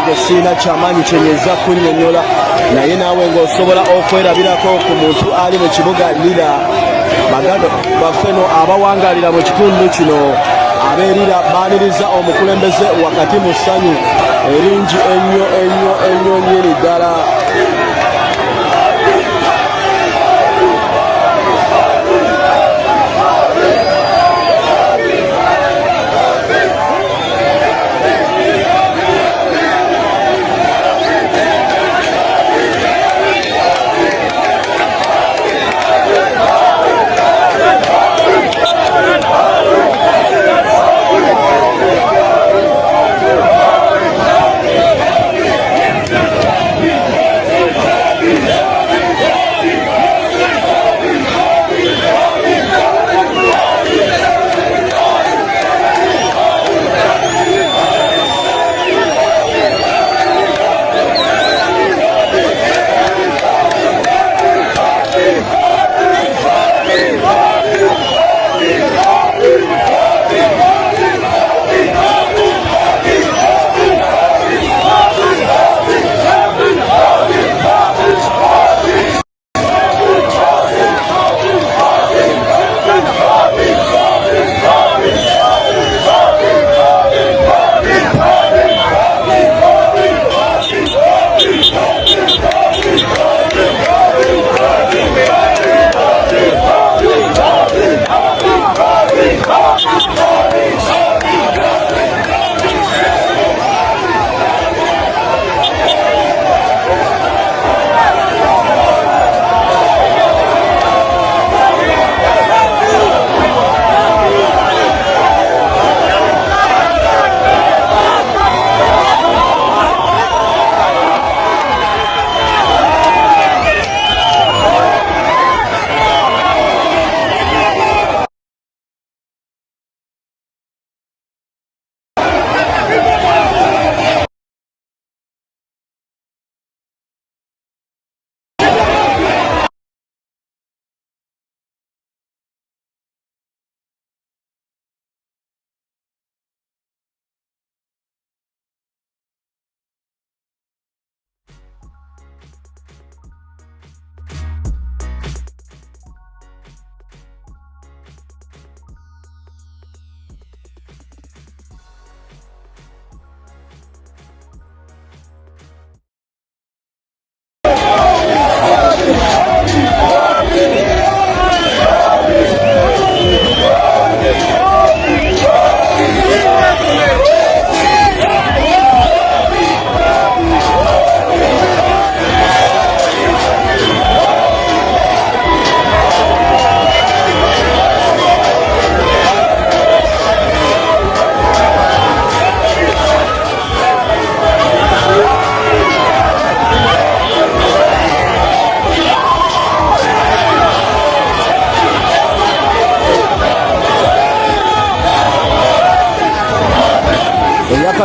nze siina kyamaanyi kyenyeza kunnyonnyola naye naawe ng'osobola okwerabirako ku muntu ali mu kibuga Lira baganda baffeno abawangaalira mu kitundu kino abeerira baaniriza omukulembeze wakati mu ssanyu eringi ennyo nnyini ddala.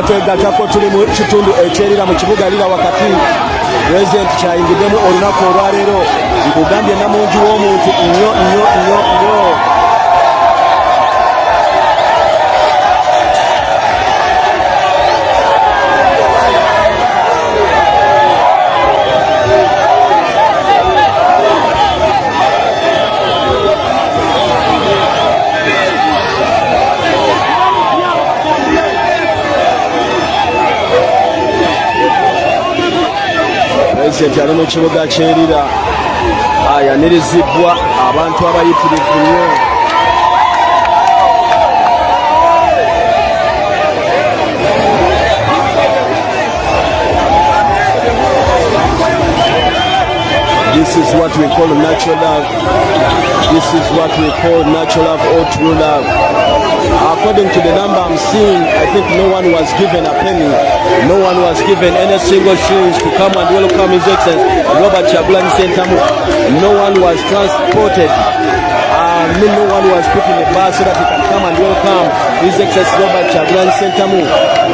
Twegattako tuli mu kitundu ekyerira mu kibuga Lira wakati pulezidenti kyayingiddemu olunaku olwaleero nkugambye namungi w'omuntu nnyo. Pulezidenti ali mu kibuga ky'Erira ayanirizibwa abantu abayitirivu nnyo. This is what we call natural love. This is what we call natural love or true love. According to the number I'm seeing, I think no one was given a penny. No one was given any single shillings to come and welcome His Excellency Robert Kyagulanyi Ssentamu. No one was transported. No one was put in the bus so that he can come and welcome His Excellency Robert Kyagulanyi Ssentamu.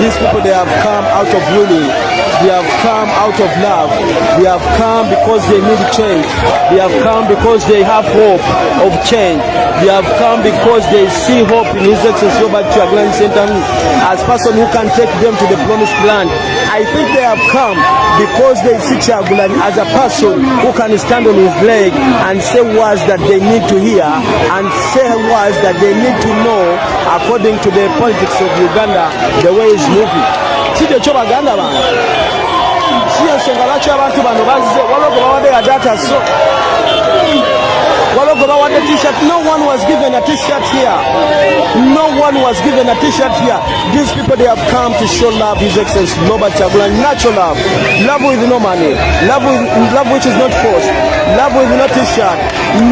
These people, they have come out of willing. They have come out of love. They have come because they need change. They have come because they have hope of change. They have come because they see hope in His Excellency Robert Kyagulanyi Ssentamu as person who can take them to the promised land. I think they have come because they see Kyagulanyi as a person who can stand on his leg and say words that they need to hear and say words that they need to know according to the politics of Uganda, the way it's moving. Kide kyo baganda bange. Si ensonga lwaki abantu bano bazze walogo bawadde ya data so. Walogo bawadde t-shirt. No one was given a t-shirt here. No one was given a t-shirt here. These people, they have come to show love, His Excellency Laba Ensasagge, natural love. Love with no money. Love which is not forced. Love with no t-shirt.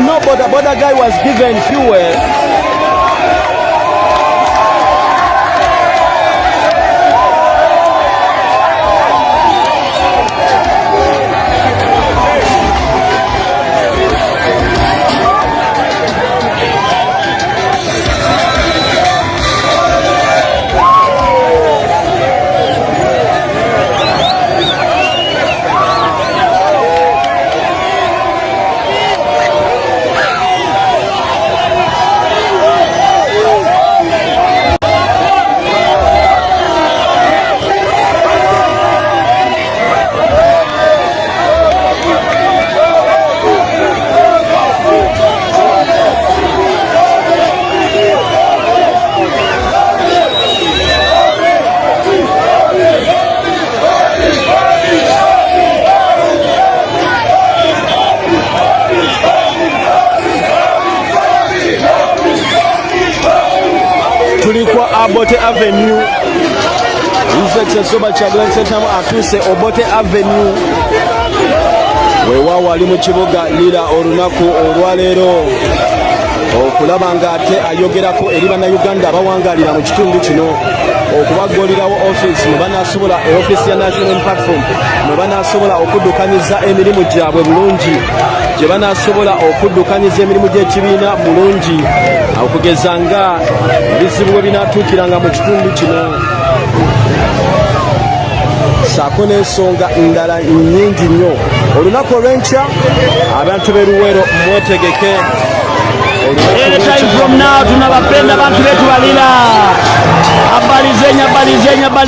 No border guy was given fuel. Tulikwa Obote Avenue. His Excellency Laba Ensasagge atuse Obote Avenue. Wewa wali mu kibuga Lira olunaku olwaleero okulaba nga ate ayogerako eri bannayuganda abawangalira mu kitundu kino okubagolirawo office mwe banaasobola office ya National Platform mwe banaasobola okuddukanyiza emirimu gyabwe bulungi gye banaasobola okuddukanyiza emirimu gy'ekibiina bulungi okugeza nga ebizibu bwe binaatuukiranga mu kitundu kino saako n'ensonga ndala nnyingi nnyo. Olunaku olw'enkya abantu b'Eluweero mwetegeke. Anytime from now tunabapenda abantu betu balira. Habari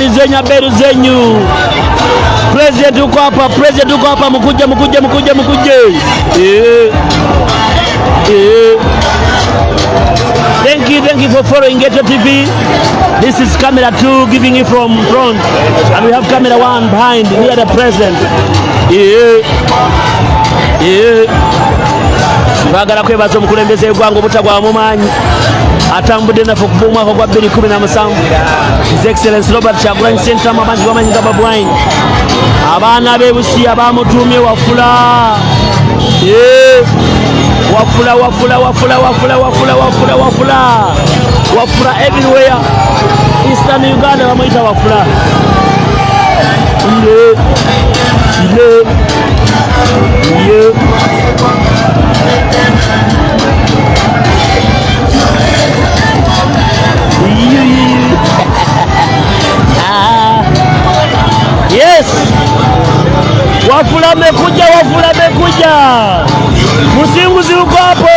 zenyu beru zenyu. President uko hapa mkuje. Thank you for following Ghetto TV. This is camera 2 giving you from front, and we have camera 1 behind near the president. Bagala kwebaza omukulembeze gwangu butagwa mu maanyi atambudde naffe okuva mu mwaka gwa 2017. His Excellency Laba Ensasagge Sentamu amanyi bamanyi nga Bobi Wine. Abaana b'ebusiya bamutuumye Wafula. Wafula everywhere. Eastern Uganda bamuyita Wafula. Yes. Wafula mekuja. Musinguzi uko hapo.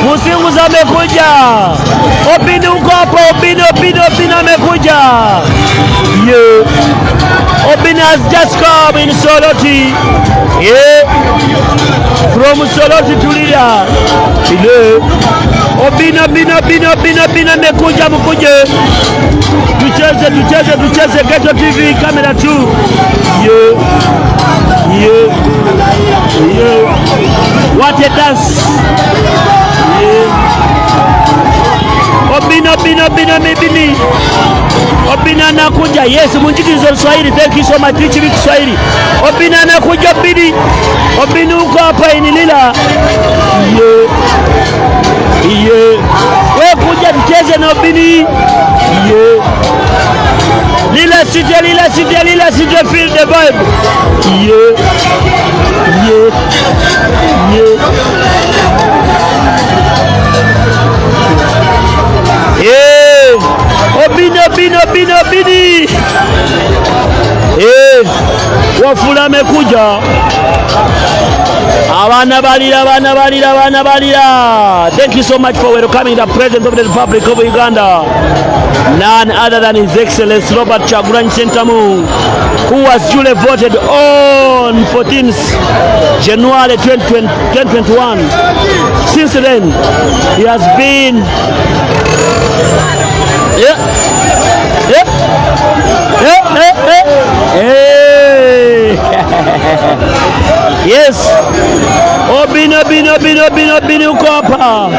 Musinguzi amekuja. Obini uko hapo. Obini amekuja. Obini has just come in Soloti. From Soloti to Lira. Obini amekuja mkuje. Tucheze Ghetto TV camera 2. What a dance. Obina anakuja. Yes, munjikirizo Swahili. Thank you so much. Teach me Swahili. Obina anakuja Obini uko hapa inilila. We kuja tucheze na Obini. Lila city, feel the vibe. Obini. Wafula amekuja. Abana balira. Thank you so much for welcoming the President of the Republic of Uganda. None other than His Excellency Robert Kyagulanyi Ssentamu, who was duly voted on 14th January 2021. Since then, he has been yes. Obini Ukopa.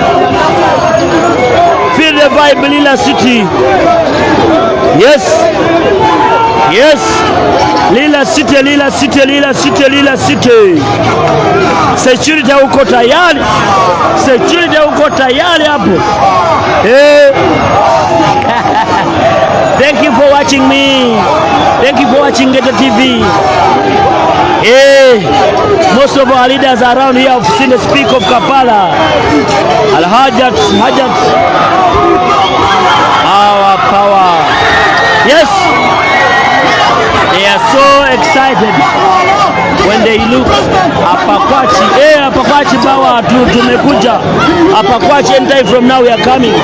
Feel the vibe, Lila City. Yes. Lila City. Security uko tayari hapo. Thank you for watching me. Thank you for watching Ghetto TV. Most of our leaders around here have seen the speak of Kampala. Hajat. Our power. Yes. They are so excited when they look Apakwachi. Apakwachi power tumekuja. Apakwachi anytime from now we are coming.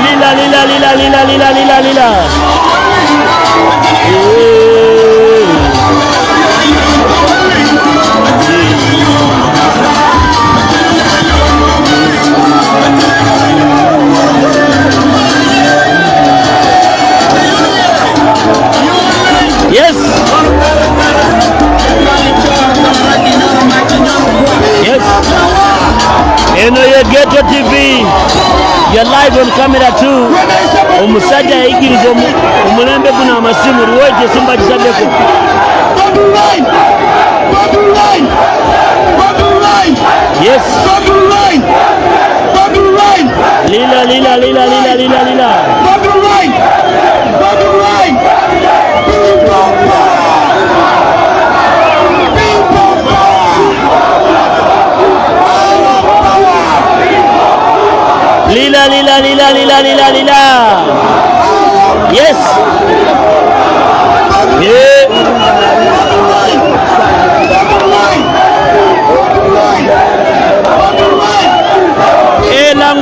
Lila. Yes. Eno ye Ghetto TV. You're live on camera too. Omusajja yayigiriza omulembe guno amasimu luweje simba kisaddeko. Yes. Lila. Lila. Yes.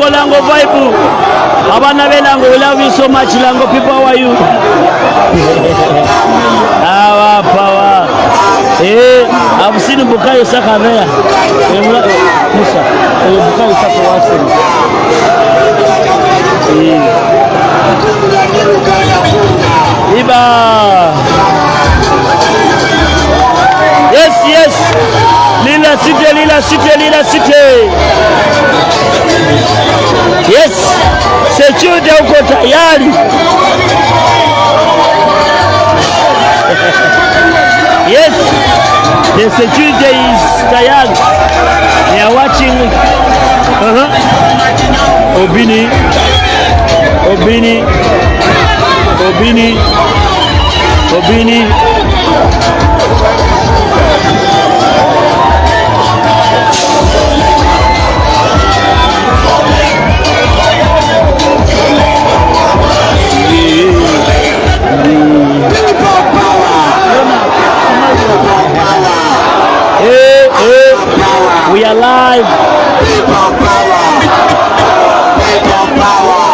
Lango vibe. Abana be Lango, we love you so much Lango people. How are you? Our power. I've seen Bukayo Saka there. Musa. Bukayo Saka was Iba. Yes. Lila City. Yes. Security uko tayari. Yes. The security is tired. They are watching. Obini. We are live. People power. Power.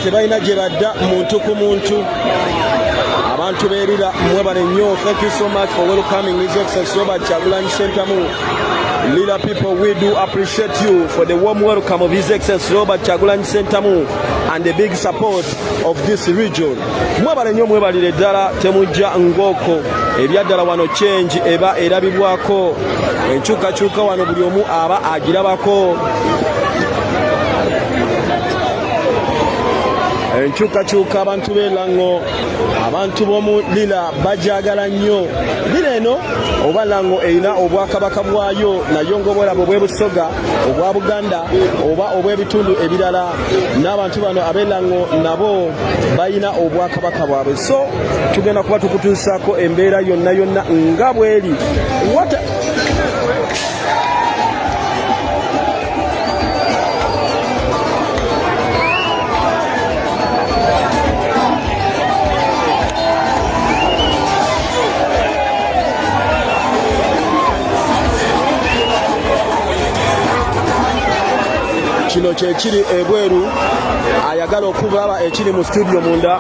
tebalina gye badda muntu ku muntu. Abantu beerira mwebale nnyo. Thank you so much for welcoming His Excellency Robert Kyagulanyi Ssentamu. Lira people, we do appreciate you for the warm welcome of His Excellency Robert Kyagulanyi Ssentamu and the big support of this region. Mwebale nnyo, mwebalire ddala, temujja ngoko. Ebyaddala wano change eba erabibwako. Enkyukakyuka wano buli omu aba agirabako. Enkyukakyuka abantu b'Elango, abantu b'omu Lira bajagala nnyo. Lira eno oba Lango erina obwakabaka bwayo nayo ng'obwolaba obw'Ebusoga, obwa Buganda oba obw'ebitundu ebirala. N'abantu bano ab'Elango nabo bayina obwakabaka bwabwe. So tugenda kuba tukutuusaako embeera yonna yonna nga bw'eri. Kino kyekiri ebweru, ayagala okubaba ekiri mu studio munda,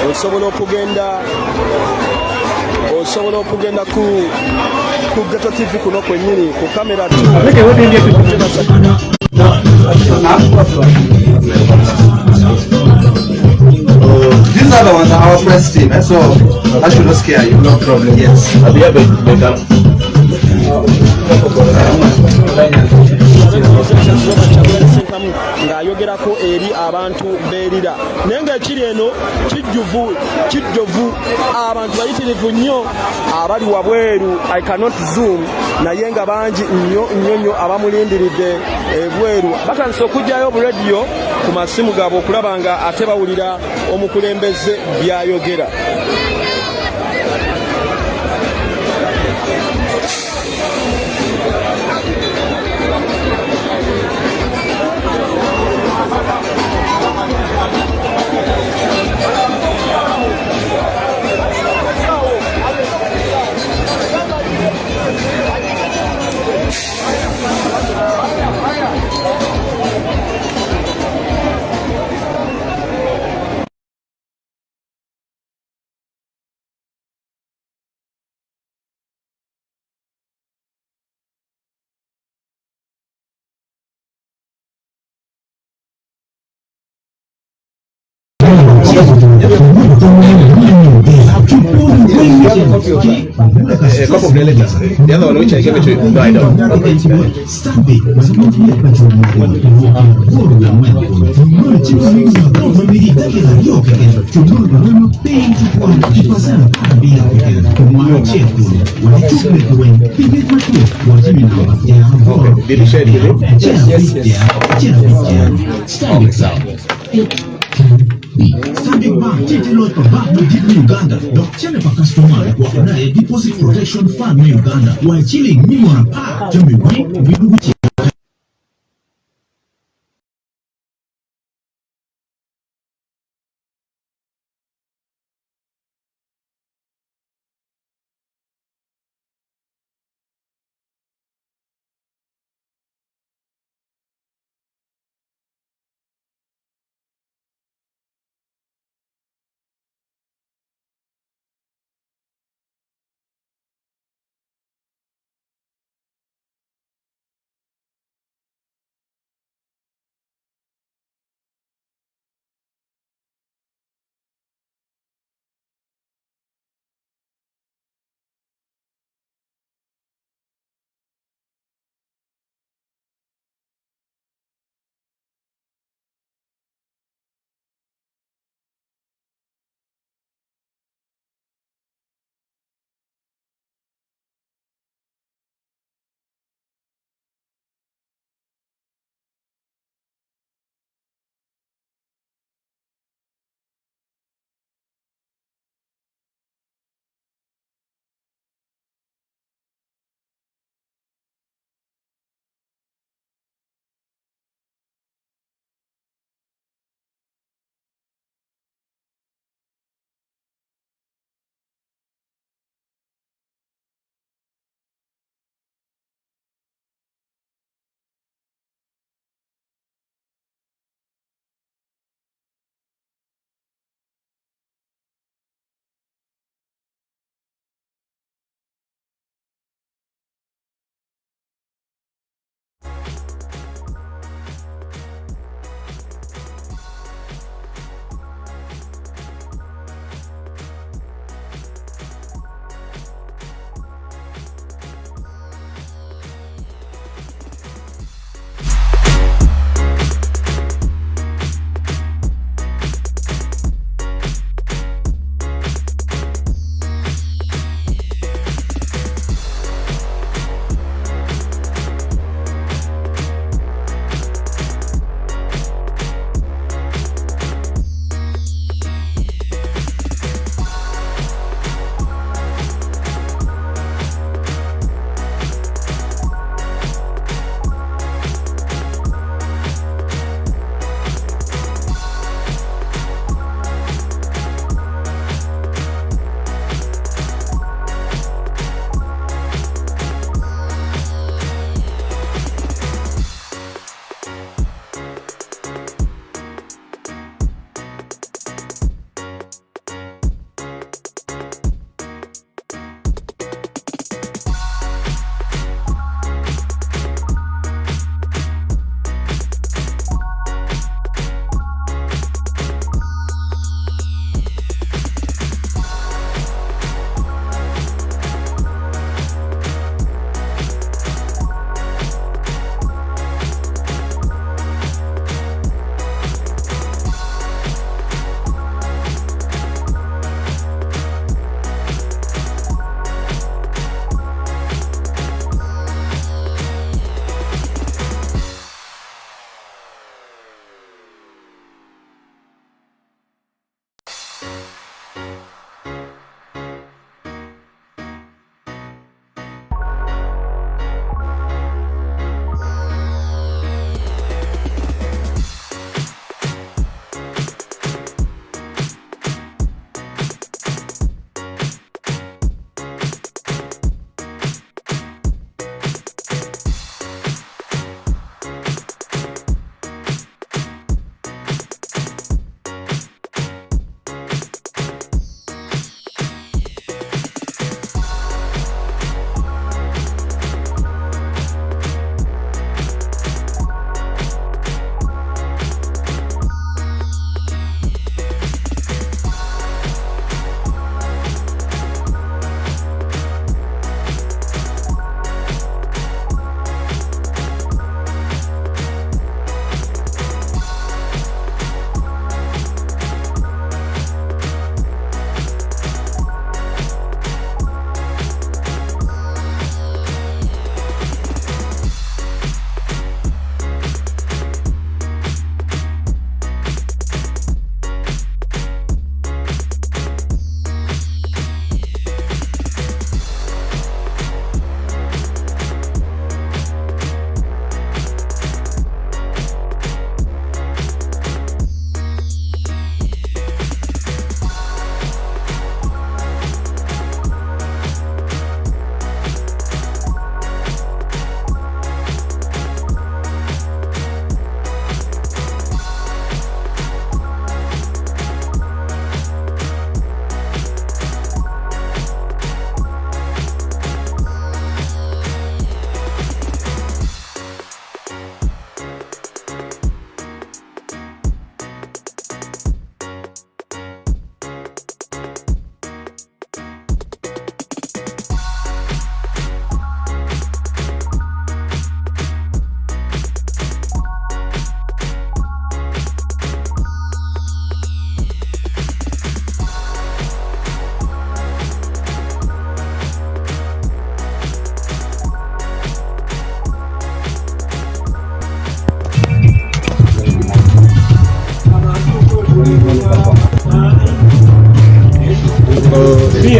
osobola okugenda ku Geto TV kuno kwennyini ku kamera tu. These are the ones our press team, so that should not scare you. No problem. Yes. Ng'ayogerako eri abantu beerira naye ng'ekiri eno kijjovu abantu bayitirivu nnyo abali wabweru. I cannot zoom naye nga bangi nnyo abamulindiridde ebweru. Batandise okugyayo obulediyo ku masimu gaabwe okulaba nga ate bawulira omukulembeze byayogera. A couple of letters. The other one which I gave it to you. No, I don't. Did you share it with him? Yes. Standing back, taking out for back with Uganda. Dr. Customer, Wakana, Deposit Protection Fund in Uganda, while chilling me on a park, Jimmy,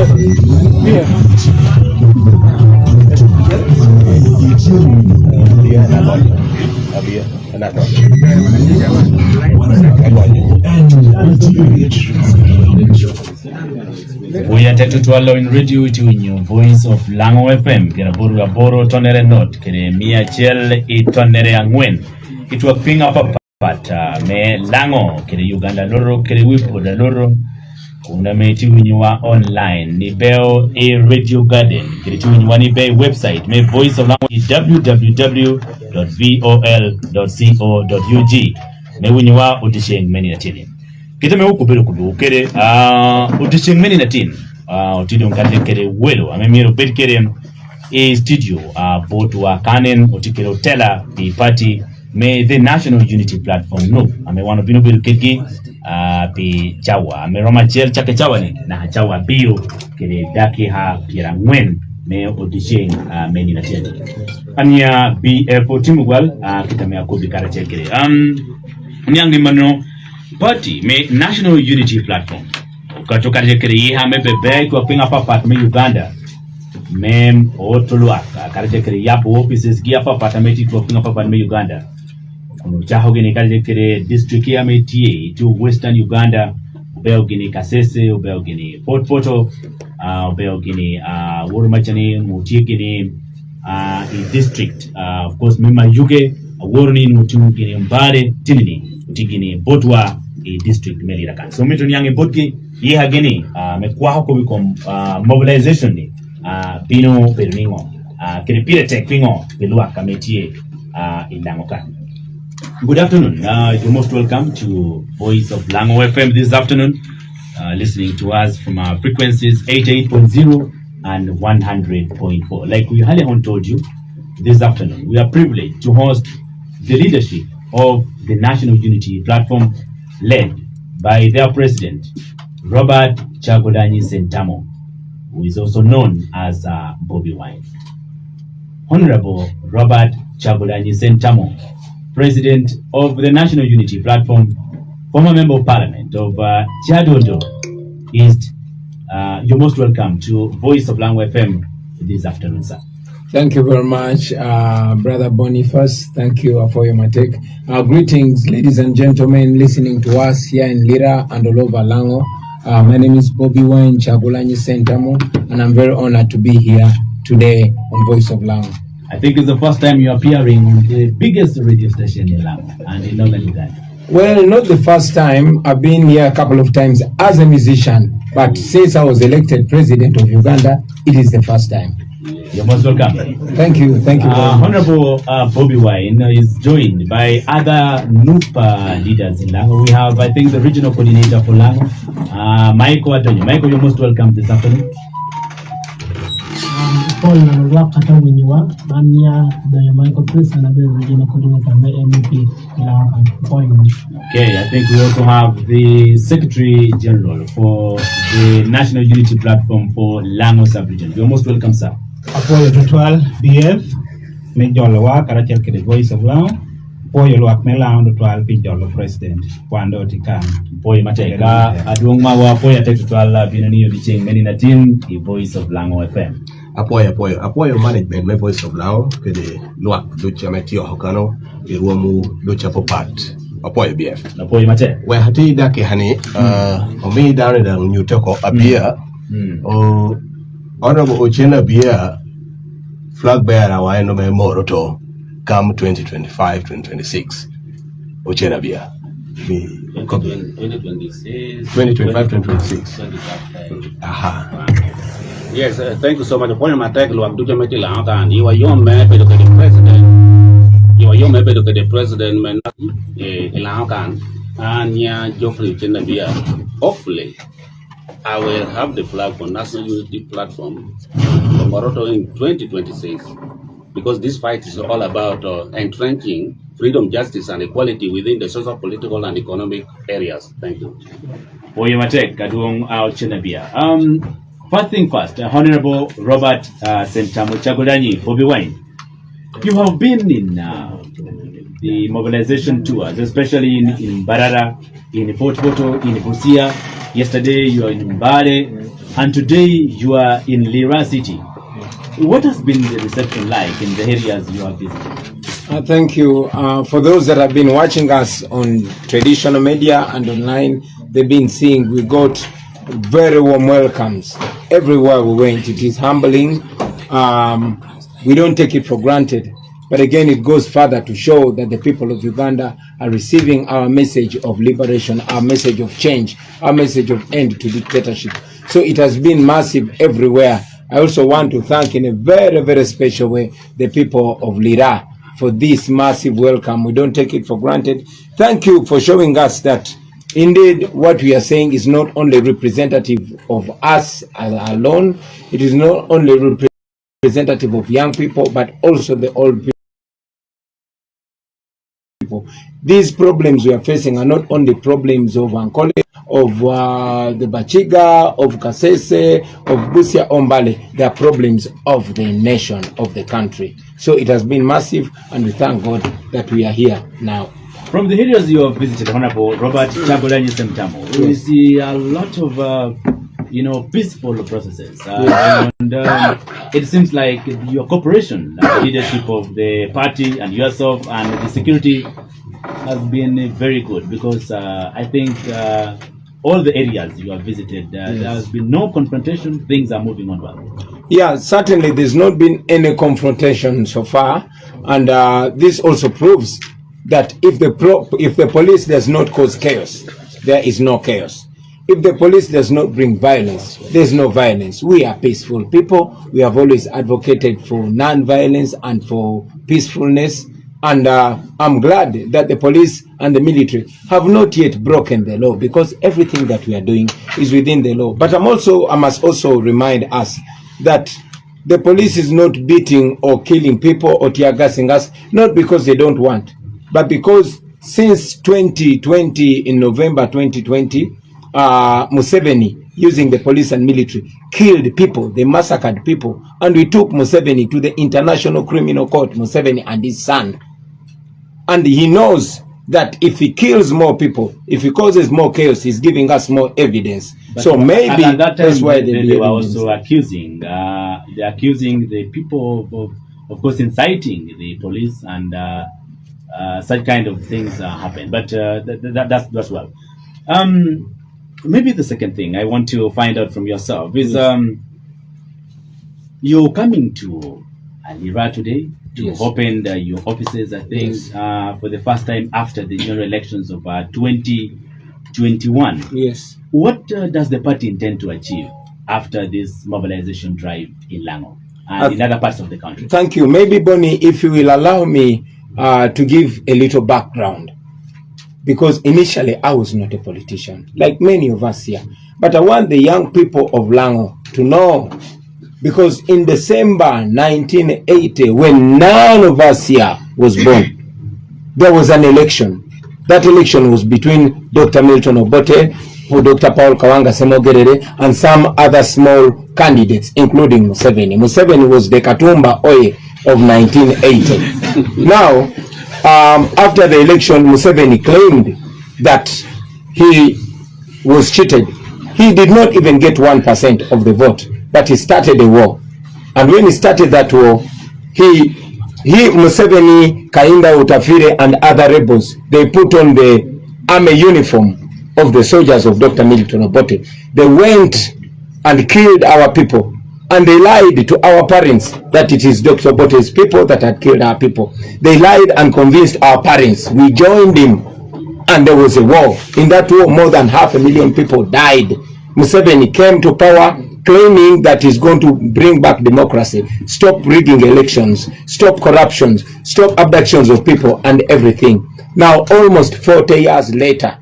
We are tetutwalo in radio to your voice of Lango FM kera boru aboro tonere not kere mia chel itonere angwen itwa pinga papa me Lango kere Uganda loro kere wipoda loro kuna meti winywa online ni beo radio garden kere winywa ni be website me voice of Lango www.vol.co.ug me winywa utisheng meni na chini kitame huko bero kudukere utisheng meni na tin utidi unkate kere welo amemiro bed kere studio botu wa kanen utikere utela the party me the National Unity Platform no ame wano bino bero keki pi chawa ame roma chel chake chawa ni na chawa bio kere daki ha pira ngwen me utisheng meni na tin ania BF timugwal kitame akobi kara chekere nyangi mano party me National Unity Platform ukatoka kere ha me bebe kwa pinga papa me Uganda mem otoluaka kare kere yapo offices gia papa tameti kwa pinga papa me Uganda chaho gene kare kere district ya metie to Western Uganda ubelgini Kasese ubelgini Port Poto ubelgini Worumachani mutikini district of course mema yuge warni mutingini Mbale tinini utigini Botwa district melirakan so mito nyange botki ye hageni mekwa hako wikom mobilization ni bino perningo kiripire tek pingo belua kametie Lango kan. Good afternoon, you're most welcome to Voice of Lango FM this afternoon, listening to us from our frequencies 88.0 and 100.4. Like we earlier told you, this afternoon we are privileged to host the leadership of the National Unity Platform led by their president, Robert Chagodanyi Sentamo, who is also known as Bobi Wine. Honorable Robert Chagodanyi Sentamo, president of the National Unity Platform, former member of parliament of Chadondo East, you're most welcome to Voice of Lango FM this afternoon, sir. Thank you very much, Brother Boniface. Thank you for your take. Greetings, ladies and gentlemen, listening to us here in Lira and all over Lango. My name is Bobi Wine Chagulanyi Sentamo, and I'm very honored to be here today on Voice of Lango. I think it's the first time you're appearing on the biggest radio station in Lango and in northern Uganda. Well, not the first time. I've been here a couple of times as a musician, but since I was elected president of Uganda, it is the first time. You're most welcome. Thank you. Thank you very much. Honorable Bobi Wine is joined by other NUPA leaders in Lango. We have, I think, the regional coordinator for Lango, Michael Adonyo. Michael, you're most welcome this afternoon. Okay, I think we also have the Secretary General for the National Unity Platform for Lango Sub-Region. You're most welcome, sir. Apoyo total BF Mejolowa Karachel Kede Voice of Lango. Apoyo Luak Mela total Pijolo President Kwando Tikan. Apoyo Mateka Adwong Mawa Apoyo total Binani Odicheng Meni Natin the Voice of Lango FM. Apoyo management me Voice of Lango Kede Luak Lucha Metio Hokano Iruomu Lucha Popat. Apoyo BF. Apoyo Mate. We hati dake hani omi dane da nyutoko abia o Honorable Ochena Bia flag bearer wa eno me moroto come 2025-2026 Ochena Bia 2025-2026 aha. Yes, thank you so much. Upon my take, Luak Duja Metila, and you are young man, the president. You are young man, the president, man, Ilankan, and yeah, Geoffrey Chenabia. Hopefully, I will have the flag for National Unity Platform for Moroto in 2026, because this fight is all about entrenching freedom, justice, and equality within the social, political, and economic areas. Thank you. First thing first, Honorable Robert Sentamo Chagodanyi, Bobi Wine, you have been in the mobilization tours, especially in Barara, in Port Poto, in Busia. Yesterday you are in Mbale, and today you are in Lira City. What has been the reception like in the areas you have visited? Thank you. For those that have been watching us on traditional media and online, they've been seeing we got very warm welcomes everywhere we went. It is humbling. We don't take it for granted. But again, it goes further to show that the people of Uganda are receiving our message of liberation, our message of change, our message of end to dictatorship. So it has been massive everywhere. I also want to thank in a very, very special way the people of Lira for this massive welcome. We don't take it for granted. Thank you for showing us that indeed what we are saying is not only representative of us alone, it is not only representative of young people, but also the old people. These problems we are facing are not only problems of Ankole, of the Bachiga, of Kasese, of Busia Ombale. They are problems of the nation, of the country. So it has been massive, and we thank God that we are here now. From the areas you have visited, Honorable Robert Chagulanyi Sentamu, we see a lot of peaceful processes, and it seems like your cooperation, the leadership of the party and yourself and the security has been very good, because I think all the areas you have visited, there has been no confrontation. Things are moving on well. Yeah, certainly there's not been any confrontation so far, and this also proves that if the police does not cause chaos, there is no chaos. If the police does not bring violence, there's no violence. We are peaceful people. We have always advocated for non-violence and for peacefulness. And I'm glad that the police and the military have not yet broken the law, because everything that we are doing is within the law. But I must also remind us that the police is not beating or killing people or tear gassing us, not because they don't want, but because since 2020, in November 2020, Museveni, using the police and military, killed people, they massacred people, and we took Museveni to the International Criminal Court, Museveni and his son. And he knows that if he kills more people, if he causes more chaos, he's giving us more evidence. But so maybe at that time, that's why they were also accusing the people of course, inciting the police, and such kind of things happen. But that's well. Maybe the second thing I want to find out from yourself is you're coming to Lira today to open your offices, I think, for the first time after the general elections of 2021. Yes. What does the party intend to achieve after this mobilization drive in Lango and in other parts of the country? Thank you. Maybe, Bonnie, if you will allow me to give a little background. Because initially I was not a politician, like many of us here. But I want the young people of Lango to know, because in December 1980, when none of us here was born, there was an election. That election was between Dr. Milton Obote, Dr. Paul Kawanga Semogerere, and some other small candidates, including Museveni. Museveni was the Katumba Oye of 1980. Now, after the election, Museveni claimed that he was cheated. He did not even get 1% of the vote, but he started a war. And when he started that war, he Museveni, Kainda Utafire, and other rebels, they put on the army uniform of the soldiers of Dr. Milton Obote. They went and killed our people. And they lied to our parents that it is Dr. Obote's people that had killed our people. They lied and convinced our parents. We joined him, and there was a war. In that war, more than 500,000 people died. Museveni came to power claiming that he's going to bring back democracy, stop rigging elections, stop corruptions, stop abductions of people and everything. Now, almost 40 years later,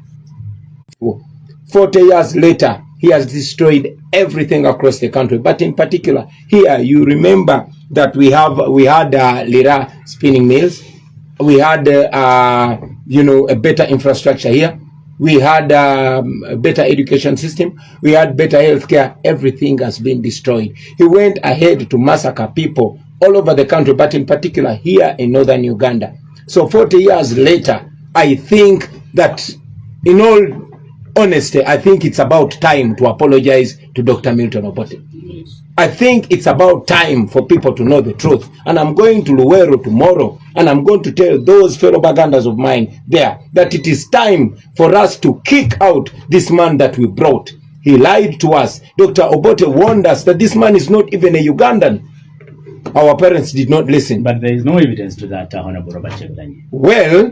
he has destroyed everything across the country. But in particular, here, you remember that we had Lira spinning mills. We had, a better infrastructure here. We had a better education system. We had better healthcare. Everything has been destroyed. He went ahead to massacre people all over the country, but in particular here in northern Uganda. So 40 years later, I think that in all honestly, I think it's about time to apologize to Dr. Milton Obote. I think it's about time for people to know the truth. And I'm going to Luwero tomorrow, and I'm going to tell those fellow Bagandas of mine there that it is time for us to kick out this man that we brought. He lied to us. Dr. Obote warned us that this man is not even a Ugandan. Our parents did not listen. But there is no evidence to that, Honorable Robert Chagulanyi. Well,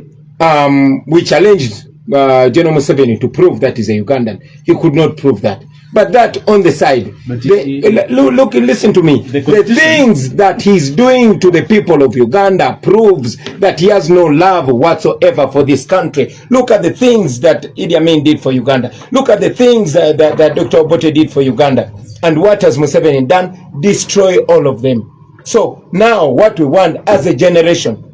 we challenged General Museveni to prove that he's a Ugandan. He could not prove that. But that on the side, look, listen to me. The things that he's doing to the people of Uganda proves that he has no love whatsoever for this country. Look at the things that Idi Amin did for Uganda. Look at the things that Dr. Obote did for Uganda. And what has Museveni done? Destroy all of them. So now what we want as a generation,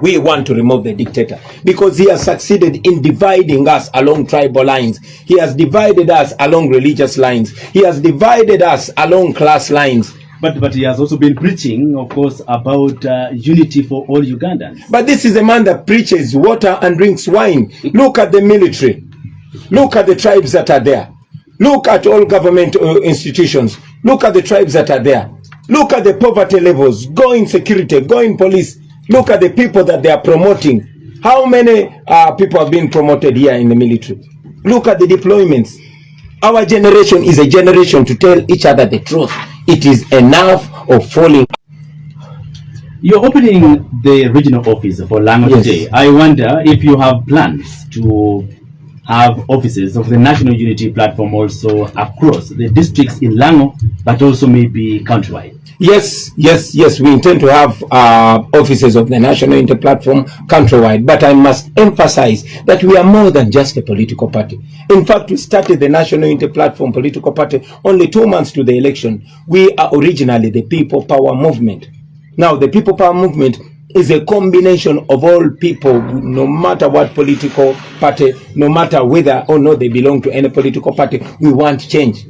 we want to remove the dictator because he has succeeded in dividing us along tribal lines. He has divided us along religious lines. He has divided us along class lines. But he has also been preaching, of course, about unity for all Ugandans. But this is a man that preaches water and drinks wine. Look at the military. Look at the tribes that are there. Look at all government institutions. Look at the tribes that are there. Look at the poverty levels. Go in security, go in police. Look at the people that they are promoting. How many people have been promoted here in the military? Look at the deployments. Our generation is a generation to tell each other the truth. It is enough of falling. You're opening the regional office for Lango today. I wonder if you have plans to have offices of the National Unity Platform also across the districts in Lango, but also maybe countrywide. Yes. We intend to have offices of the National Unity Platform countrywide. But I must emphasize that we are more than just a political party. In fact, we started the National Unity Platform political party only 2 months to the election. We are originally the People Power Movement. Now, the People Power Movement is a combination of all people, no matter what political party, no matter whether or not they belong to any political party. We want change.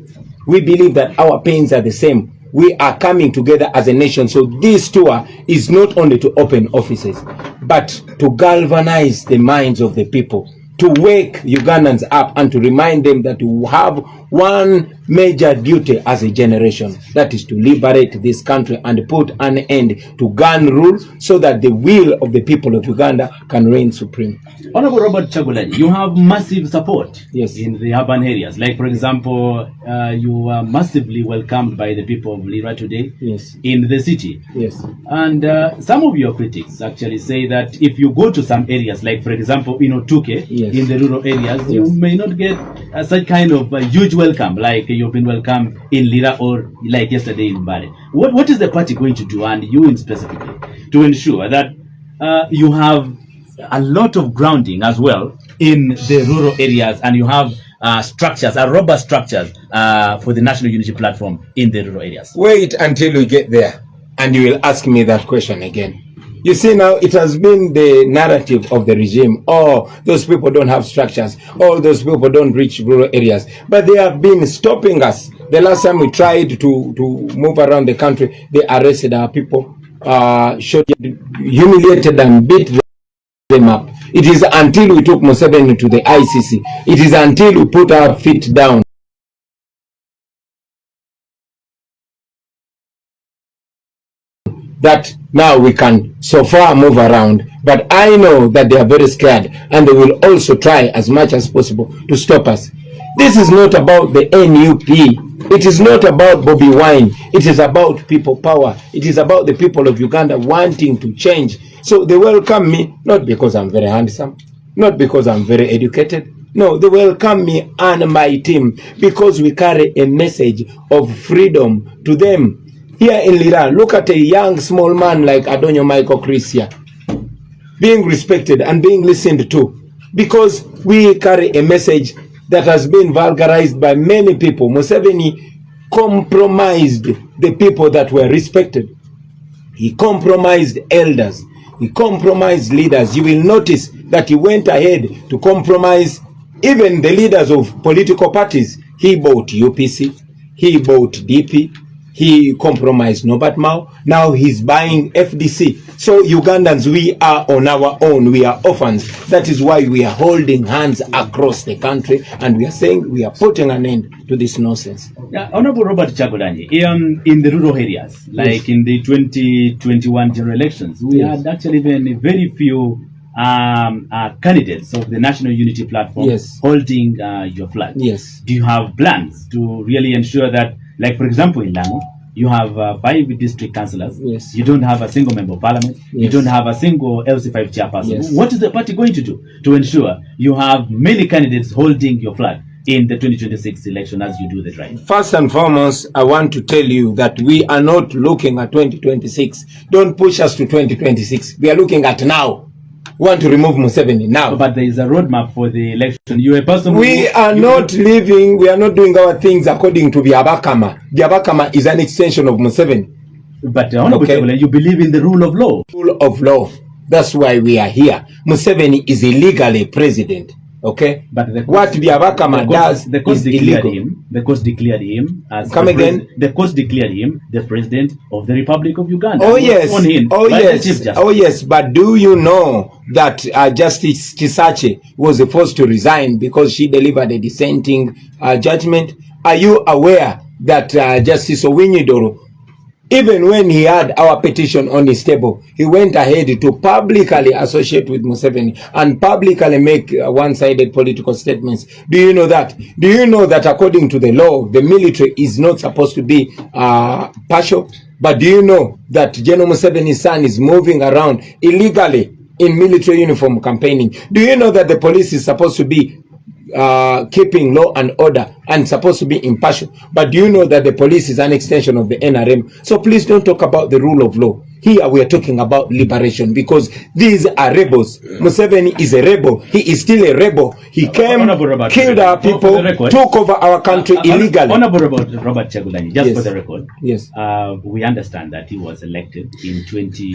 We believe that our pains are the same. We are coming together as a nation. So this tour is not only to open offices, but to galvanize the minds of the people, to wake Ugandans up and to remind them that we have one major duty as a generation, that is to liberate this country and put an end to gun rule so that the will of the people of Uganda can reign supreme. Honorable Robert Chagulanyi, you have massive support Yes. in the urban areas. Like, for example, you were massively welcomed by the people of Lira today Yes. in the city. Yes. And some of your critics actually say that if you go to some areas, like, for example, in Otuke, Yes. in the rural areas, Yes. you may not get such kind of huge welcome, like you've been welcomed in Lira or like yesterday in Mbale. What is the party going to do, and you in specifically, to ensure that you have a lot of grounding as well in the rural areas, and you have structures, robust structures for the National Unity Platform in the rural areas? Wait until we get there and you will ask me that question again. You see, now it has been the narrative of the regime. Oh, those people don't have structures. Oh, those people don't reach rural areas. But they have been stopping us. The last time we tried to move around the country, they arrested our people, humiliated and beat them up. It is until we took Museveni to the ICC. It is until we put our feet down that now we can so far move around. But I know that they are very scared, and they will also try as much as possible to stop us. This is not about the NUP. It is not about Bobi Wine. It is about people power. It is about the people of Uganda wanting to change. So they welcome me, not because I'm very handsome, not because I'm very educated. No, they welcome me and my team because we carry a message of freedom to them. Here in Lira, look at a young small man like Adonyo Michael Christia being respected and being listened to because we carry a message that has been vulgarized by many people. Museveni compromised the people that were respected. He compromised elders. He compromised leaders. You will notice that he went ahead to compromise even the leaders of political parties. He bought UPC. He bought DP. he compromised Norbert Mao. Now he's buying FDC. So Ugandans, we are on our own. We are orphans. That is why we are holding hands across the country, and we are saying we are putting an end to this nonsense. Yeah, Honorable Robert Chagulanyi, in the rural areas, like in the 2021 general elections, we had actually even very few candidates of the National Unity Platform holding your flag. Yes. Do you have plans to really ensure that, like for example in Lamu, you have 5 district councillors, you don't have a single member of parliament, you don't have a single LC5 chairperson. What is the party going to do to ensure you have many candidates holding your flag in the 2026 election as you do the drive? First and foremost, I want to tell you that we are not looking at 2026. Don't push us to 2026. We are looking at now. We want to remove Museveni now. But there is a roadmap for the election. You a person. We are not doing our things according to the Abakama. The Abakama is an extension of Museveni. But you believe in the rule of law. Rule of law. That's why we are here. Museveni is illegally president. Okay, but what the Abakama does is illegal. The court declared him as the court declared him the president of the Republic of Uganda. Oh yes, But do you know that Justice Kisache was forced to resign because she delivered a dissenting judgment? Are you aware that Justice Owinyidoro, even when he had our petition on his table, he went ahead to publicly associate with Museveni and publicly make one-sided political statements? Do you know that? Do you know that according to the law, the military is not supposed to be partial? But do you know that General Museveni's son is moving around illegally in military uniform campaigning? Do you know that the police is supposed to be keeping law and order and supposed to be impartial? But do you know that the police is an extension of the NRM? So please don't talk about the rule of law. Here we are talking about liberation, because these are rebels. Museveni is a rebel. He is still a rebel. He came, killed our people, took over our country illegally. Honorable Robert Chagulanyi, just for the record, we understand that he was elected in 20.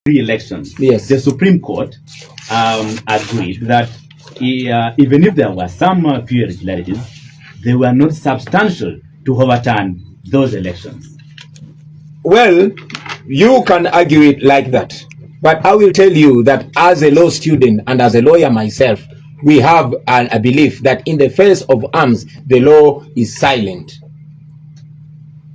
Elections. The Supreme Court agreed that even if there were some few irregularities, they were not substantial to overturn those elections. Well, you can argue it like that, but I will tell you that as a law student and as a lawyer myself, we have a belief that in the face of arms, the law is silent.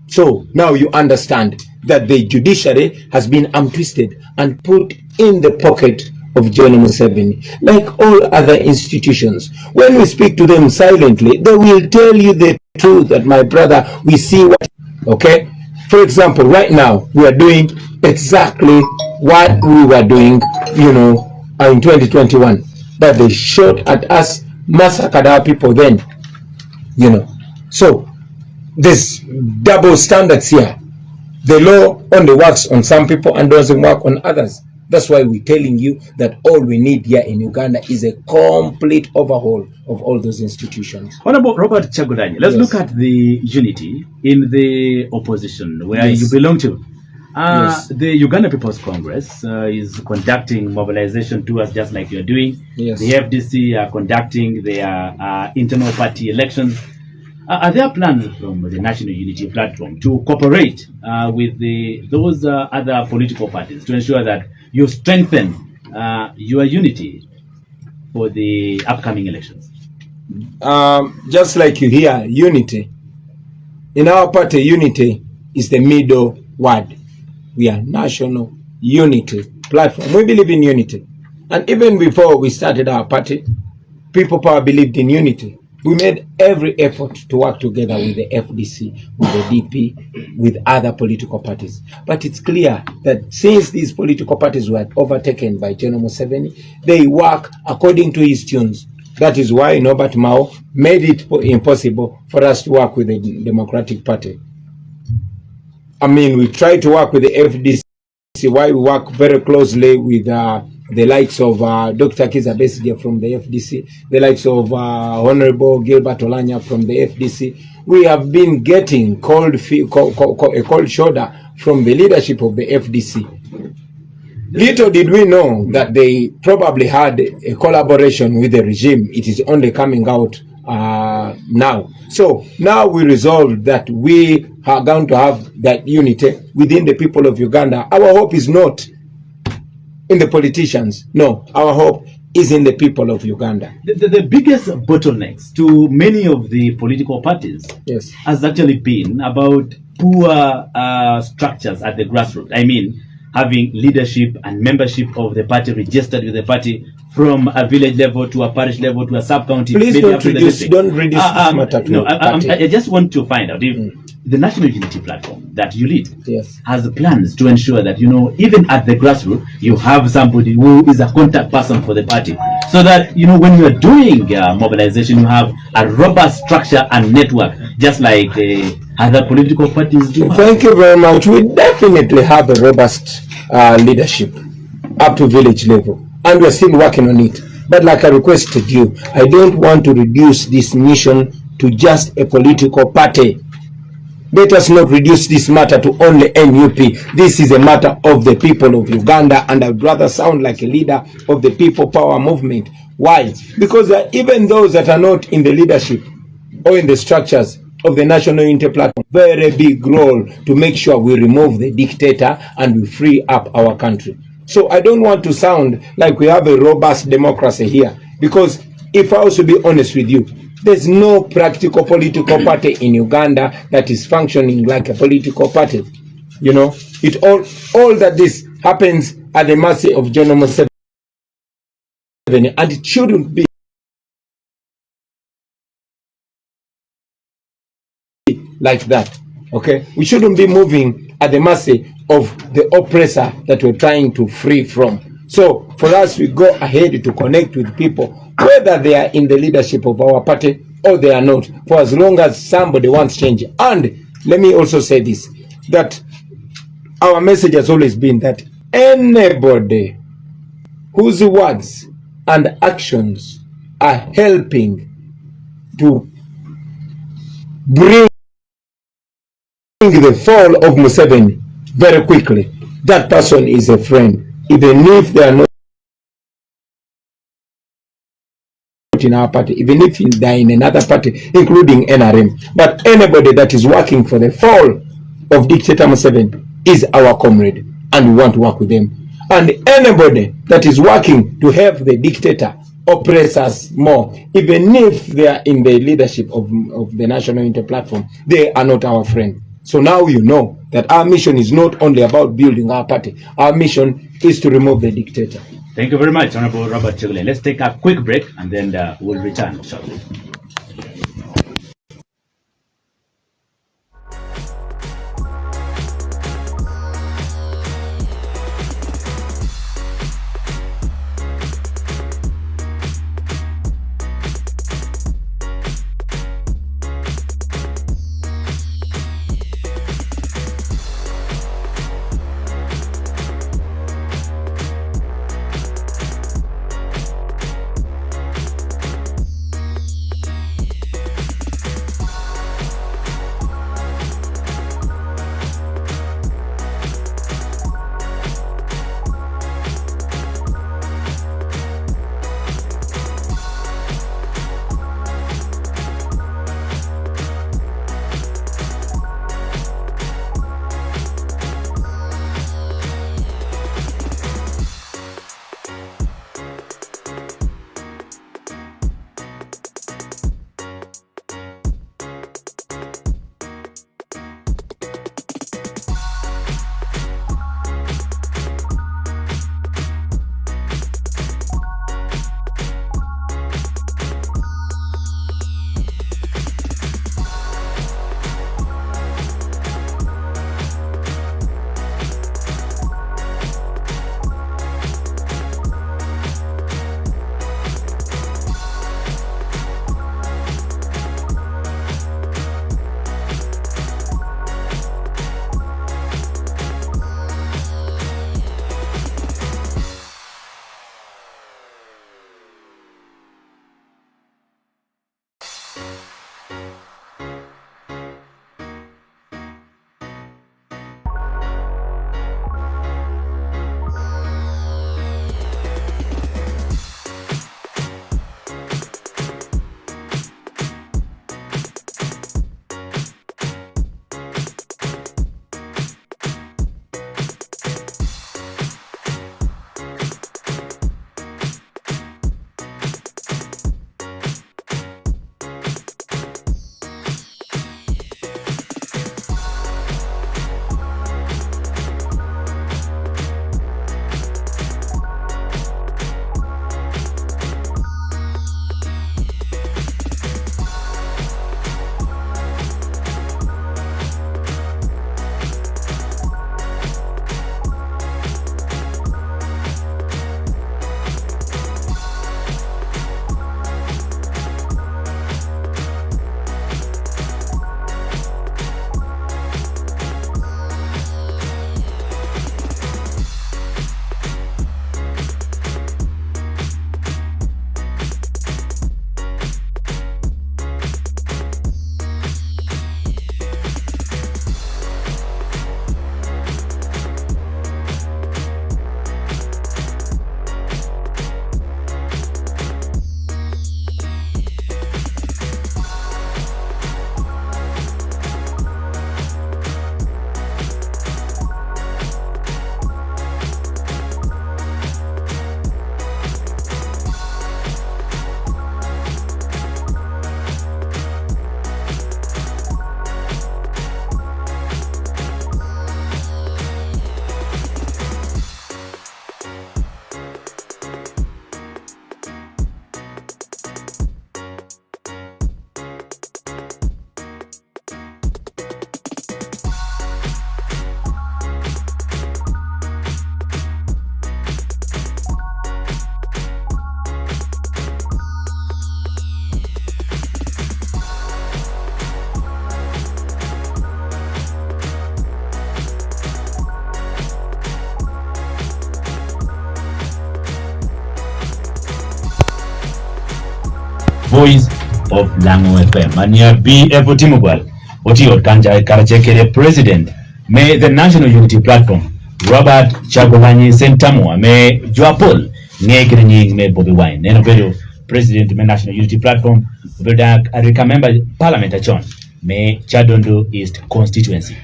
So now you understand that the judiciary has been twisted and put in the pocket of General Museveni, like all other institutions. When we speak to them silently, they will tell you the truth that, my brother, we see what, okay? For example, right now, we are doing exactly what we were doing, in 2021. But they shot at us, massacred our people then, So, there's double standards here. The law only works on some people and doesn't work on others. That's why we're telling you that all we need here in Uganda is a complete overhaul of all those institutions. Honorable Robert Chagulanyi, let's look at the unity in the opposition where you belong to. The Uganda People's Congress is conducting mobilization tours just like you're doing. The FDC are conducting their internal party elections. Are there plans from the National Unity Platform to cooperate with those other political parties to ensure that you strengthen your unity for the upcoming elections? Just like you hear, unity. In our party, unity is the middle word. We are National Unity Platform. We believe in unity. And even before we started our party, People Power believed in unity. We made every effort to work together with the FDC, with the DP, with other political parties. But it's clear that since these political parties were overtaken by General Museveni, they work according to his tunes. That is why Norbert Mao made it impossible for us to work with the Democratic Party. I mean, we try to work with the FDC, why we work very closely with the likes of Dr. Kiza Besigye from the FDC, the likes of Honorable Gilbert Olanya from the FDC. We have been getting a cold shoulder from the leadership of the FDC. Little did we know that they probably had a collaboration with the regime. It is only coming out now. So now we resolved that we are going to have that unity within the people of Uganda. Our hope is not in the politicians. No, our hope is in the people of Uganda. The biggest bottlenecks to many of the political parties has actually been about poor structures at the grassroots. I mean, having leadership and membership of the party registered with the party from a village level to a parish level to a sub-county. Please don't reduce this matter to party. I just want to find out if the National Unity Platform that you lead has plans to ensure that, even at the grassroots, you have somebody who is a contact person for the party. So that, when you are doing mobilization, you have a robust structure and network, just like other political parties do. Thank you very much. We definitely have a robust leadership up to village level, and we're still working on it. But like I requested you, I don't want to reduce this mission to just a political party. Let us not reduce this matter to only NUP. This is a matter of the people of Uganda, and I'd rather sound like a leader of the People Power Movement. Why? Because even those that are not in the leadership or in the structures of the National Unity Platform, very big role to make sure we remove the dictator and we free up our country. So I don't want to sound like we have a robust democracy here, because if I was to be honest with you, there's no practical political party in Uganda that is functioning like a political party. It all that this happens at the mercy of General Museveni, and it shouldn't be like that. Okay, we shouldn't be moving at the mercy of the oppressor that we're trying to free from. So for us, we go ahead to connect with people, whether they are in the leadership of our party or they are not, for as long as somebody wants change. And let me also say this, that our message has always been that anybody whose words and actions are helping to bring the fall of Museveni very quickly, that person is a friend, even if they are not in our party, even if they are in another party, including NRM. But anybody that is working for the fall of dictator Museveni is our comrade, and we want to work with them. And anybody that is working to help the dictator oppress us more, even if they are in the leadership of the National Unity Platform, they are not our friend. So now you know that our mission is not only about building our party. Our mission is to remove the dictator. Thank you very much, Honorable Robert Chegule. Let's take a quick break and then we'll return shortly. voice of Lango FM. Mania BF Timubal, Otio Kanja Karachekere President, may the National Unity Platform, Robert Chagulanyi Sentamu, may Joapol, Negrini, may Bobi Wine, Nenobedo, President of the National Unity Platform, Vedak, I remember Parliament Achon, may Chadondo East Constituency.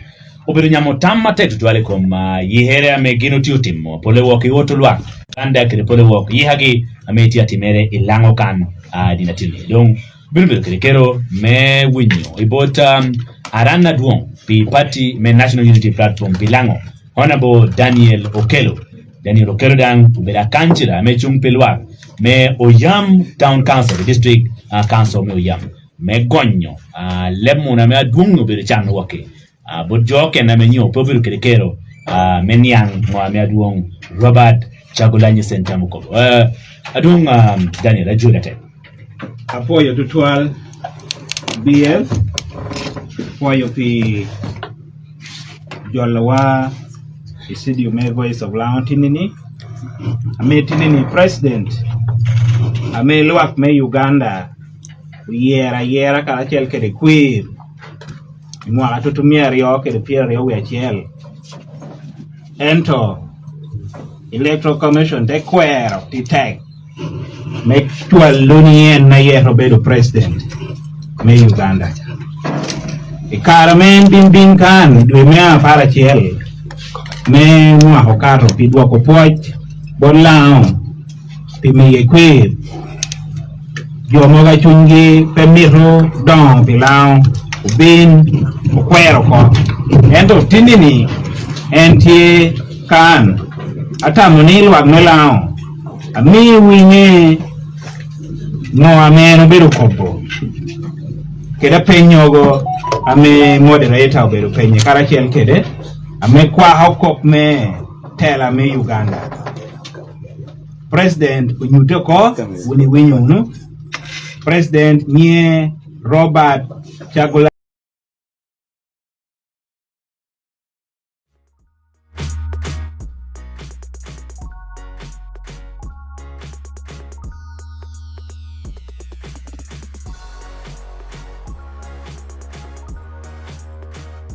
Obirunyamo tamma tetu tuwale koma yihere ame gino tiutim pole woki wotulwa anda kire pole woki yihagi ame tia timere ilango kan dinatili donc bilbil kire kero me winyo ibota arana duon pi party me National Unity Platform bilango Honorable Daniel Okelo dan ubera kanchira me chumpelwa me Oyam Town Council District Council me Oyam me gonyo lemu na me adungo bere chano wake but joke na menyo pobiru kerekero meniang mo me aduong Robert Chagulanyi Sentamu ko adung Daniel ajulate apoyo tutual BF apoyo pi jolawa isidio me voice of Lango tinini ame tinini president ame luak me Uganda yera kala chel kede queer mwa tutumia rio ke pia rio we achiel ento electoral commission de quero ti tag make twal lunien na ye robedo president me Uganda e karamen bin kan dwe mea para chiel me mwa hokaro pi dwoko poch bolao pi me ye kwe yo mo ga chungi pemiro don bilao ubin ukwero ko ento tindini enti kan ata monil wag melao ami winge no ameno bedo kopo keda penyogo ame moderator obedo penye karachiel kede ame kwa hokop me tela me Uganda president unyuto ko wuni winyo no president nye Robert Chagulanyi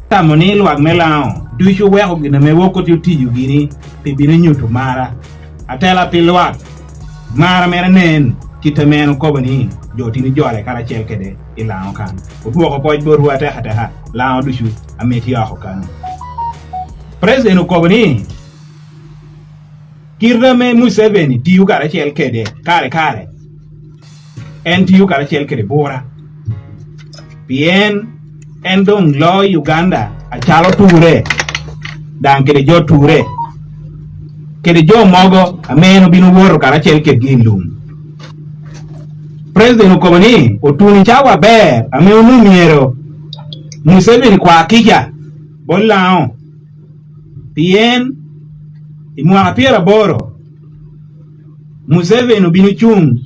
Tamonil wag melao duchu weko gina me woko tiju gini pibine nyuto mara atela pilwak mara mera nen kitameno kobani jotini jole kara chelkede ilao kan uduoko poj boru ate hata lao duchu ameti yako kan president ukobani kirame Museveni tiyu kara chelkede kare en tiyu kara chelkede bora bien endong lo Uganda achalo ture dan kede jo ture kede jo mogo ameno binu woro kara chelkede gilum president ukobani otuni chawa ber ame unumiero Museveni kwa kija bolao bien imwa piera boro Museveni binu chung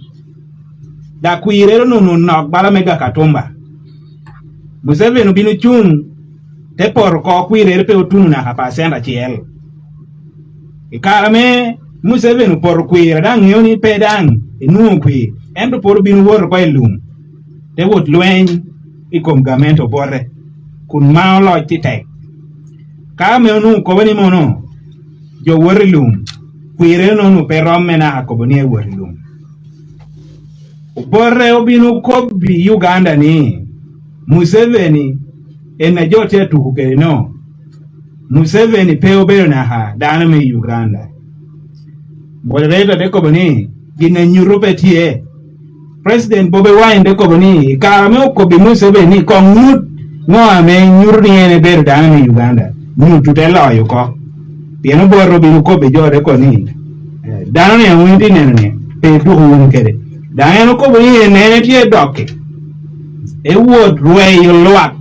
da kuirero nunu nok bala mega katumba Museveni binu chung te por ko kuirero pe otunu na kapasenda chiel ikarame Museveni por kuira dang yoni pedang inu kui endo por binu wor ko elum te wot lwen ikom gamento borre kun maolo titek kame onu ko bani mono jo worlum kuire no nu perom mena ko bani worlum borre obinu ko bi Uganda ni Museveni ena jote tukuke no Museveni pe obero na ha dana me Uganda bolere de ko bani gina nyurope tie president Bobi Wine de ko bani karame ko bi Museveni ko mut no ame nyurni ene ber dana me Uganda nu tutelo yo ko pieno borro bi ko be jore ko ni dana ne windi ne pe du won kede dana ko bani ne tie doke e wod ruwe yo loak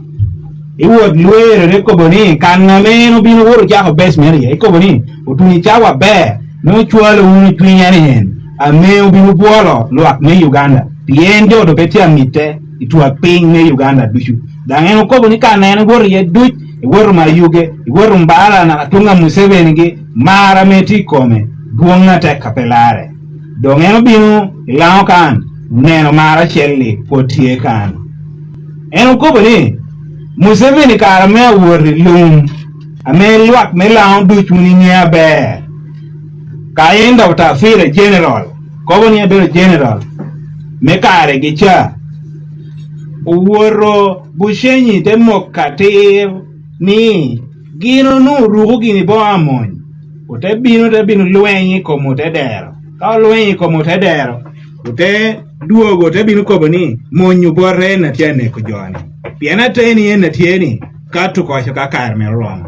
e wod luere de ko bani kaname no bi no wor ja ko bes meri e ko bani utuni chawa be no chualo uni twinyane hen ame obi no bolo loak ne Uganda piendo do betia mite itua ping ne Uganda duchu dangeno ko bani kanane wor ye duch e wor ma yuge e wor mbala na tunga Museveni ge mara meti kome duonga te kapelare dongeno binu ilao kan neno mara chelli potie kan en ko bani Museveni kar me wori lum ame luak me laun du chuni nia be ka enda ta fire general ko bani be general me kare gicha woro bushenyi te mokatir ni gino no rugo gini bo amon te bino lwenyi komo te dero ka lwenyi komo te dero te duogo te bino kobo ni monyu borre na tiene ko joni piena teni en na tieni ka to ko ka kar me rom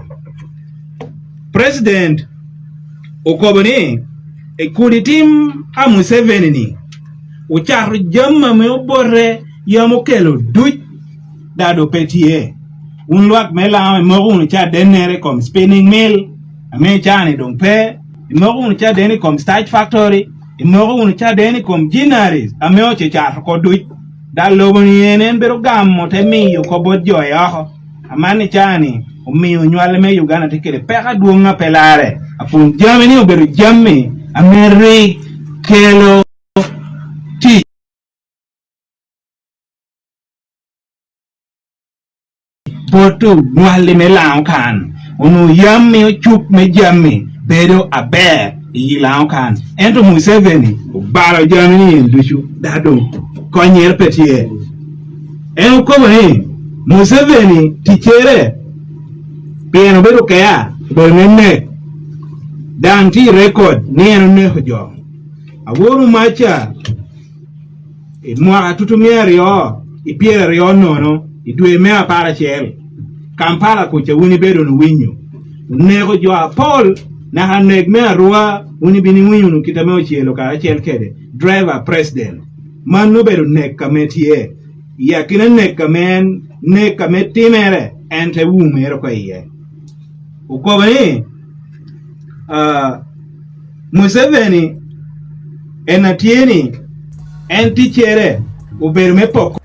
president okobo ni e kudi tim a Museveni ni uchar jamma me borre yamo kelo duj dado petie un luak me la mo un cha denere kom spinning mill ame chani dong pe mo un cha deni kom starch factory mo un cha deni kom ginaries ame o cha ko duj da lobo ni enen bero gammo te miyo ko bodjo yo amani chani o miyo nywale me Uganda tikere peka duonga pelare apun jameni o bero jammi ameri kelo ti potu nywale me lao kan unu yammi o chup me jammi bedo aber yi lao kan ento Museveni baro jamini enduchu dado konyer petie en ko bani Museveni tichere pieno bedo kaya bolmenne danti record ni eno ne hojo aworu macha mwa tutumia rio ipiera rio nono idwe me apara chel Kampala kucha wuni bedo no winyo nego jo Paul na hanek me arua wuni bini winyo no kitame ochielo ka achel kede driver president man no bedo nek kametie ya kina nek kamen nek kametimere ente wumero kwa iye ukobani Museveni enatieni entichere uberu me poko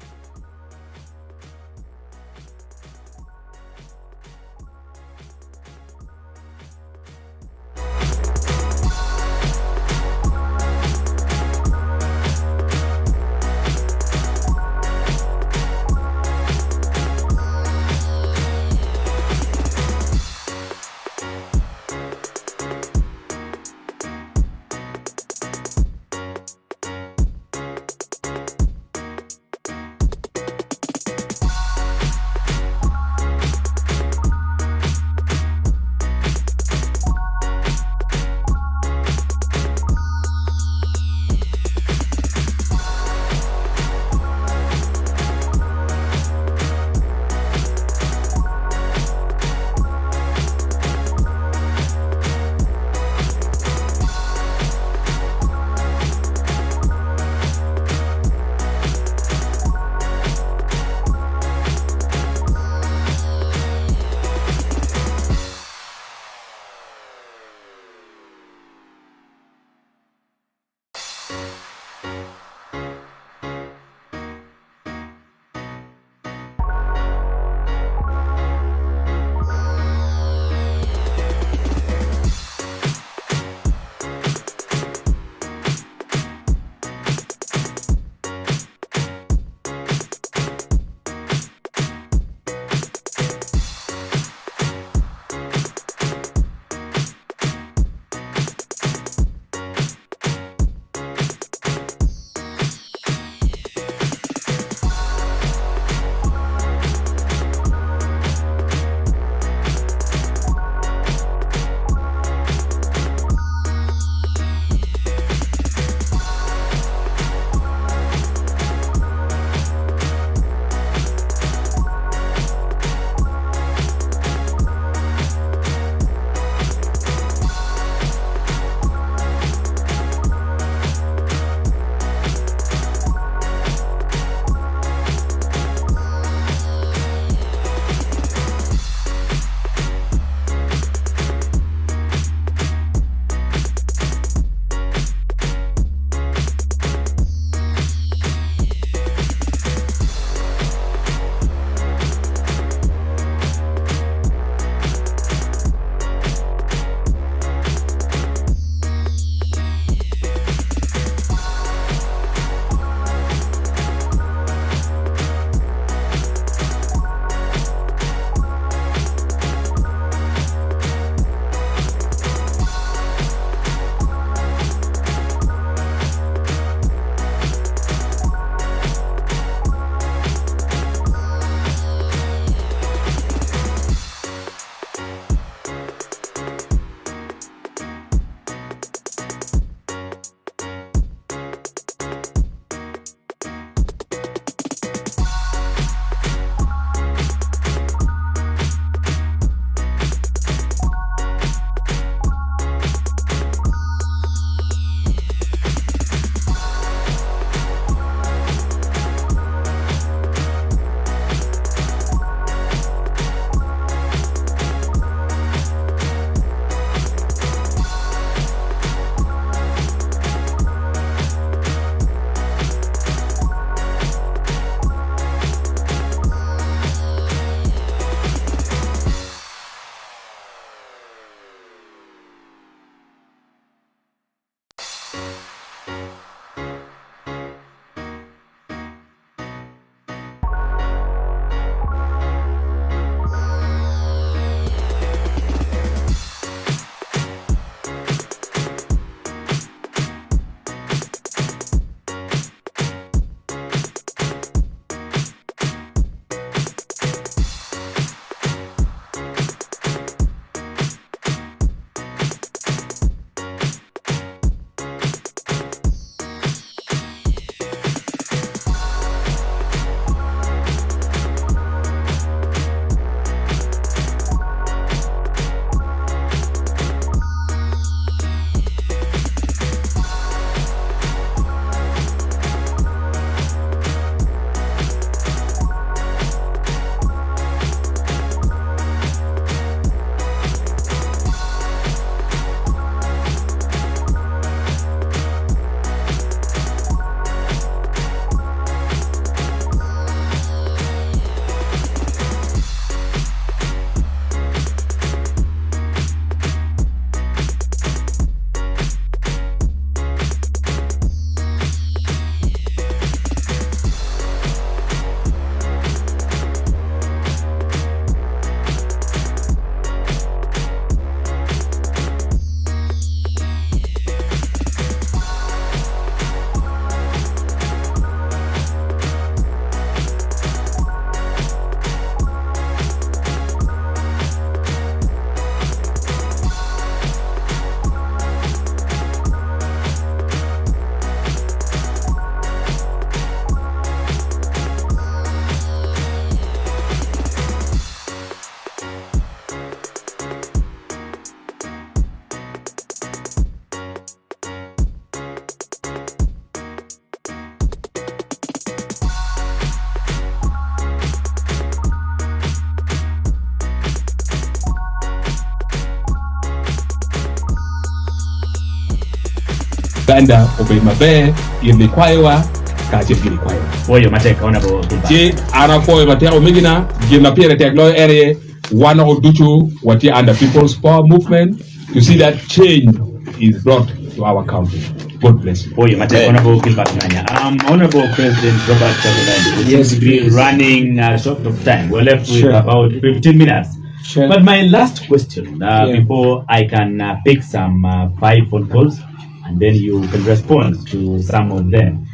Uganda obey mabe yende kwaewa kache giri kwaewa. Oyo mateka ona bo. Je ara foy mateka omigina gina pere tek lo area one of duchu wati under People's Power movement to see that change is brought to our country. God bless you. Oyo mateka ona bo kilbakanya. Honorable President Robert Chagulanyi. Yes, we're running short of time. We're left with Sure. about 15 minutes. Sure. But my last question, before I can pick some 5 phone calls, and then you can respond to some of them.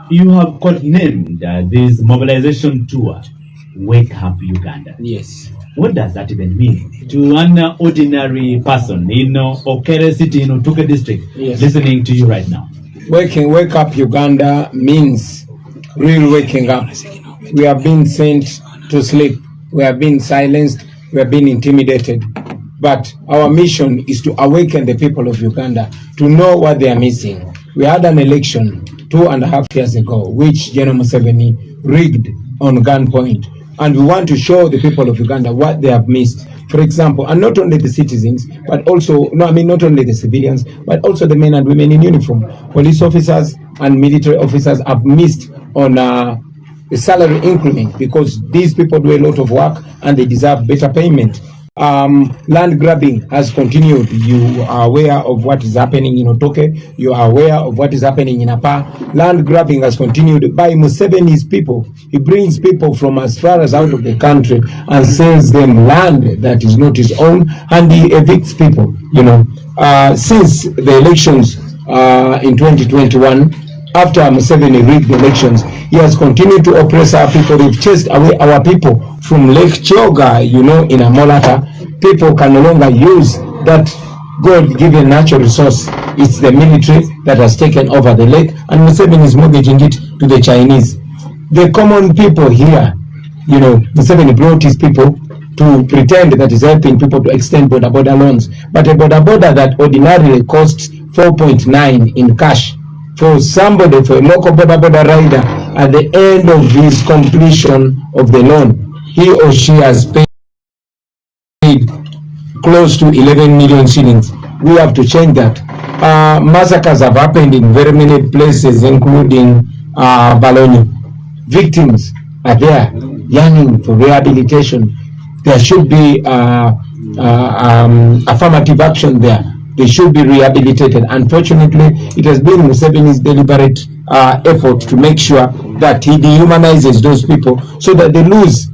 You have named this mobilization tour, Wake Up Uganda. Yes. What does that even mean to an ordinary person in Okere City in Otuke district, Yes. listening to you right now? Wake Up Uganda means real waking up. We have been sent to sleep. We have been silenced. We have been intimidated. But our mission is to awaken the people of Uganda to know what they are missing. We had an election 2.5 years ago, which General Museveni rigged on gunpoint. And we want to show the people of Uganda what they have missed. For example, and not only the citizens, but also, not only the civilians, but also the men and women in uniform. Police officers and military officers have missed on a salary increment because these people do a lot of work and they deserve better payment. Land grabbing has continued. You are aware of what is happening in Otoke. You are aware of what is happening in Apa. Land grabbing has continued by Museveni's people. He brings people from as far as out of the country and sells them land that is not his own, and he evicts people. Since the elections in 2021, after Museveni rigged the elections, he has continued to oppress our people. We've chased away our people from Lake Choga, in Amolata. People can no longer use that God-given natural resource. It's the military that has taken over the lake, and Museveni is mortgaging it to the Chinese. The common people here, Museveni brought his people to pretend that he's helping people to extend border loans. But a border that ordinarily costs 4.9 in cash, for somebody, for a local border rider, at the end of his completion of the loan, he or she has paid close to 11 million shillings. We have to change that. Massacres have happened in very many places, including Baloni. Victims are there, yearning for rehabilitation. There should be affirmative action there. They should be rehabilitated. Unfortunately, it has been Museveni's deliberate effort to make sure that he dehumanizes those people so that they lose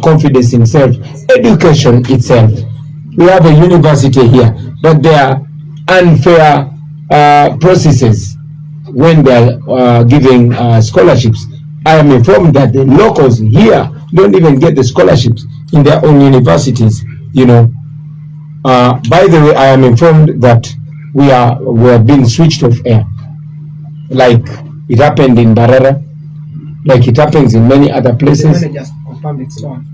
confidence in self. Education itself. We have a university here, but there are unfair processes when they are giving scholarships. I am informed that the locals here don't even get the scholarships in their own universities, by the way, I am informed that we have been switched off air, like it happened in Barara, like it happens in many other places. Just confirmed it's on.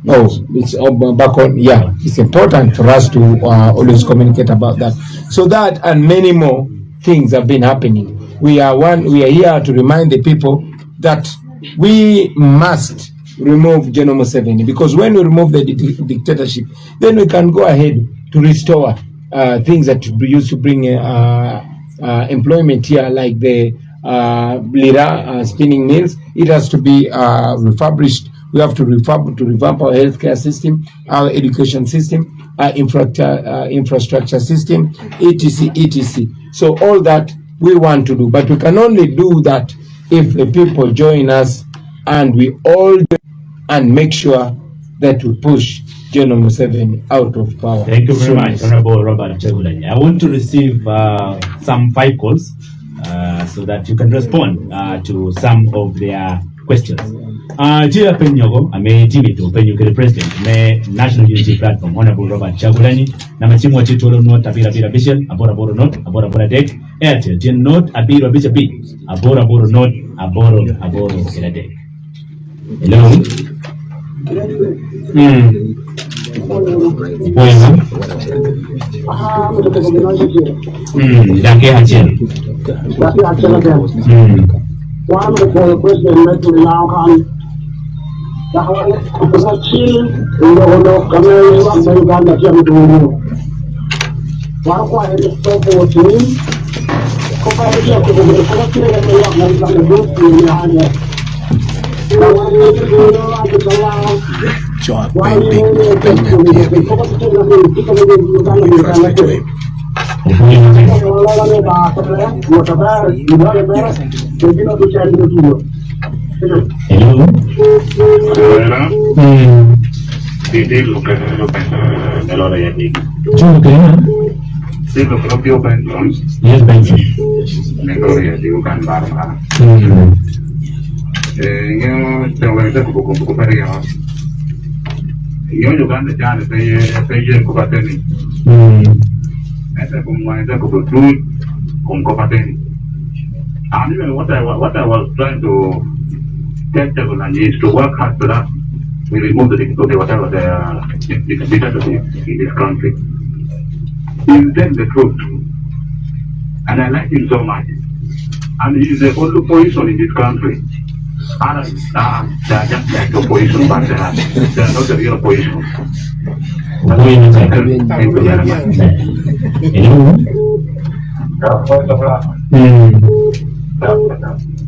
Oh, it's back on. Yeah, it's important for us to always communicate about that. So that and many more things have been happening. We are here to remind the people that we must remove General Museveni, because when we remove the dictatorship, then we can go ahead to restore things that used to bring employment here, like the Lira spinning mills. It has to be refurbished. We have to revamp our healthcare system, our education system, our infrastructure system, etc. So all that we want to do, but we can only do that if the people join us and we all do and make sure that we push General Museveni out of power. Thank you very much, Honorable Robert Chagulanyi. I want to receive some 5 calls so that you can respond to some of their questions. Jia Penyogo, Timito Penyuke President, National Unity Platform, Honorable Robert Chagulanyi, Namachimu Chitolo Not Abira Bishop, Abora Not, Abora Deck, Airtel, Tin Not, Abira Bishop, Abora Not, Aboro Deck. Hello? Dake Hachel. One of the president met to now can One quiet is so 14. Sì, lo proprio Benson. Yes, Benson. Memoria di Uganda. Io stavo vedendo come per io Uganda già ne sei compatenti. Come compatenti. And even what I was trying to get them is to work hard so that we remove the difficulty, whatever the difficulty in this country. He is telling the truth, and I like him so much. And he is the only opposition in this country. Others are just like the opposition, but they are not the real opposition. Thank you very much.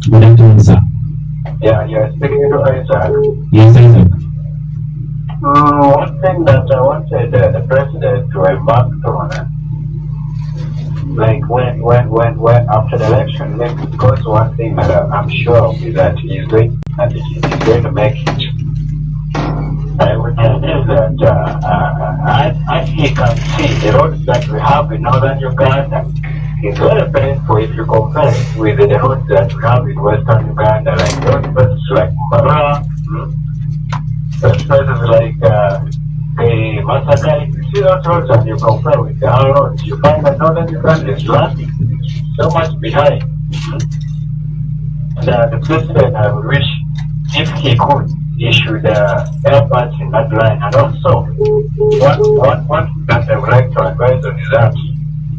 Good afternoon, sir. Yeah, you're speaking to Isaac. Yes, Isaac. One thing that I wanted the president to embark on, like when after the election, because one thing that I'm sure of is that he's going to make it. I would tell him that I he can see the roads that we have in northern Uganda. It's very painful if you compare it with the roads that we have in western Uganda, like those places like Mbara. Those places like the Massagai, you see those roads and you compare with the other roads, you find that northern Uganda is lagging so much behind. The president, I would wish if he could, he should help us in that line. And also, one that I would like to advise on is that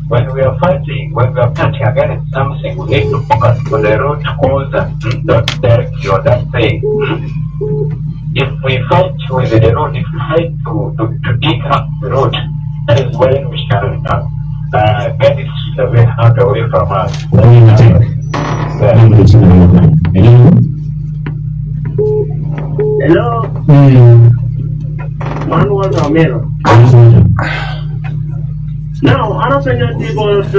when we are fighting against something, we need to focus on the root cause and not directly on that thing. If we fight with the road, if we fight to dig up the road, that is when we shall get it away out away from us. Hello? Manuel Romero. Now, I don't think that was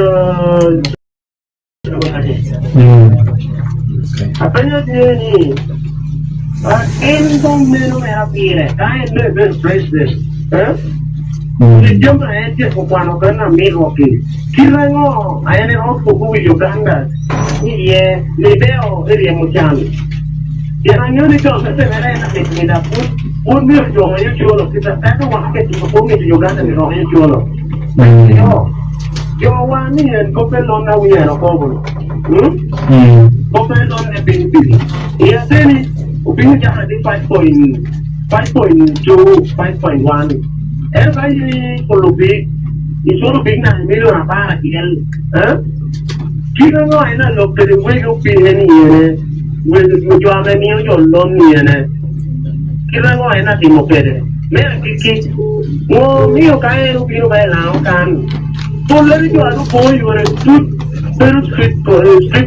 anything new here, I know this president. The jump ahead for one of them, Milwaukee. Kirango, I am not for Uganda. Yeah, Libero, area Muchan. Yeah, I know the government made up. Would be a joy, it's a second one to perform to Uganda and all your You're 1 million, Copen on now we are a problem. Copen on the baby. Yes, any. Opinion just 5.2, 5.1. Everybody follow big. It's all big 9 million about again. People know I don't look at the way you feel any year. With your many of your lonely and people know I nothing of it. May I kick it? Oh, me, okay, you feel by now can. So let it go. For you are a good, very strict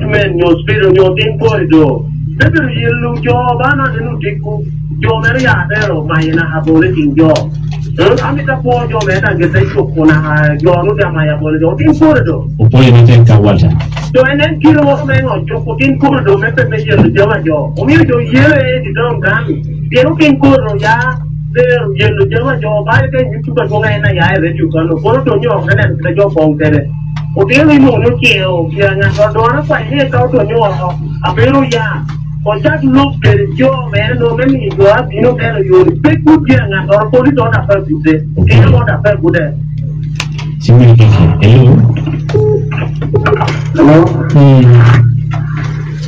man, your spirit on your game corridor. Better you job, I'm not a new tickle. Your Maria, there of my abolition job. I'm a poor job and get a cook on a your my abolition corridor. So and then kill a man on your cooking corridor, make a major Java job. Only to year, you don't come. You're looking corridor, yeah. There, you Java job. I think you took a go and I that you can go to your friend the job on there. Okay, we know no kill. You're not going to find out on your Aberuya. For that look at the job, man, no many you have, you know, you take good care and or police on a fair good day. You know what a fair good day. Hello?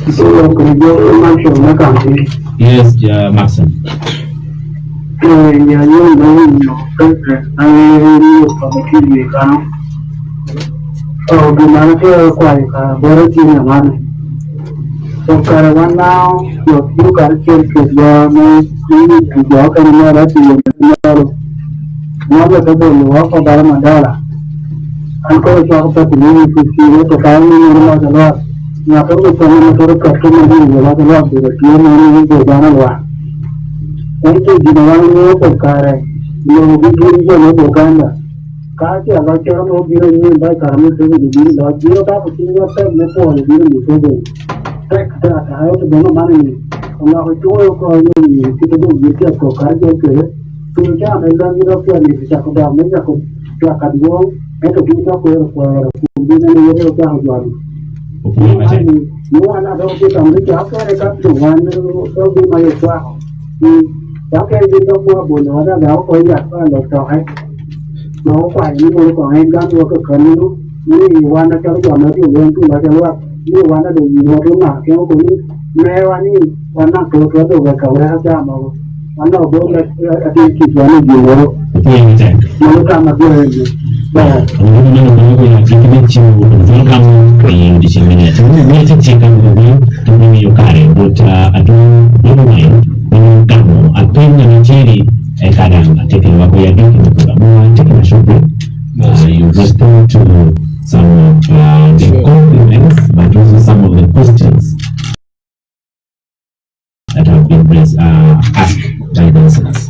So, could you go to my country? Yes, Maxim. Yeah, you know, I will come to you. Oh, the manager quite very keen. So caravan now, you can check with your and walk and more at the now let the walk of Madala. Uncle talked about the movie to see the family was a lot. Nothing was coming to the customer who was a lot, the team only the Ganala. Thank you, General Pokara. You will be doing the Uganda. Kati abachora mo biro ni by Karami to the deal, but you have to see yourself before the deal is over. Take that, I have to be no money. On our tour call you to do with your Kokaja to jam and then you know, if you have to have a and to be up for being any other down. You want to get on the job, I got to one, so be my swap. Okay, you don't know what about for that kind of talk. No, quite you ain't got to work a canoe. You want to tell you not to learn too much about you want to do you want to knock your police. Mary, one not to go to work away. I'm not going to keep running you. No time again. You respond to some of the compliments, but also some of the questions that have been asked by the listeners.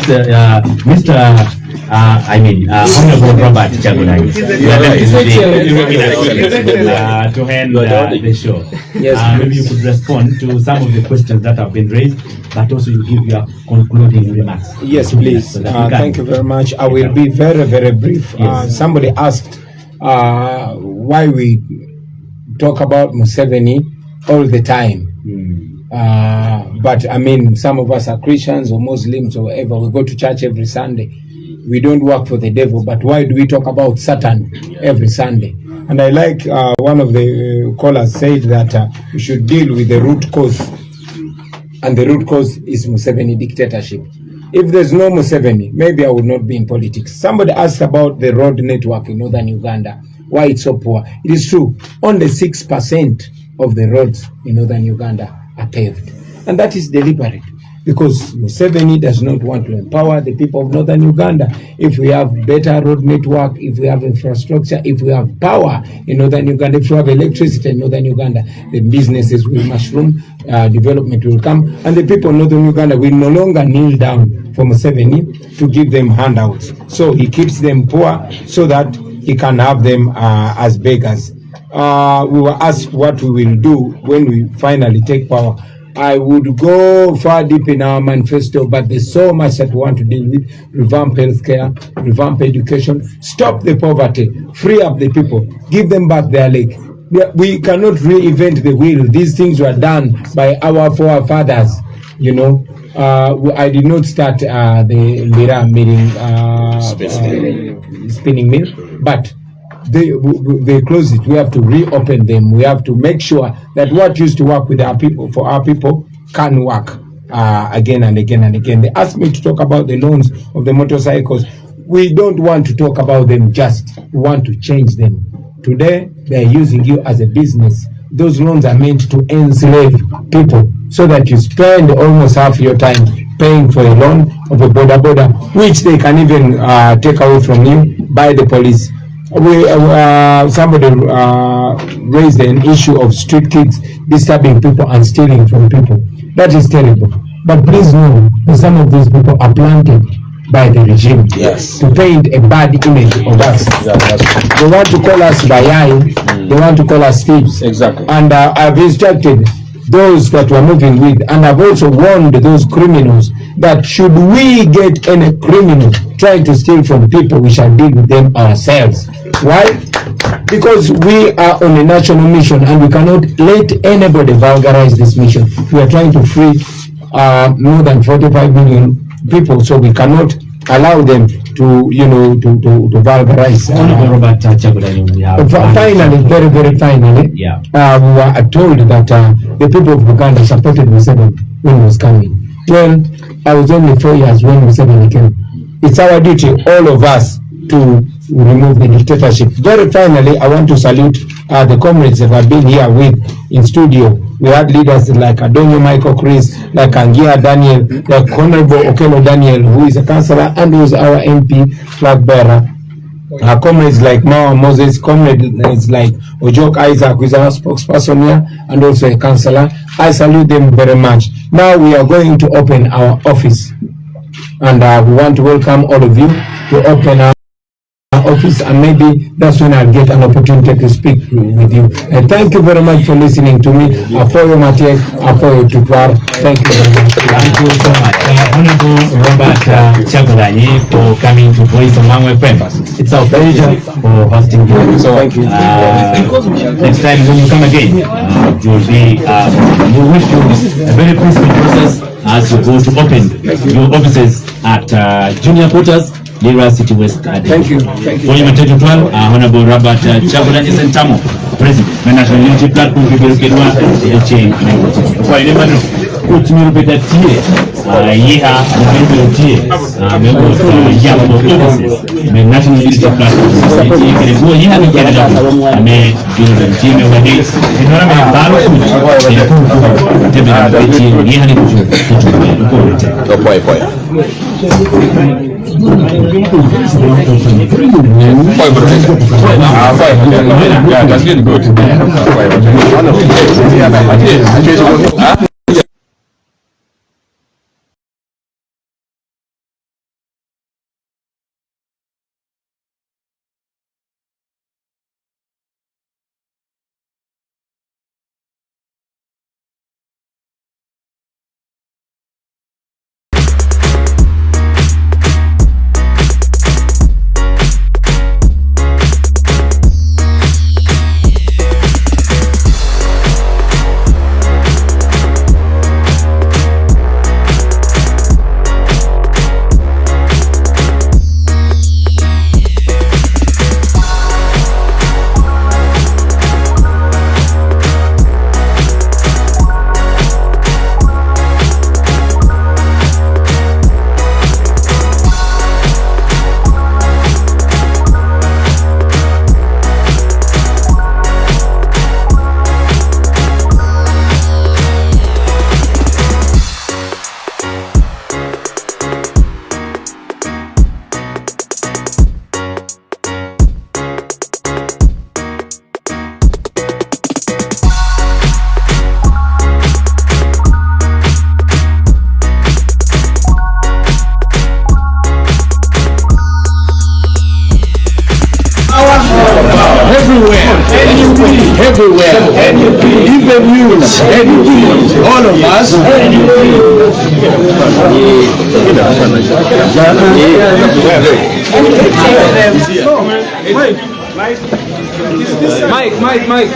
Honorable Robert Chagulanyi. To hand the show. Yes, maybe you could respond to some of the questions that have been raised, but also you give your concluding remarks. Yes, please. Thank you very much. I will be very, very brief. Yes. Somebody asked why we talk about Museveni all the time. But I mean, some of us are Christians or Muslims or whatever. We go to church every Sunday. We don't work for the devil. But why do we talk about Satan every Sunday? And I like one of the callers said that we should deal with the root cause. And the root cause is Museveni dictatorship. If there's no Museveni, maybe I would not be in politics. Somebody asked about the road network in northern Uganda, why it's so poor. It is true. Only 6% of the roads in northern Uganda are paved. And that is deliberate, because Museveni does not want to empower the people of northern Uganda. If we have better road network, if we have infrastructure, if we have power in northern Uganda, if we have electricity in northern Uganda, the businesses will mushroom, development will come, and the people of northern Uganda will no longer kneel down for Museveni to give them handouts. So he keeps them poor so that he can have them as beggars. We were asked what we will do when we finally take power. I would go far deep in our manifesto, but there's so much that we want to deal with. Revamp healthcare, revamp education, stop the poverty, free up the people, give them back their leg. We cannot reinvent the wheel. These things were done by our forefathers, you know. I did not start the Lira milling, spinning mill, but they closed it. We have to reopen them. We have to make sure that what used to work with our people, for our people, can work again and again and again. They asked me to talk about the loans of the motorcycles. We don't want to talk about them just. We want to change them. Today, they're using you as a business. Those loans are meant to enslave people so that you spend almost half your time paying for a loan of a border, which they can even take away from you by the police. Somebody raised an issue of street kids disturbing people and stealing from people. That is terrible. But please know that some of these people are planted by the regime to paint a bad image of us. They want to call us bayai, they want to call us thieves. Exactly. And I've instructed those that we're moving with, and I've also warned those criminals that should we get any criminal trying to steal from people, we shall deal with them ourselves. Why? Because we are on a national mission and we cannot let anybody vulgarize this mission. We are trying to free more than 45 million people, so we cannot allow them to, to vulgarize. Robert Chagulanyi, Finally, very, very finally, we were told that the people of Uganda supported Museveni when he was coming. Well, I was only 4 years when Museveni came. It's our duty, all of us, to remove the dictatorship. Very finally, I want to salute the comrades that I've been here with in studio. We had leaders like Adonio Michael Chris, like Ayingira Daniel, like Honorable Okelo Daniel, who is a councillor and who is our MP flag bearer. Comrades like Mao Moses, comrades like Ojok Isaac, who is our spokesperson here, and also a councillor. I salute them very much. Now we are going to open our office, and we want to welcome all of you to open our office, and maybe that's when I'll get an opportunity to speak with you. And thank you very much for listening to me. For your Matek, for your Tukwar. Thank you very much. Thank you so much. Honorable Robert Chagulanyi, for coming to Voice of Mangwe FM. It's our pleasure for hosting you. So thank you. Next time when you come again, you'll be, we wish you a very peaceful process as you go to open your offices at Junior Quarters, Lira City West. Thank you. Thank you. For your Honorable Robert Chagulanyi Sentamo, President, National Unity Platform, Kibirukedwa, Chain, kwa ile mano, kutumirupeta tie, yeha, member tie, member Yambo offices, National Unity Platform, Kibirukedwa, yeha ni Canada, ame, tie, member dates, inora me baro kuchi, tebe na beti, yeha ni kuchu, Yeah, that's getting good. of us. Mike.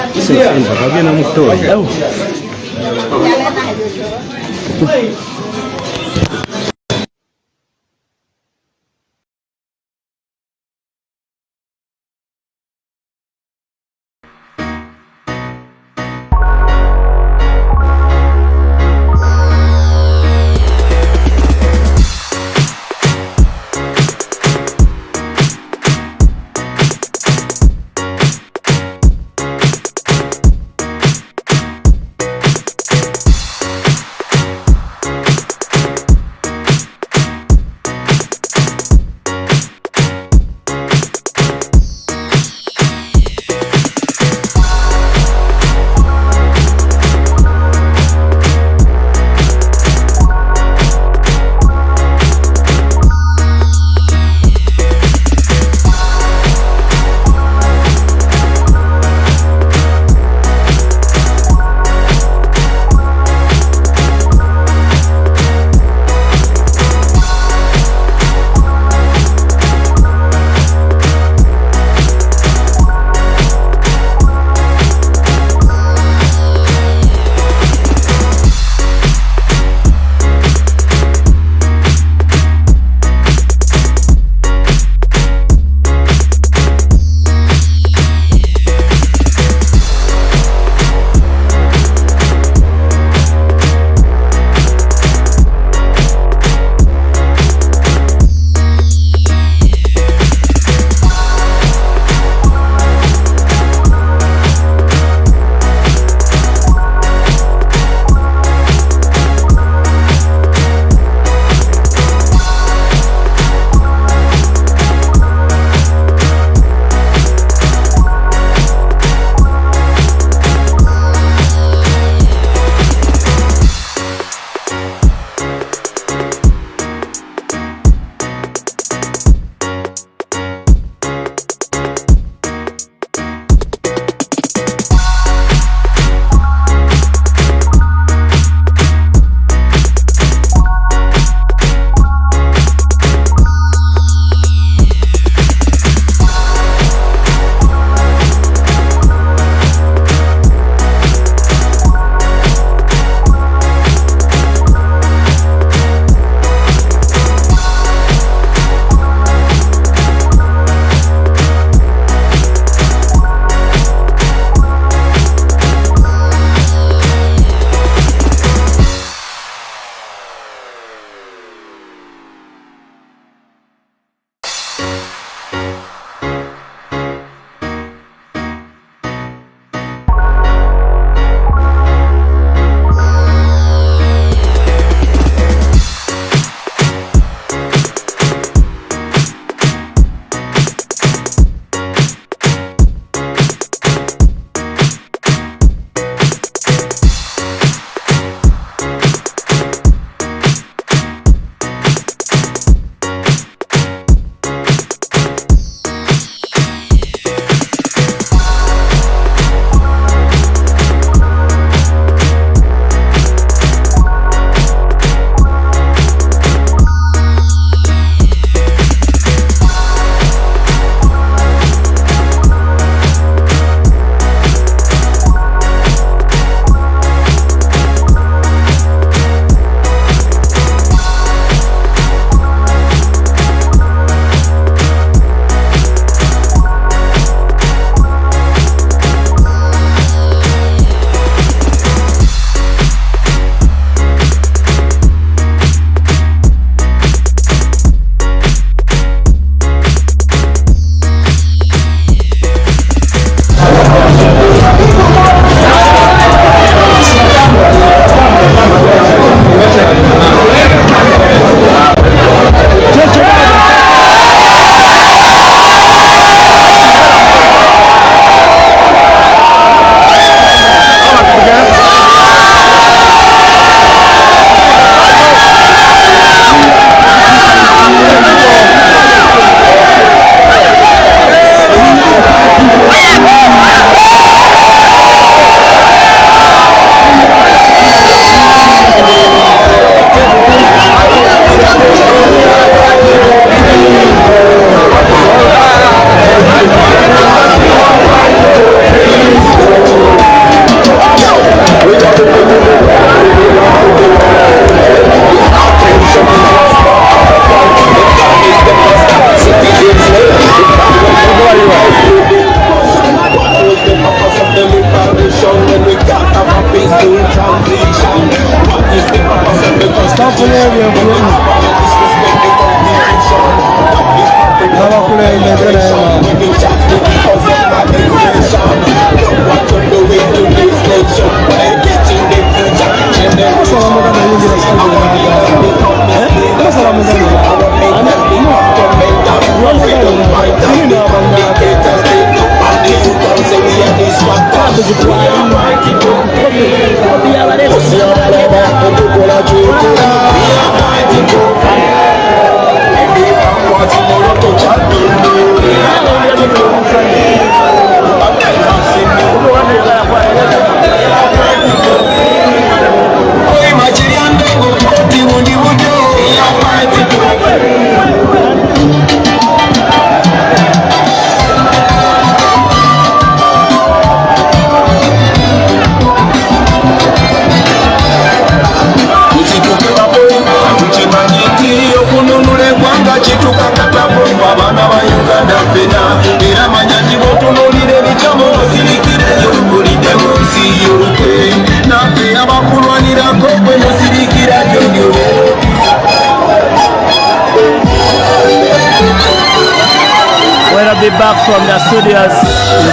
We'll be back from the studios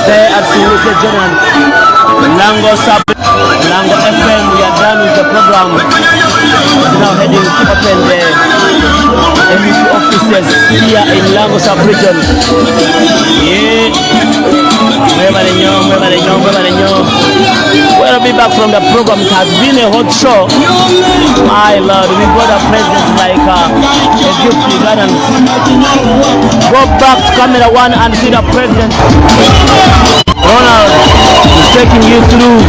there at Sinise General Lango FM. We are done with the program. Now heading to open the MEP offices here in Lango Sub-Region. We'll be back from the program. It has been a hot show. My Lord, we got a president like a gift Ugandan. Go back to camera one and see the president. Ronald is taking you through.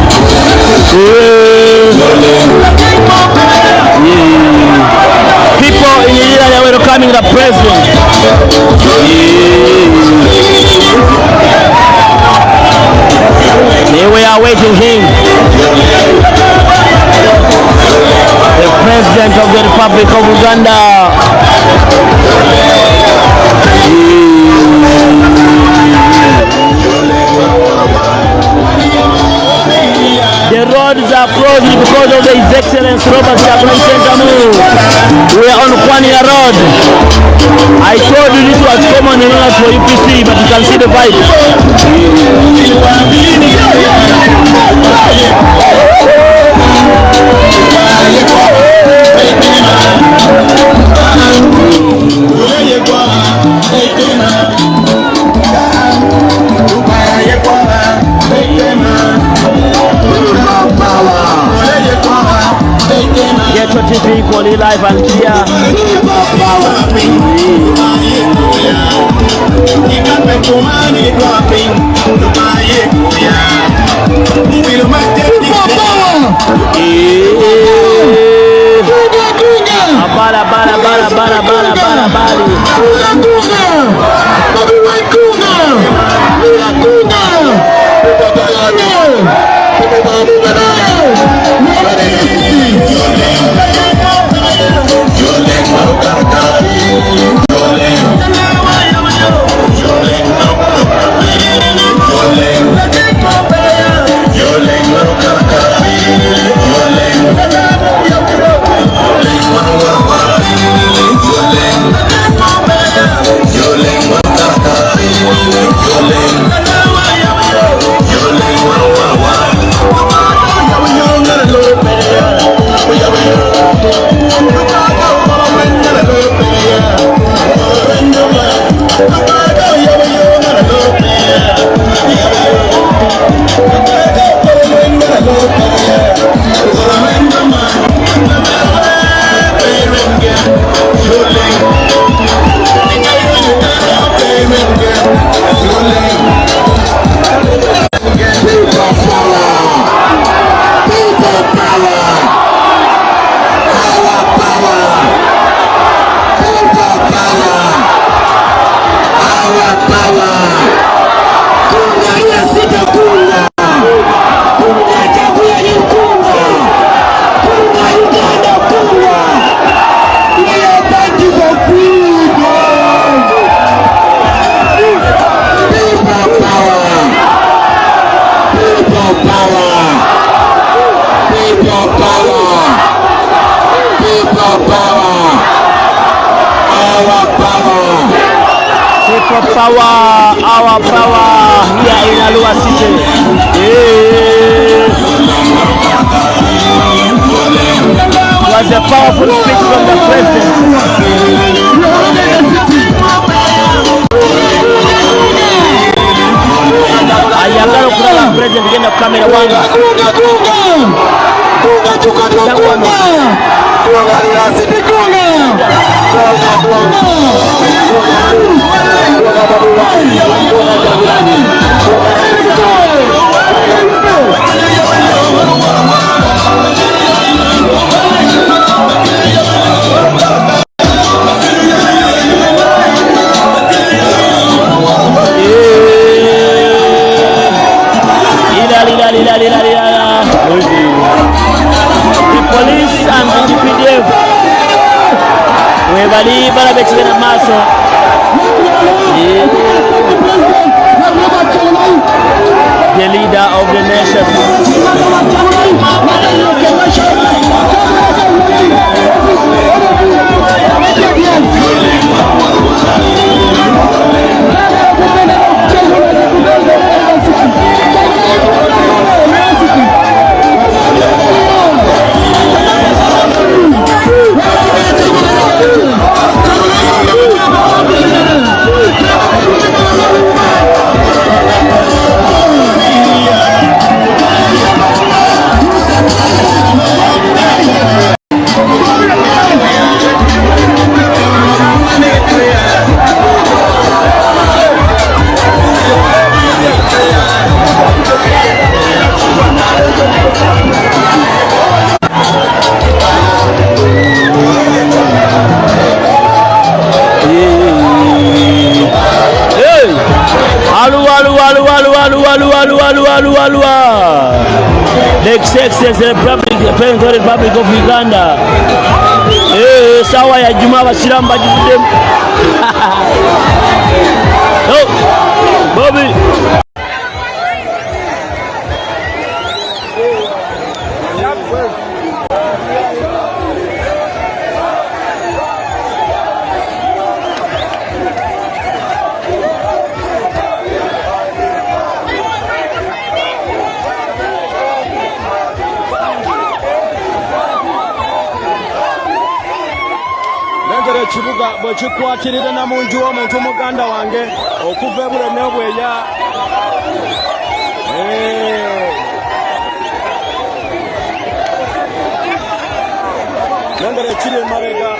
People in Lira, they were welcoming the president. They were awaiting him. The President of the Republic of Uganda. The roads are closed because of His Excellency Robert Entambula. We are on Kwania Road. I told you this was common in us for UPC, but you can see the vibe. Get your TV equally live and clear. Our power here in Arua City. It was a powerful speech from the president. Ayagala okulaba president genda ku kamera wanga. The police and the DPDF webali balabekigenda maaso. The leader of the nation. The Republic of Uganda. Sawa ya Juma abasiramu bagivuddemu. Bobi. Ekibuga bwe kikwatiriza na munju w'omuntu muganda wange okuva ebule n'ebweya. Nengera ekiri emabega.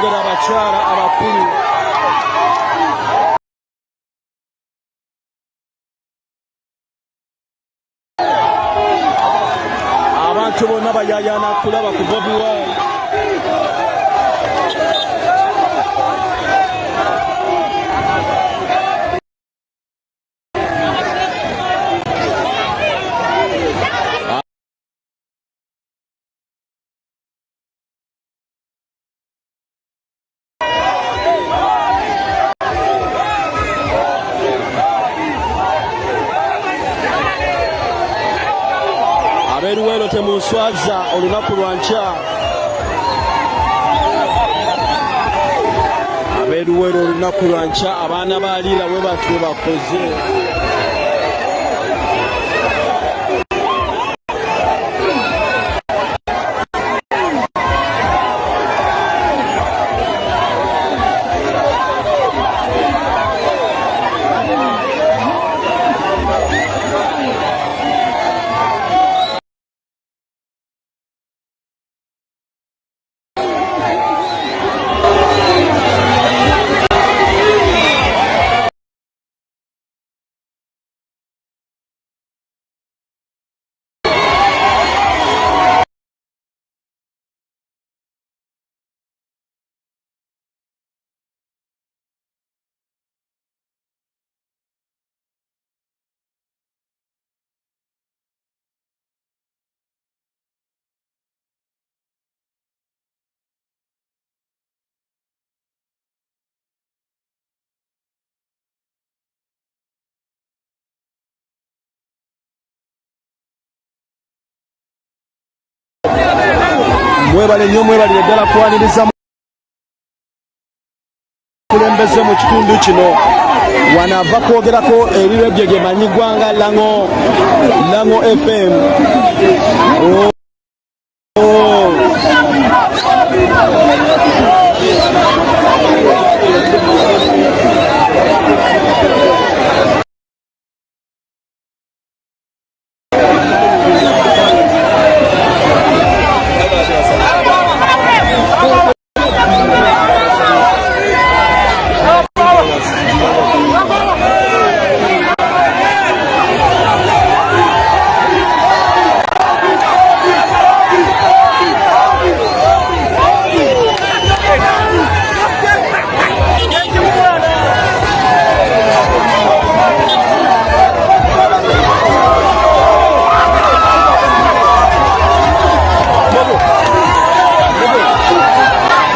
boogera abakyala abakulu. Abantu bonna bayayaana kulaba ku Bobi Wine. Aberuwero temuswaza olunaku lwa nkya. Aberuwero olunaku lwa nkya abaana ba Lira bwe batwe bakoze. Mwebale nnyo mwebalire ddala kwaniriza kulembeze mu kitundu kino wanava kwogerako ebiro bye gemanyigwanga Lango FM.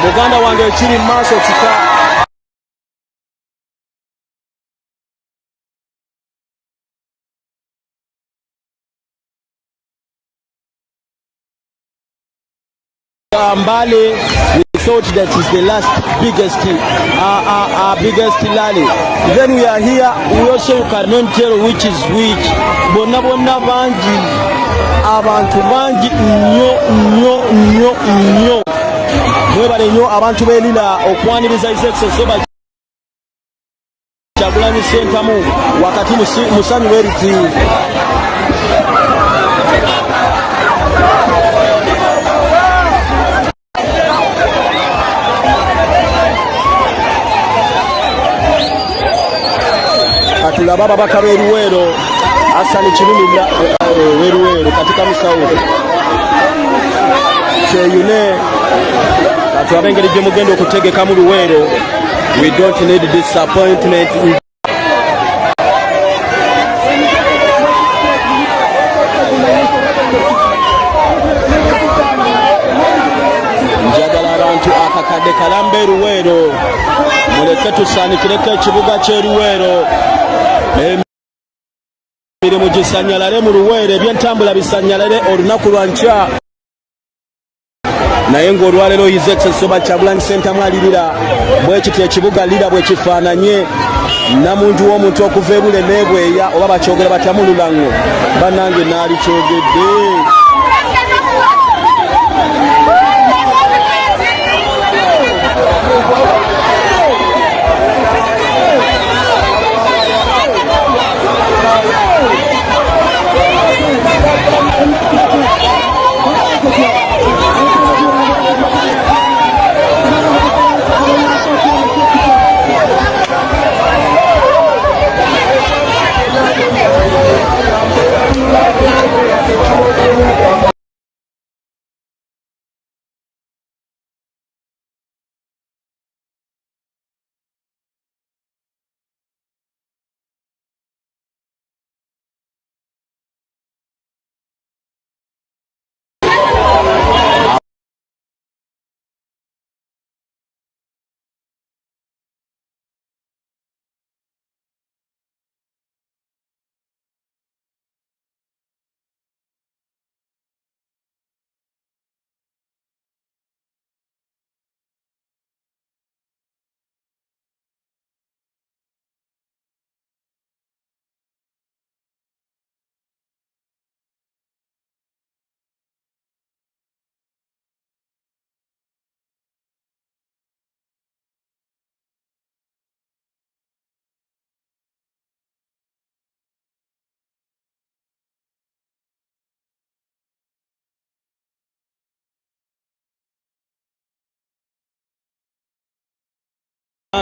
Muganda wange ekiri maaso kika. Mbale, we thought that is the last biggest rally. Then we are here, we also cannot tell which is which. Bonna bangi, abantu bangi nnyo. Mwebale nnyo abantu b'e Lira okwaniriza His Excellency Kyagulanyi Ssentamu wakati musanyu w'eriti. Katulaba ababaka b'eruwero Hassan Kirumira w'eruwero katika Musauzi kyeyune kati abengeri gye mugenda okutegekamu Luweero. We don't need disappointment. Njagala abantu akakadde kalamba Luweero muleke tusaanikireko ekibuga ky'eruweero. Emirimu gisanyalale mu Luweero, ebyentambula bisanyalale olunaku lwa nkya. Naye ng'olwaleero His Excellency Kyagulanyi Ssentamu alirira bwe kiti ekibuga Lira bwe kifaananye namuntu w'omuntu okuva e Bule n'Ebweya oba bakyogera batya mu Lulango. Bannange naali kyogedde.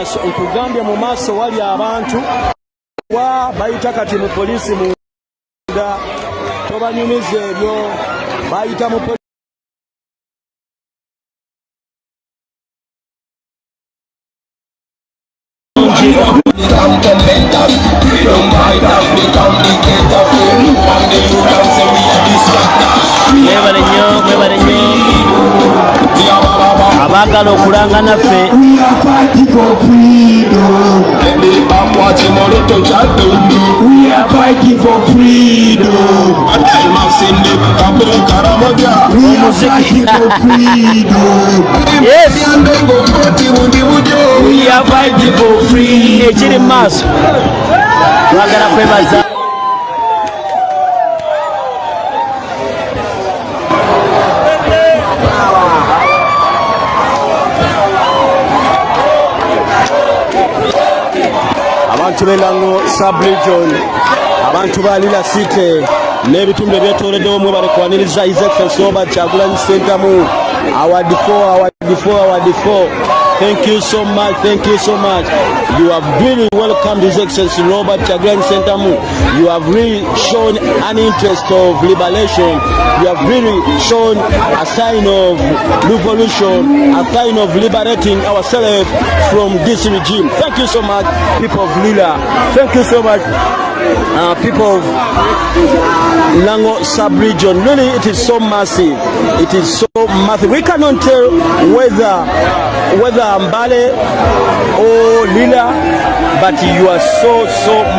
nkugambye mu maaso wali abantu wa bayita kati mu poliisi munda tobanyumiza ebyo bayita mu mwebale nnyo abaagala okulanga naffe ekiri mu maaso twagala kwebaza abantu b'Elango sub-region, abantu ba Lira City n'ebitundu ebyetooloddewo mwe balekwaniriza His Excellency Robert Kyagulanyi Ssentamu. Award 4. Thank you so much. You have really welcomed His Excellency Robert Kyagulanyi Ssentamu. You have really shown an interest of liberation. You have really shown a sign of revolution, a sign of liberating ourselves from this regime. Thank you so much, people of Lira. Thank you so much, people of Lango sub-region. Really, it is so massive. It is so massive. We cannot tell whether Mbale or Lira, but you are so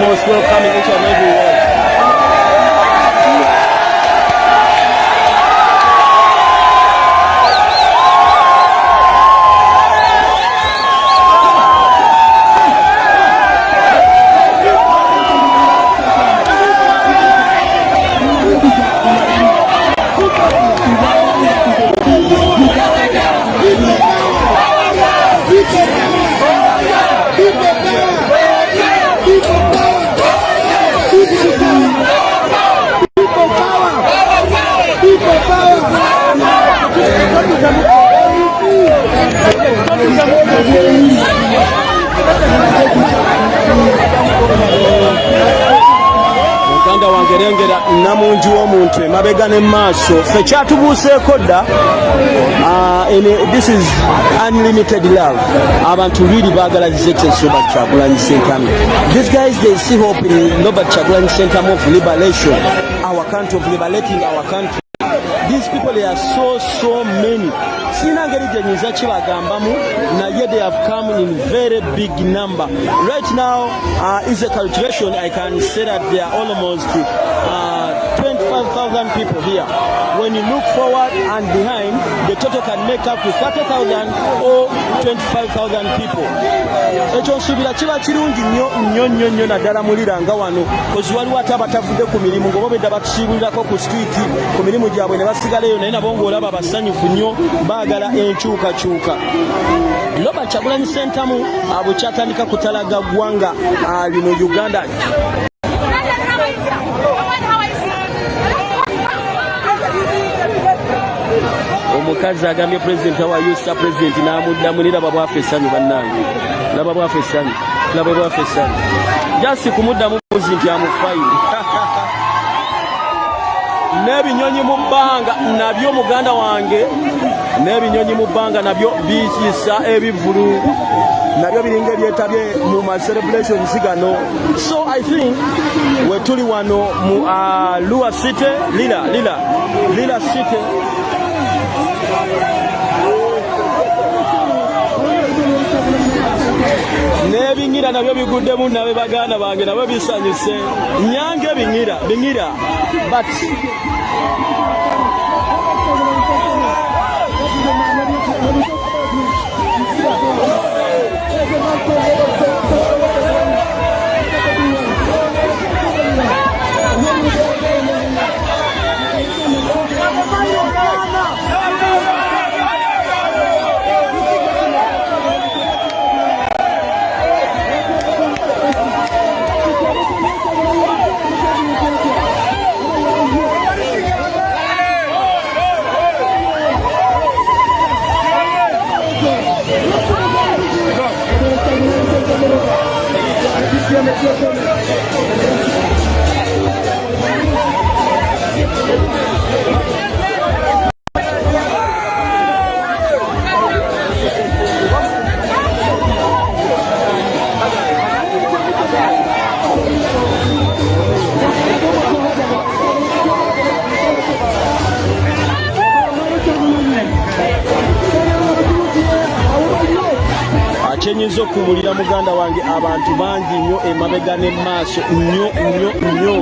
most welcome in each and every one. Muganda wange lengera namungi w'omuntu emabega ne maaso ffe kyatubuuseeko dda. This is unlimited love. Abantu really baagala His Excellency Robert Kyagulanyi Ssentamu. These guys, they see hope in Robert Kyagulanyi Ssentamu of liberation, our country, of liberating our country. These people, they are so many. Sina ngeri gye nyinza kibagambamu, naye they have come in very big number. Right now is a calculation. I can say that there are almost 25,000 people here. When you look forward and behind, the total can make up to 30,000 or 25,000 people. Ekyo nsuubira kiba kirungi nnyo naddala mu Lira nga wano, kozi waliwo ate abatavudde ku mirimu ng'oba bedda batusiibulirako ku streeti ku mirimu gyabwe ne basigalayo, naye nabo ng'olaba basanyufu nnyo, baagala enkyukakyuka. Robert Kyagulanyi Ssentamu bwekyatandika kutalaga ggwanga lino Uganda. Omukazi agambye pulezidenti awa yusa pulezidenti n'amuddamu ni laba bwafe essanyu bannange, laba bwafe essanyu jasi kumuddamu muzi nti amufayiri. N'ebinyonyi mu bbanga nabyo muganda wange, n'ebinyonyi mu bbanga nabyo biyisa ebivulu, nabyo biringa ebyetabye mu ma celebrations gano. So I think we tuli wano mu Lira City, Lira City. N'ebingira nabyo biguddemu nabe baganda bange nabyo bisanyuse. Nyange bingira but Kyenyiza okumulira muganda wange abantu bangi nnyo emabega ne maaso nnyo.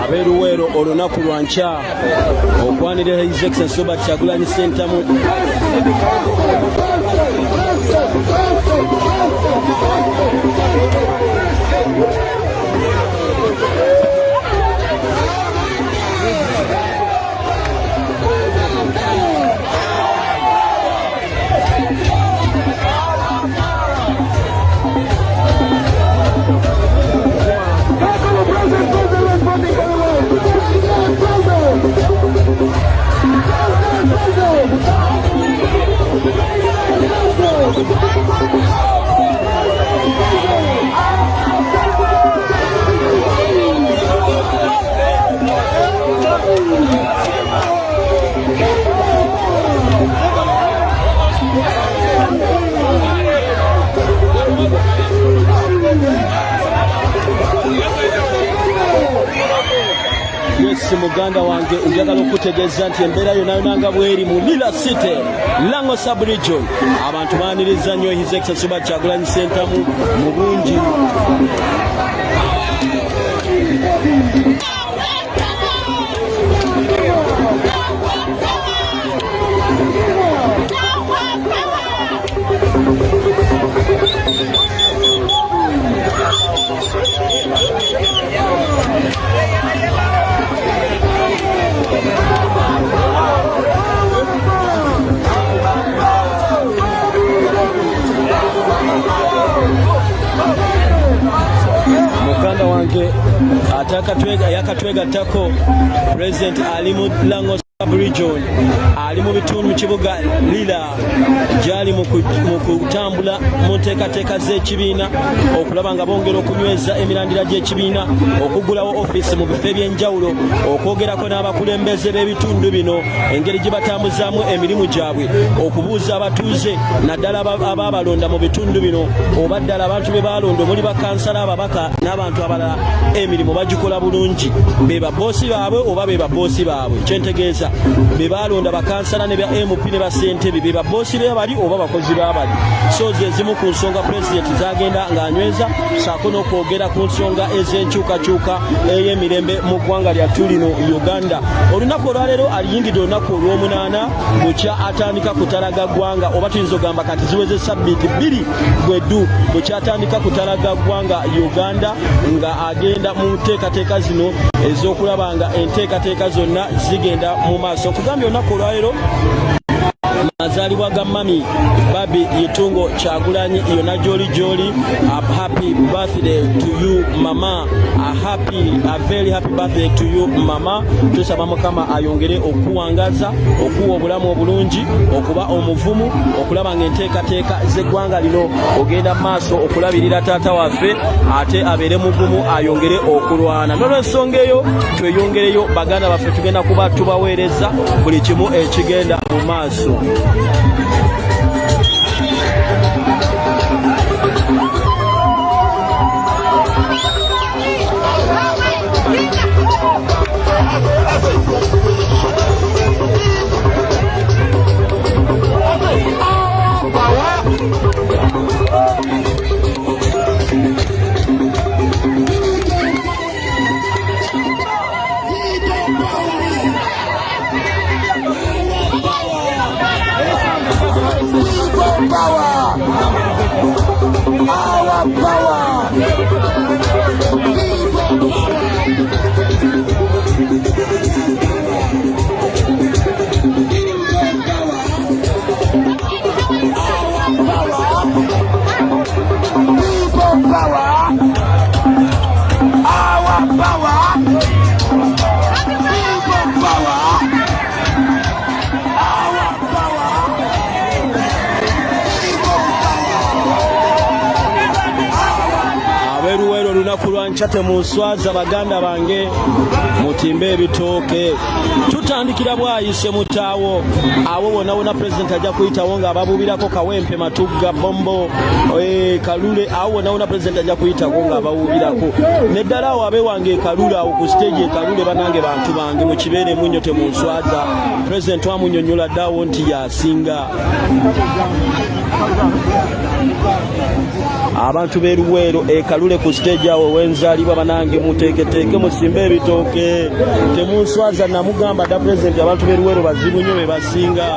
Aberuwero olunaku lwankya okwanira His Excellency Robert Kyagulanyi Ssentamu muganda wange njagala okutegeeza nti embeera yonna nga bweri mu Lira City Lango Sub-Region abantu baaniriza nnyo His Excellency Robert Kyagulanyi Ssentamu mu bungi. yakatwegattako President ali mu Lango Sub-region ali mu bitundu mu kibuga Lira gyali mu kutambula mu nteekateeka z'ekibiina okulaba nga bongera okunyweza emirandira gy'ekibiina okuggulawo ofiisi mu bifo eby'enjawulo okwogerako n'abakulembeze b'ebitundu bino engeri gye batambuzaamu emirimu gyabwe okubuuza abatuuze naddala abaabalonda mu bitundu bino oba ddala abantu be baalonda omuli bakansala ababaka n'abantu abalala emirimu bagikola bulungi be baboosi baabwe oba be baboosi baabwe kyentegeeza be baalonda bakansala ne ba MP ne basentebe be baboosi be bali oba bakozi babali so zezimu ku nsonga president zagenda ng'anyweza saako n'okwogera ku nsonga ez'enkyukakyuka ey'emirembe mu ggwanga lyattu lino Uganda. Olunaku olwaleero aliyingidde olunaku olw'omunaana bukya atandika kutalaga ggwanga oba tuyinza ogamba kati ziweze sabbiiti 2 bweddu bukya atandika kutalaga ggwanga Uganda nga agenda mu nteekateeka zino ez'okulaba nga enteekateeka zonna zigenda mu maaso. Okugambye olunaku olwaleero mazaalibwa ga mami Babi Yitungo Kyagulanyi yonna joli a happy birthday to you mama, a very happy birthday to you mama. Tusaba Mukama ayongere okuwangaza okuwa obulamu obulungi okuba omuvumu okulaba nga enteekateeka z'eggwanga lino ogenda maaso okulabirira taata waffe ate abeere mugumu ayongere okulwana. N'olw'ensonga eyo tweyongereyo baganda baffe tugenda kuba tubaweereza buli kimu ekigenda mu maaso. Chate muswaza baganda bange mutimbe ebitooke tutandikira bwayise mutaawo awo wona president ajja kuyitawo nga ababubirako kawempe matugga bombo kalule awo wona president ajja kuyitawo nga ababubirako neddala awo abe wange kalule awo ku stage kalule banange bantu bange mu kibeere munyo temunswaza president wamunyonyola ddawo nti yasinga abantu beruwero kalule ku stage awo wenzalibwa banange muteeketeeke musimbe ebitooke temunswaza namugamba da president abantu beruwero bazibu nnyo be basinga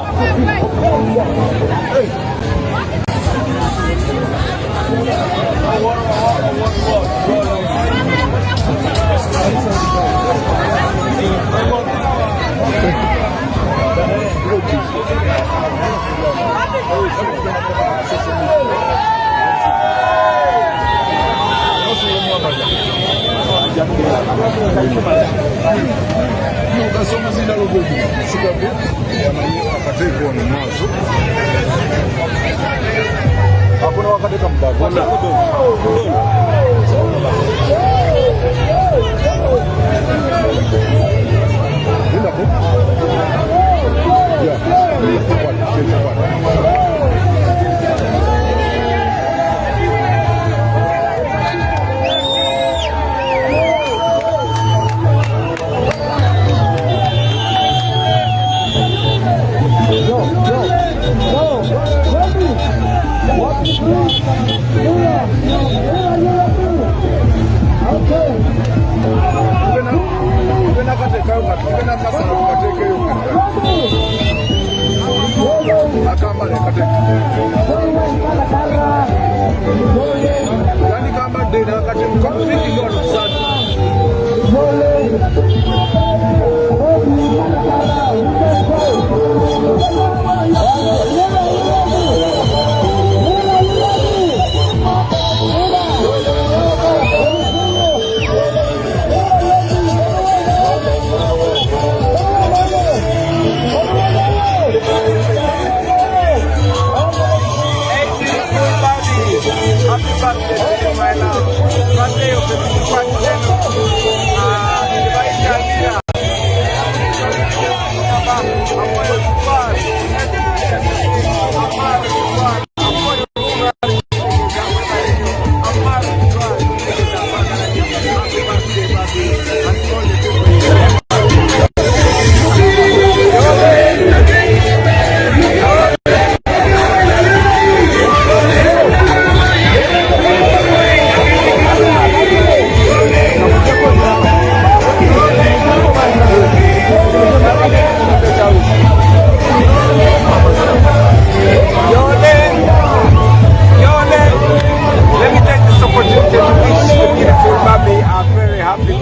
Happy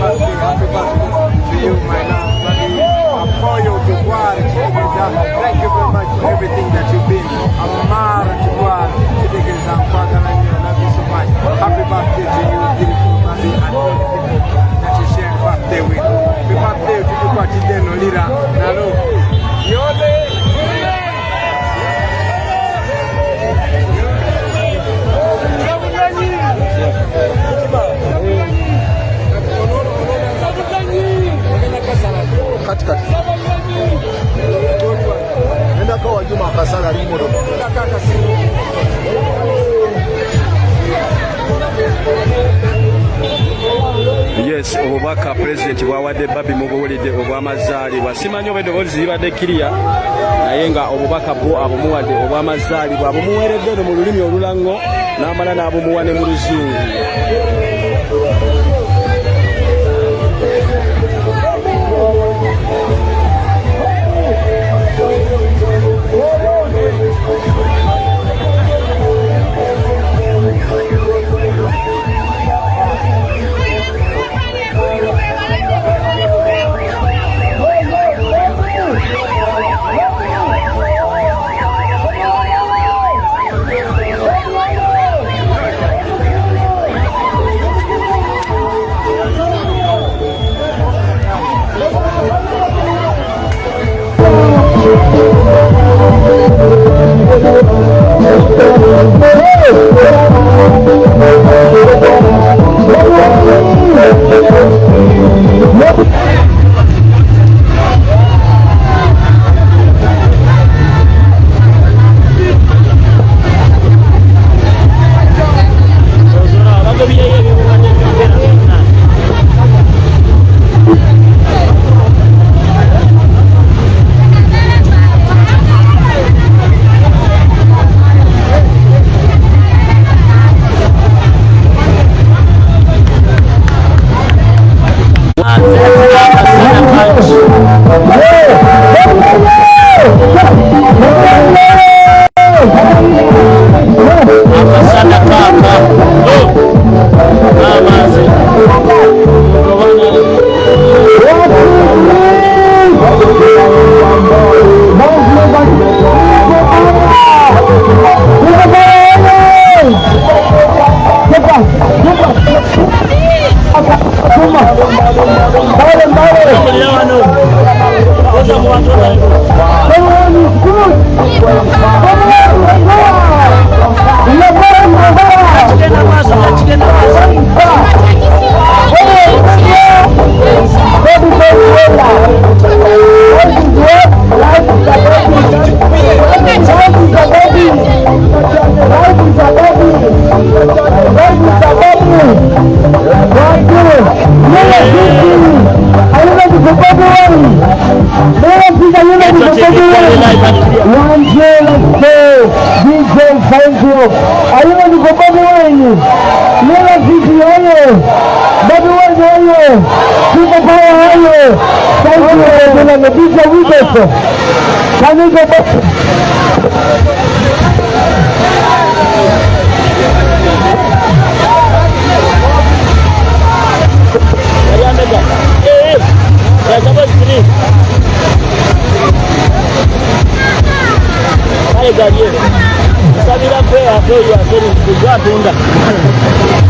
birthday to you, my love. Apoyo Tukwar, thank you very much for everything that you've been. Amar Tukwar, I love you so much. Happy birthday to you, beautiful Babi, and all the people that you share birthday with. Happy birthday to you, Ayingira Lira. Nalo. Yole. Katikati. Nenda kwa Juma Kasala limodo. Yes, obubaka president bwawadde Bobi mubulidde obw'amazaalibwa. Simanyi oba eddoboozi libadde kiriya naye nga obubaka bwo abumuwadde obw'amazaalibwa abumuweeredde no mu lulimi olulango n'amala n'abumuwa ne mu Luzungu.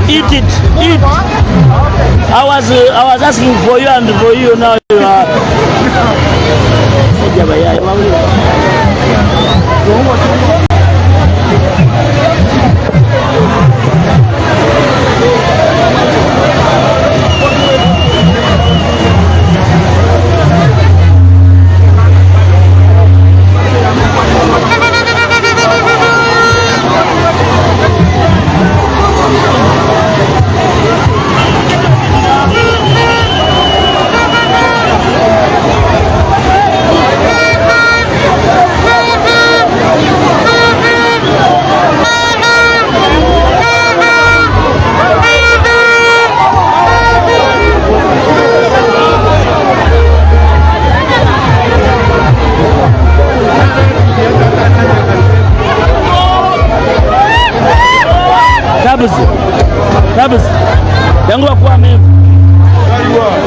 Eat it, eat. I was asking for you and for you now you are.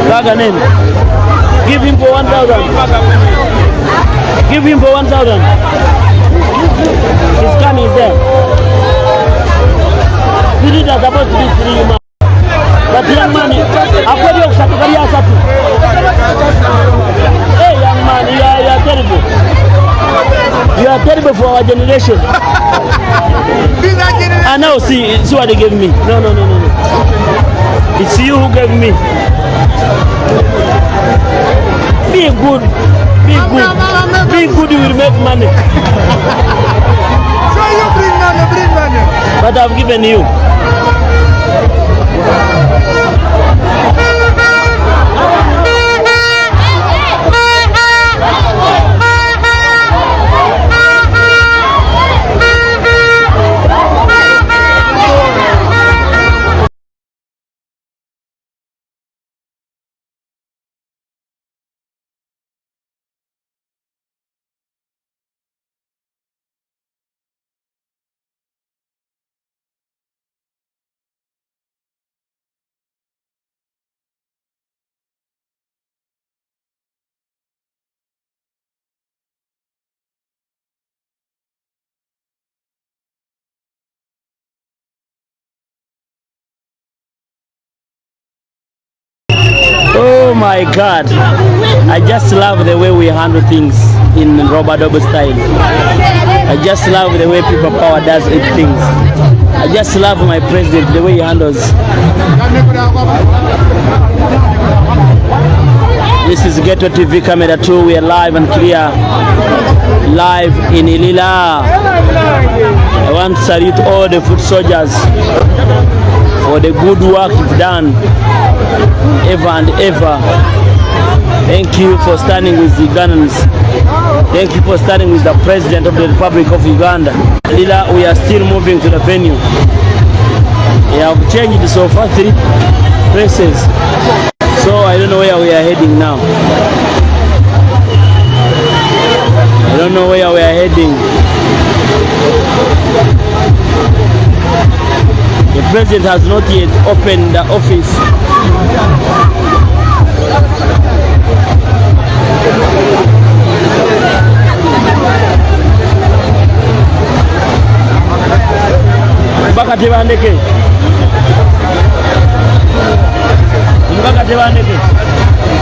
Gaga name. Give him for 1,000. Give him for 1,000. His gun is there. The leader is supposed to be 3 man. But young man, hey young man, you are terrible. You are terrible for our generation. I know, see what they gave me. No. It's you who gave me. Be good. Be good, you will make money. So you bring money. But I've given you. Oh my God, I just love the way we handle things in Robert Dobo style. I just love the way people power does things. I just love my president, the way he handles. This is Ghetto TV Camera 2. We are live and clear, live in Lila. I want to salute all the foot soldiers for the good work you've done ever and ever. Thank you for standing with the Ugandans. Thank you for standing with the President of the Republic of Uganda. Lila, we are still moving to the venue. We have changed so far 3 places. So I don't know where we are heading now. I don't know where we are heading. The President has not yet opened the office. Mbaka tebandeke. Mbaka tebandeke.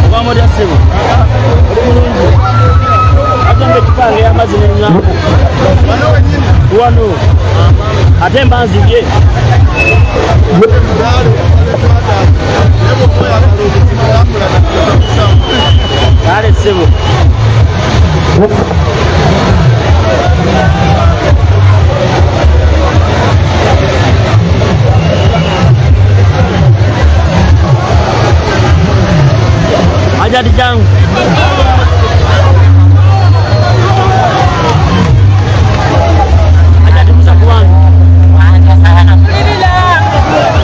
Kwa moja sebo. Akambe kipange amazine nyango. Wano. Atemba nzige. Kale sebo. Aja dijang. Aja dimusa kuang.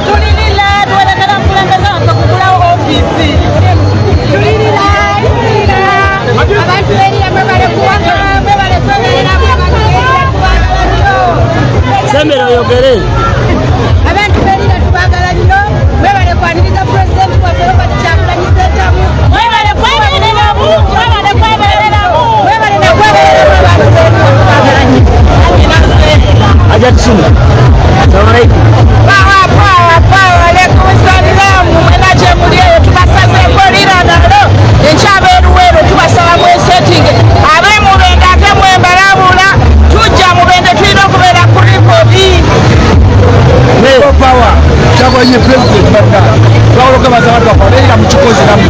Tulilila, tuwanakala kulangasa wakakukula ofisi. Tulilila. Abantu beri amabale kuwaka, amabale kwemerera Sembera yogere. abantu beri tubagala nnyo, mwebale kwaniriza President waffe Robert Kyagulanyi Ssentamu. Mwebale kwemereramu, mwebale kwemereramu, mwebale nakwemereramu abantu tubagala nnyo. Aja tusuma. Assalamu alaikum. Pawa, alaikum salaam. Mwenaje muli eyo tubasazeeko Lira nalo. Ekyabeeruweero tubasaba mwesetinge. Abe mubende ate mwembalabula. Tujja mubende tulina okubeera kuli Bobi. Power. Kyagulanyi President badda. Twawoloka bazabatu bakolera mu kikozi namu.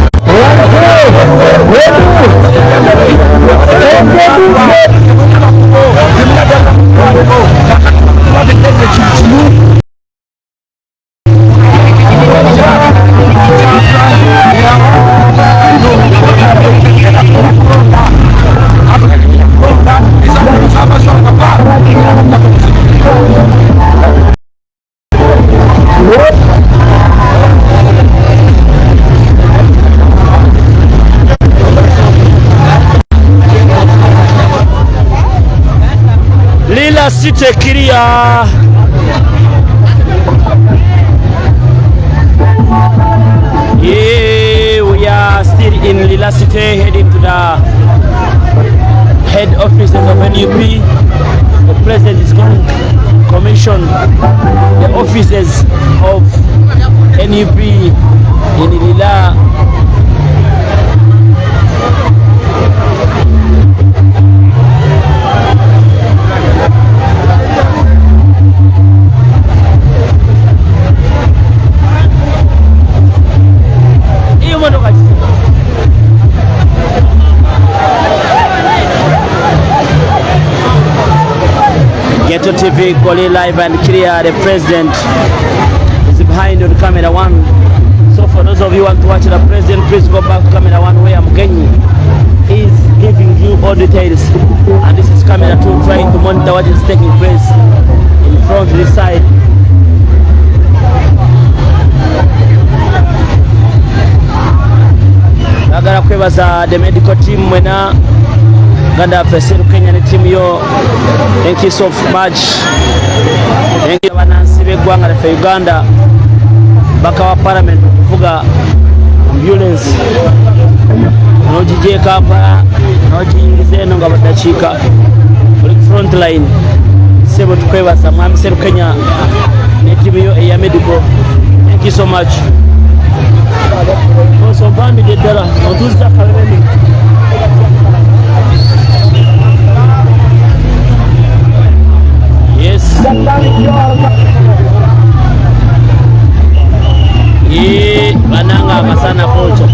Lila City clear. Yeah, we are still in Lila City, heading to the head offices of NUP. The president is going to commission the offices of NUP in Lila. Ghetto TV, calling live and clear. The president is behind on camera one. So for those of you who want to watch the president, please go back to camera one where Mgenyi is giving you all details. And this is camera two, trying to monitor what is taking place in front of this side. Agara kwebaza the medical team mwena Uganda Fesiru Kenya ni team yo. Thank you so much. Thank you banansi begwanga la Uganda bakawa parliament kuvuga ambulance nojije kapa nojingize no ngabadachika kuri front line sebo tukwebaza mwami Seru Kenya ni team yo ya medical. Thank you so much. So bambi de dala otuza kalemi. Yes. Bananga masana kocha.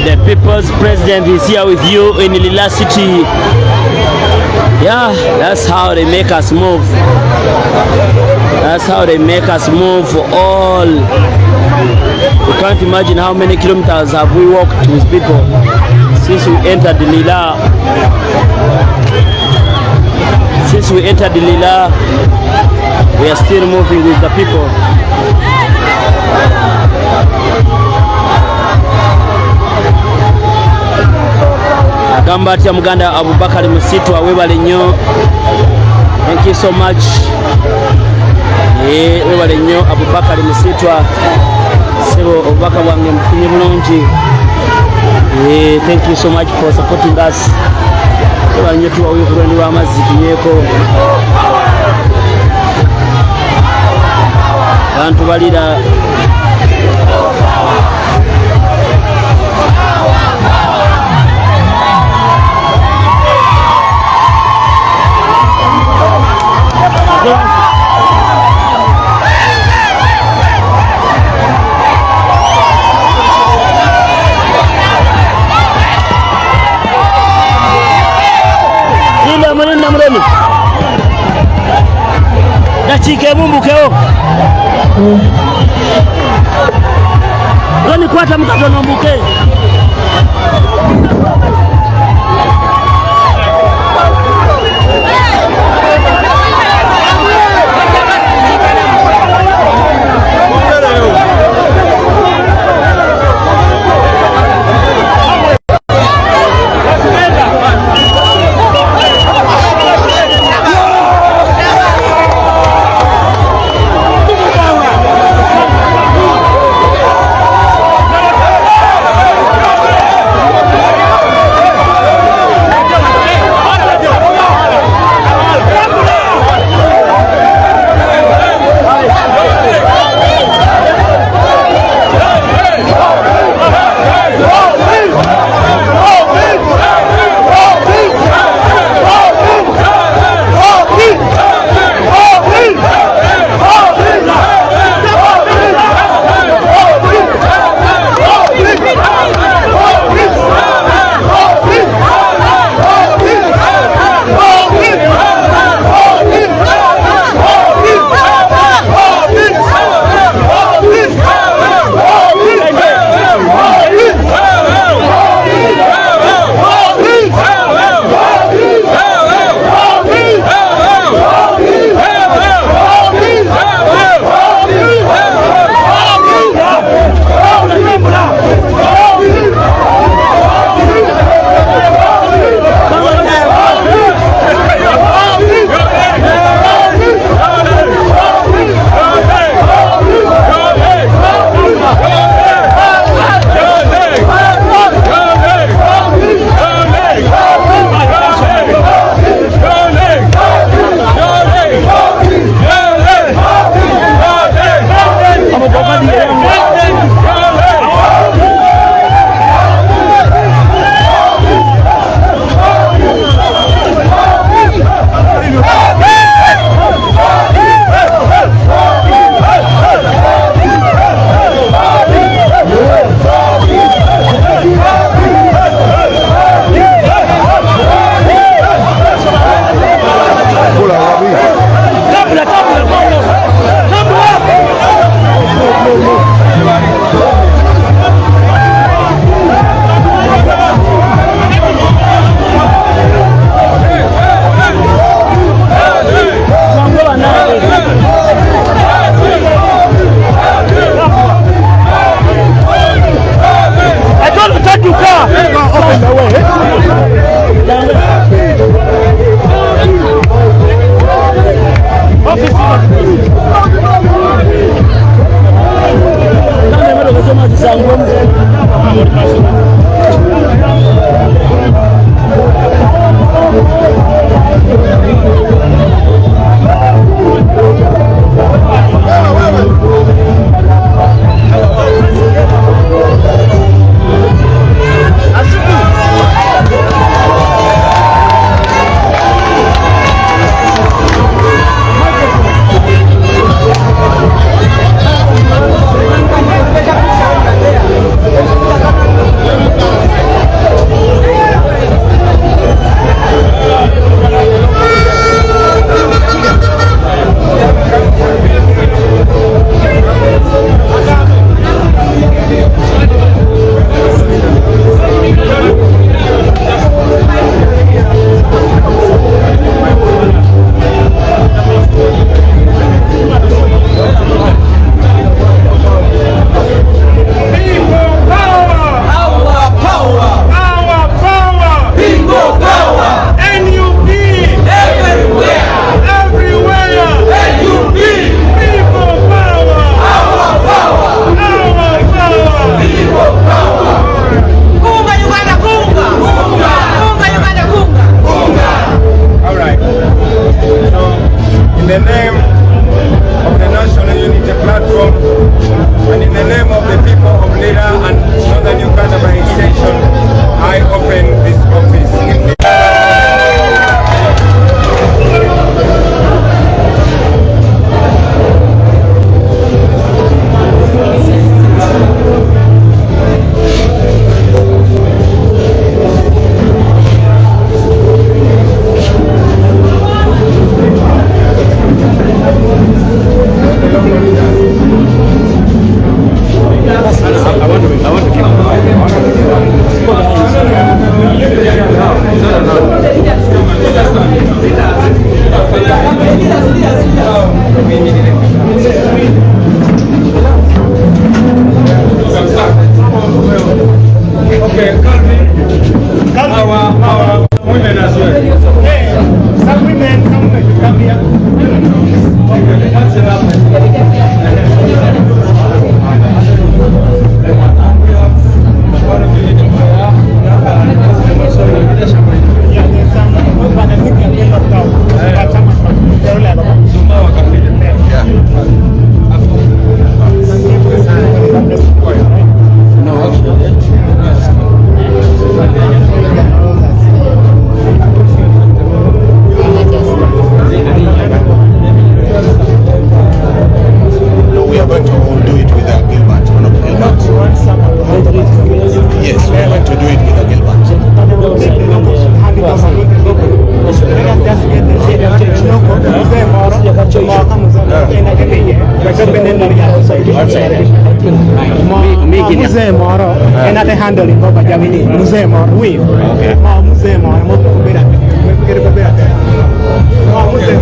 The people's president is here with you in Lila City. Yeah, that's how they make us move. That's how they make us move all. You can't imagine how many kilometers have we walked with people since we entered Lila. Since we entered Lila, we are still moving with the people. Agamba atya Muganda Abubakar Musitwa webale nnyo. Thank you so much. Webale nnyo Abubakar Musitwa. Sebo obubaka bwange mufunye bulungi. Thank you so much for supporting us. Webale nnyo tuwawe ku lwendi lw'amazzi tunyeeko. abantu balira Muremi dakika ebumbukeo Roni kwata mukatono mbuke Mzee moro enate handle ngoba jamini mzee moro wi ma mzee moro mo kubera kubera kubera ma mzee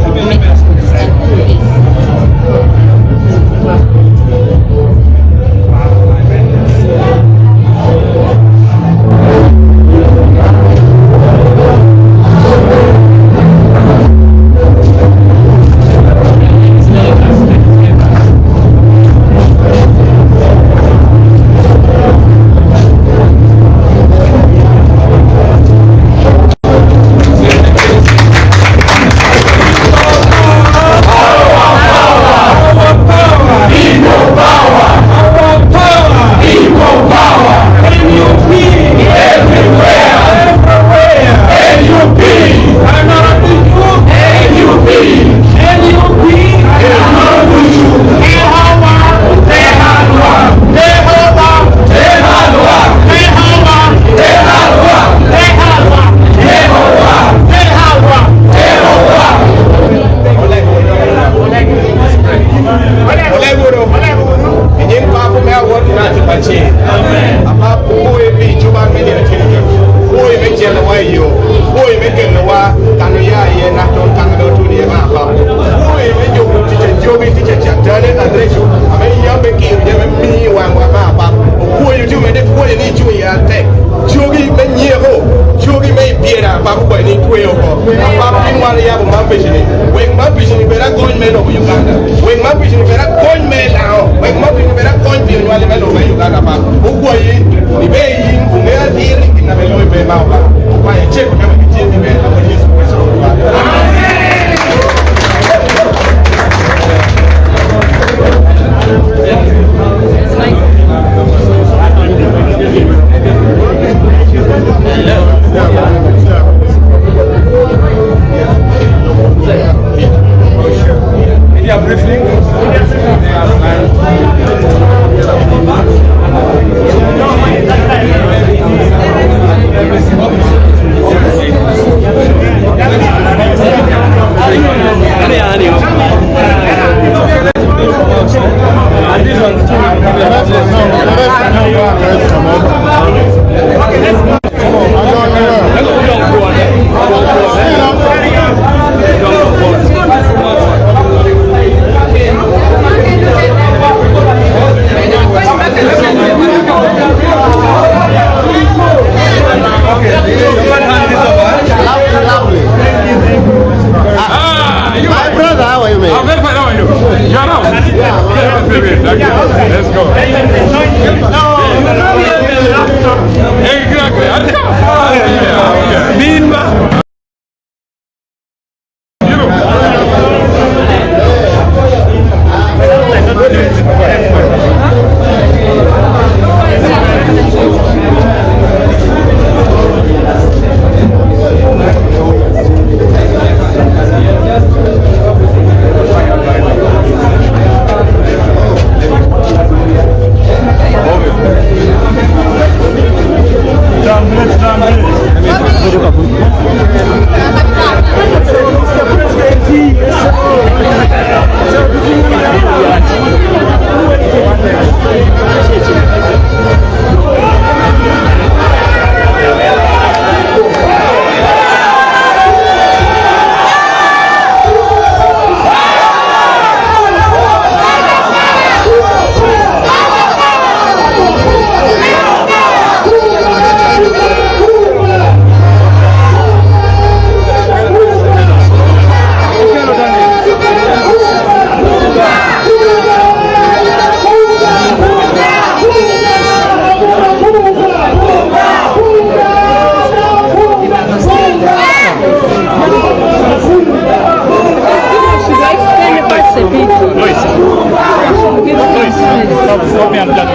Stop me, I'm done.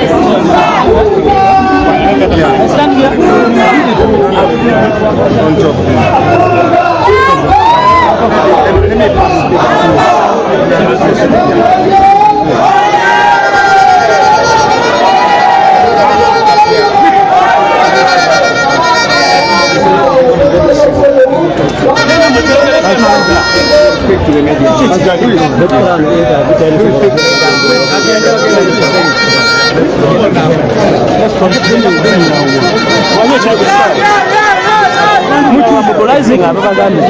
Stand here. Speak to the media. mobilizing abaganda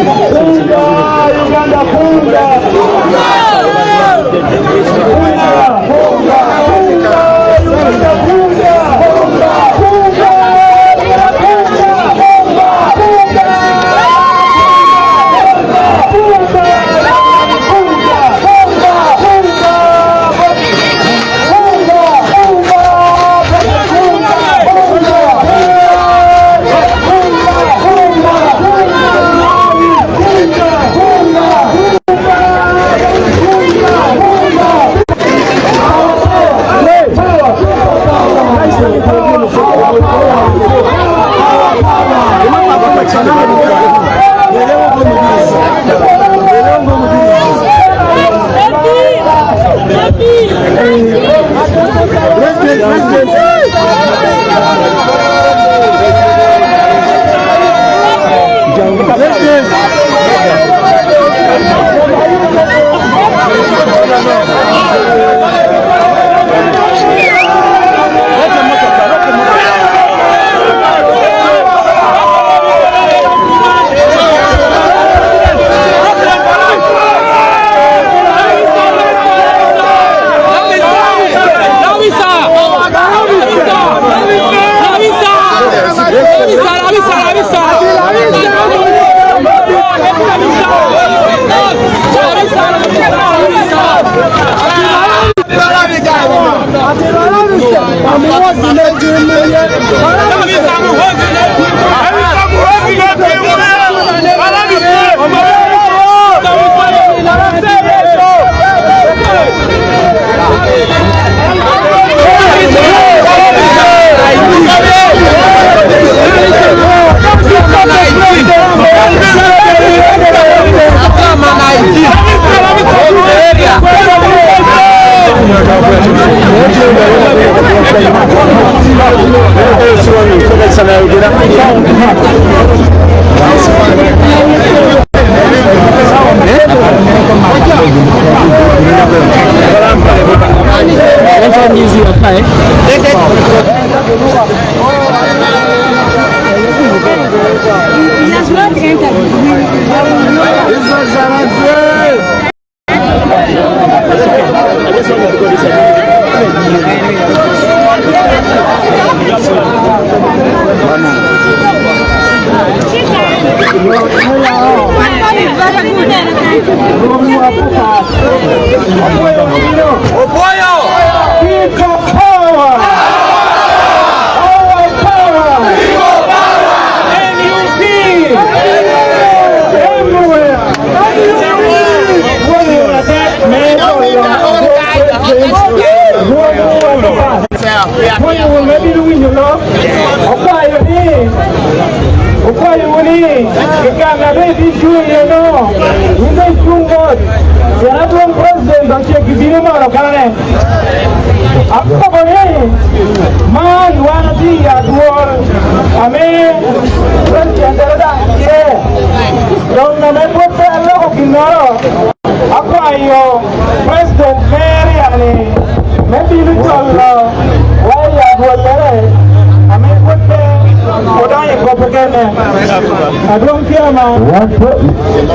I don't care, man.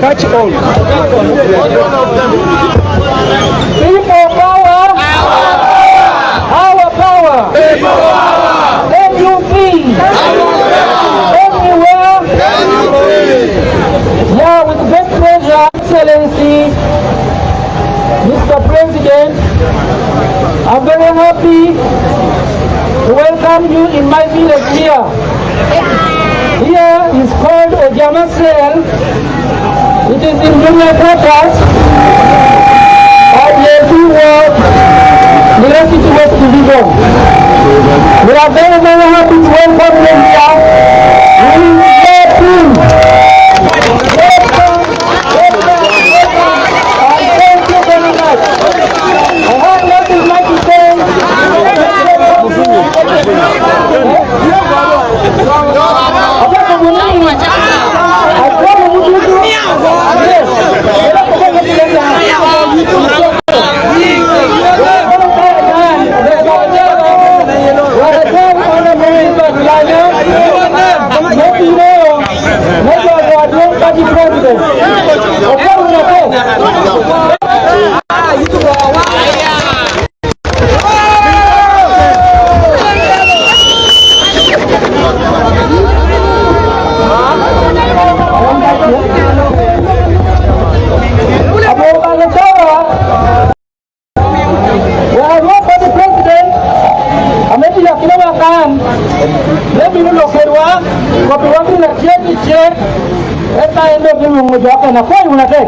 Catch all. People power. Our power. MUP. Everywhere. Yeah, with great pleasure, Excellency, Mr. President, I'm very happy to welcome you in my village here. Here is called Ojamasel. It is in Junior Quarters of the Ward, Lira City West Division. We are very, very happy to welcome you here. We are team. Welcome. And thank you very much. I have nothing much to say. Na kweli unataka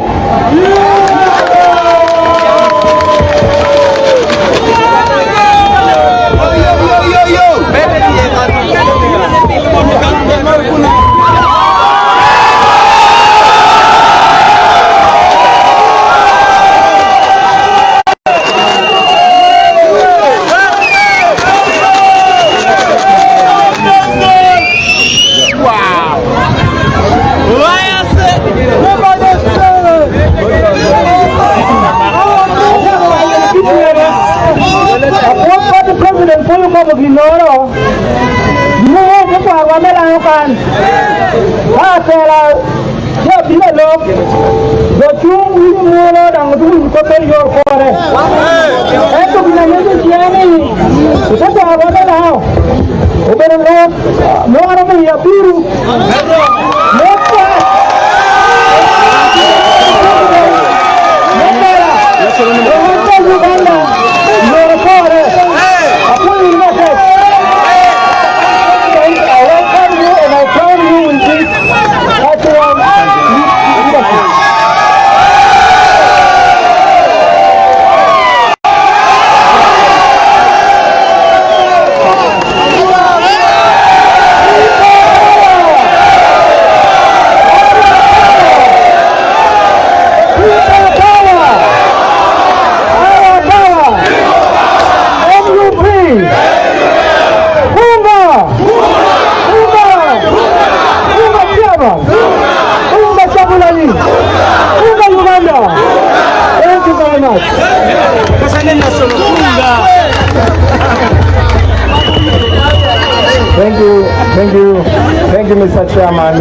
Thank you, Mr. Chairman.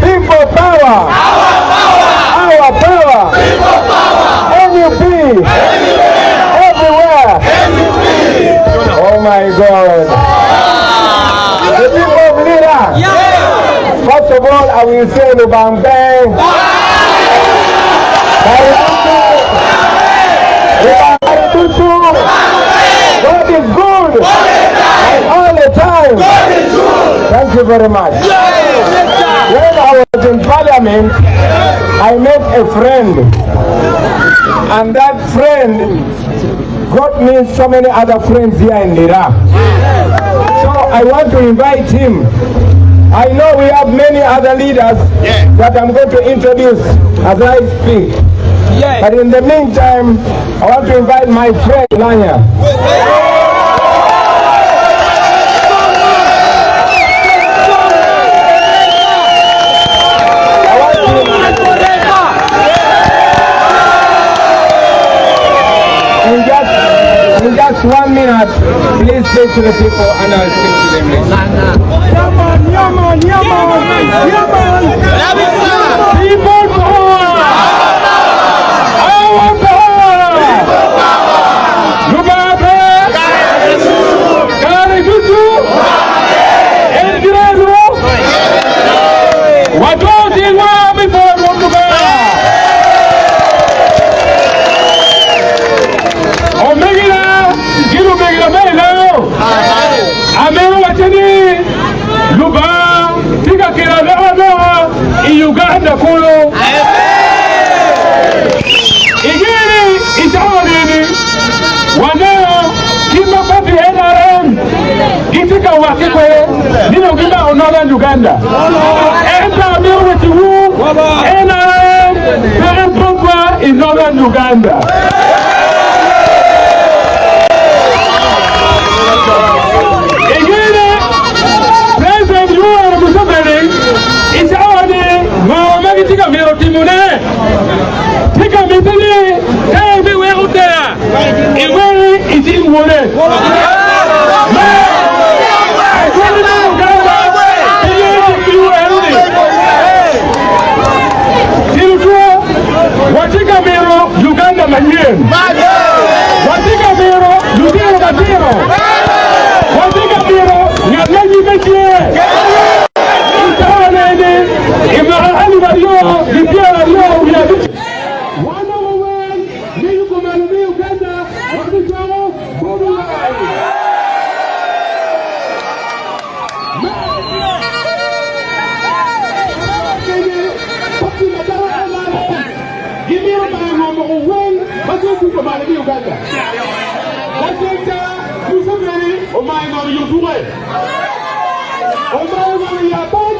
People power. Our power. MUP. Everywhere. Oh my God. The people of Lira. First of all, I will say the Bambang. God is good. And all the time. Thank you very much. When I was in Parliament, I met a friend. And that friend got me so many other friends here in Lira. So I want to invite him. I know we have many other leaders that I'm going to introduce as I speak. But in the meantime, I want to invite my friend Lanya. In just 1 minute, please speak to the people and I'll speak to them later. Uganda kulu. Igiri itaonini wanao kima pati NRM itika wakikwe nino kima Northern Uganda. Enta miwe tiwu NRM very proper in Northern Uganda. Igiri President Yoweri Museveni itaoni ngome kitika miro timune tika mitini ebi weutea iweri itimune watika miro Uganda manyen watika miro Lutiro Matiro watika miro Nyaganyi Mechie itaonene imahali walio vipia walio uyabichi wana wawe niyu kumalumi Uganda wakitwao Bobi Uganda. Museveni, Omaima Yudue. Omaima Yaban,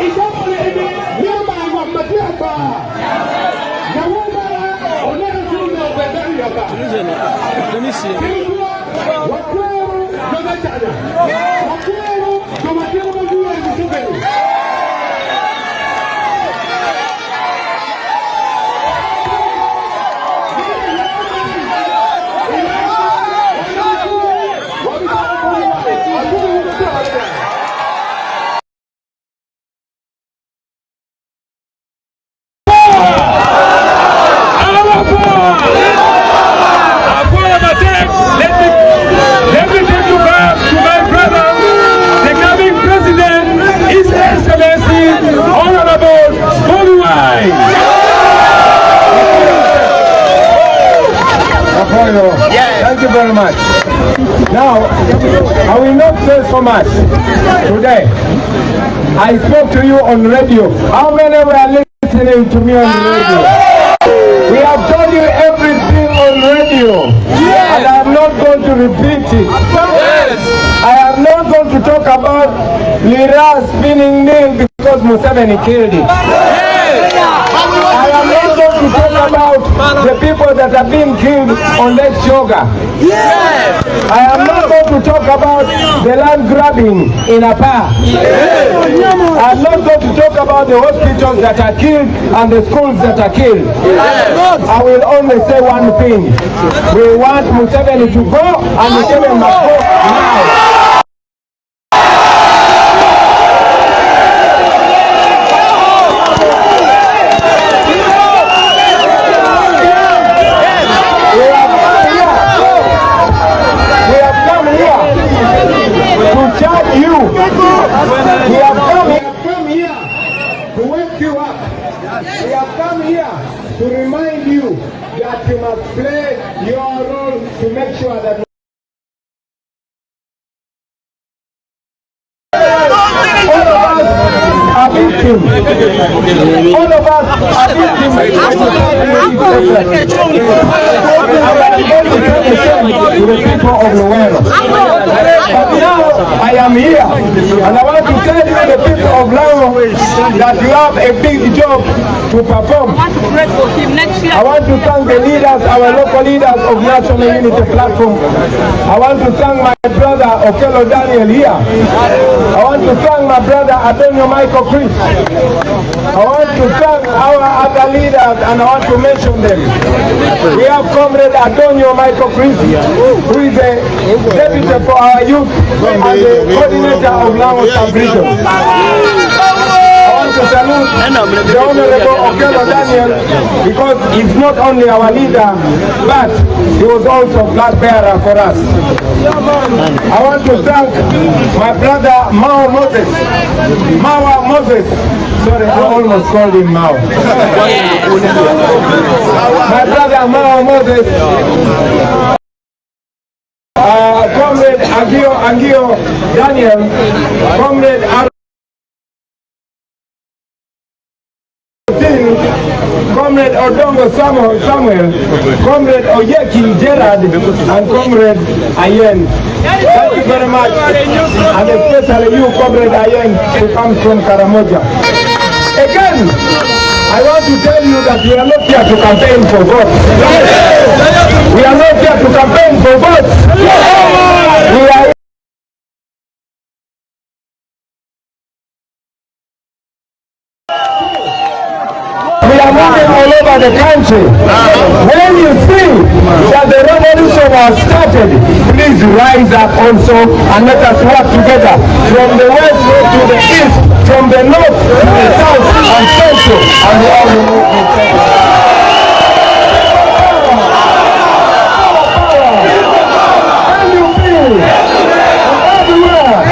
Isabelle, Yama, Matiaba. Yawama, Onera Juna, Bedariaba. Let me see. Wakwero, Nogachana. Wakwero, Tomatero, Museveni. Let me take you back to my brother, the coming president, His Excellency, Honorable Bobi. Thank you very much. Now, I will not say so much today. I spoke to you on radio. How many were listening to me on radio? We have told you everything on radio, and I am not going to repeat it. I am not going to talk about Lira spinning nail because Museveni killed it. I am not going to talk about the people that are being killed on Lake Shoga. I am not going to talk about the land grabbing in Apa. I am not going to talk about the hospitals that are killed and the schools that are killed. I will only say one thing. We want Museveni to go, and Museveni must go now. We have come here to wake you up. We have come here to remind you that you must play your role to make sure that all of us are victims. All of us are victims to the people of Luwero. But now I am here, and I want to tell you, the people of Lamu, that you have a big job to perform. I want to thank the leaders, our local leaders of National Unity Platform. I want to thank my brother Okello Daniel here. I want to thank my brother Antonio Michael Chris. I want to thank our other leaders, and I want to mention them. We have Comrade Antonio Michael Chris, who is a deputy for our youth and the coordinator of Lamu Sub-Region. I want to salute the Honorable Okello Daniel, because he's not only our leader, but he was also flag bearer for us. I want to thank my brother Mao Moses. Mawa Moses. Sorry, I almost called him Mao. My brother Mao Moses. Comrade Angio Daniel. Comrade Comrade Odongo Samuel, Comrade Oyeki Gerard, and Comrade Ayen. Thank you very much, and especially you, Comrade Ayen, who comes from Karamoja. Again, I want to tell you that we are not here to campaign for votes. We are not here to campaign for votes. We are moving all over the country. When you see that the revolution has started, please rise up also and let us work together from the west to the east, from the north to the south and central, and we all move everywhere.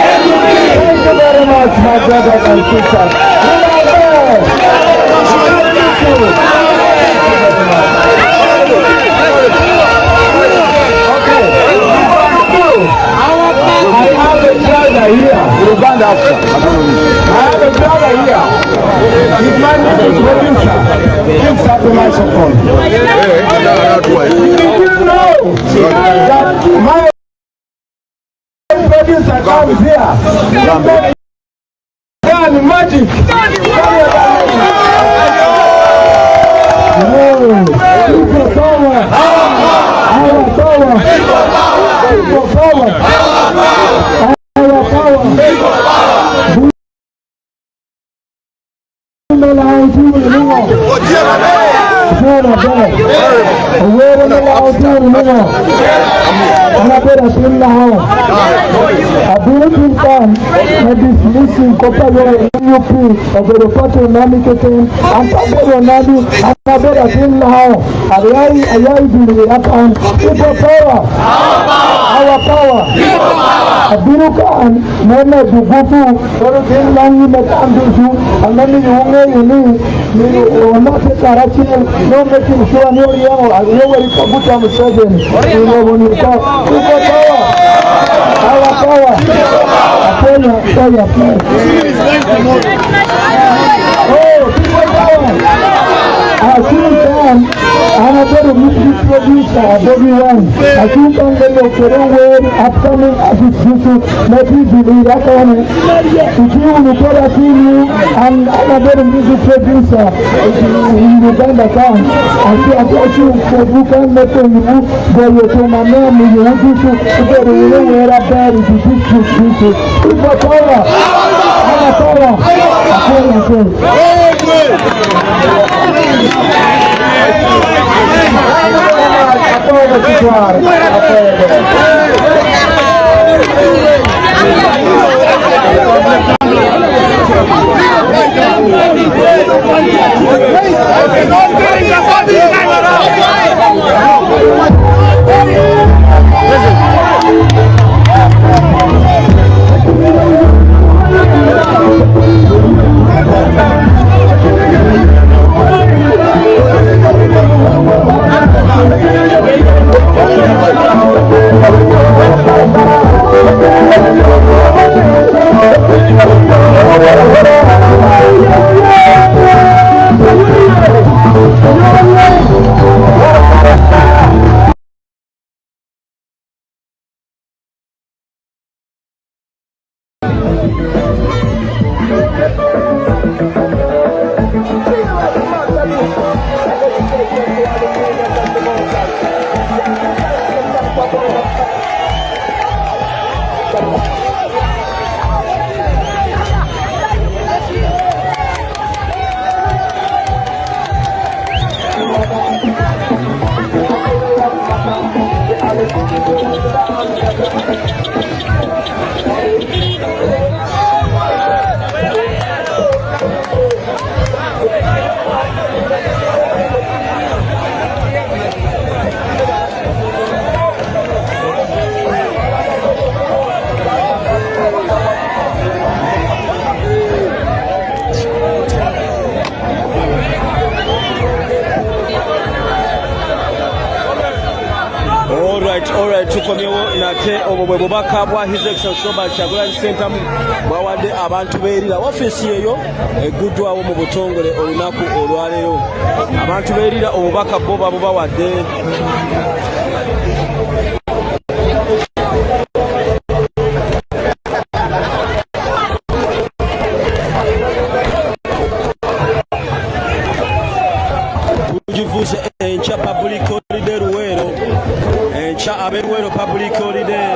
Thank you very much, my brothers and sisters. I have a brother here. His name is producer. Please have the microphone. Did you know that my producer comes here? Done magic. People power. Our power. People power. Dismissing Kopaya UP of the Department of Namicating and Pablo Nadi and Pablo Sinlao. Ayai Bili Akan, people power, our power. Abirukan, Nana Dubutu, everything Langi Metandu, and then you not a Karachi, no making sure no young, I know where you can put on the 7. You know when you talk, people power, our power. Oh, people power. I think I'm a better music producer, Bobi. I think I'm going to get away upcoming association, maybe the Iraqan. If you will get a team, and I'm a better music producer in Uganda. I see a person who can let you go to my name, you will do to get away where I bear it. People power. Our power. nate obwo bwe bubaka bwa His Excellency Robert Kyagulanyi Ssentamu bwawadde abantu beerira wafisi eyo egguddwawo mu butongole olunaku olwaleero. Abantu beerira obubaka bo babubawadde. Tugivuze enkya public holiday Luweero, enkya ab'e Luweero public holiday.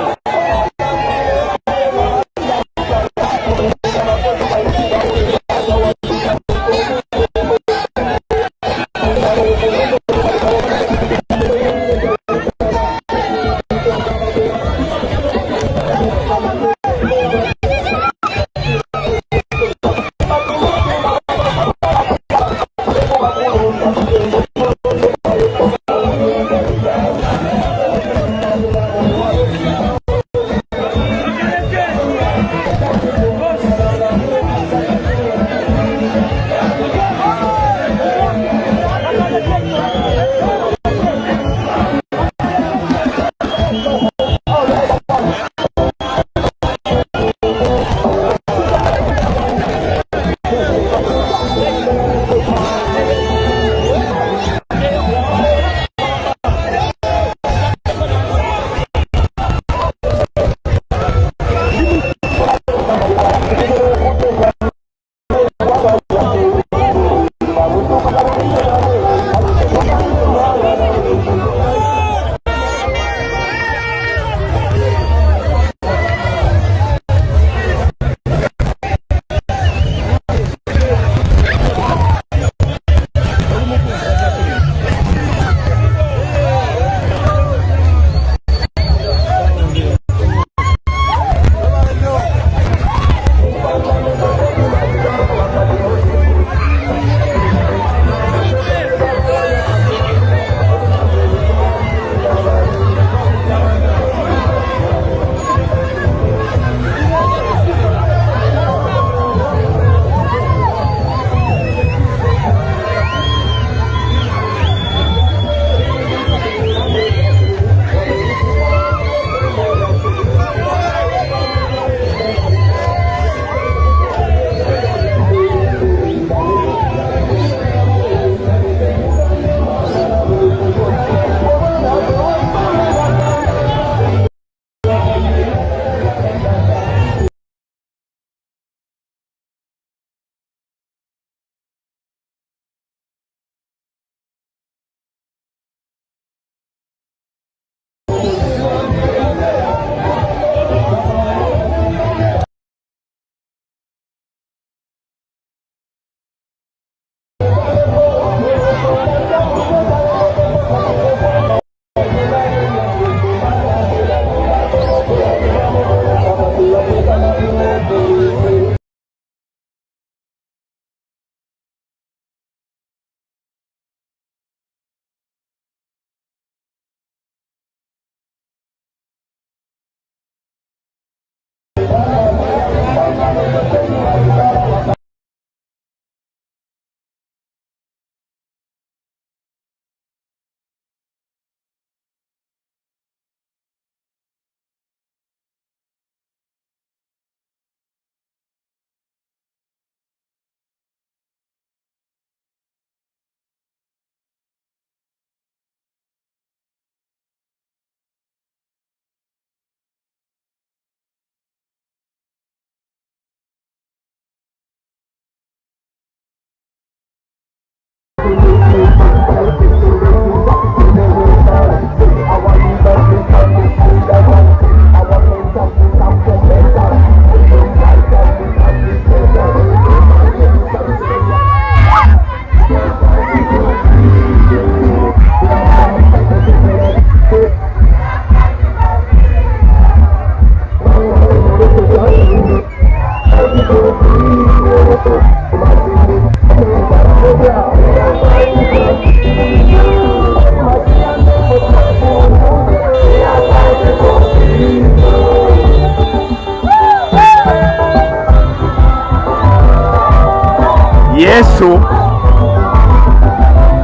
Yesu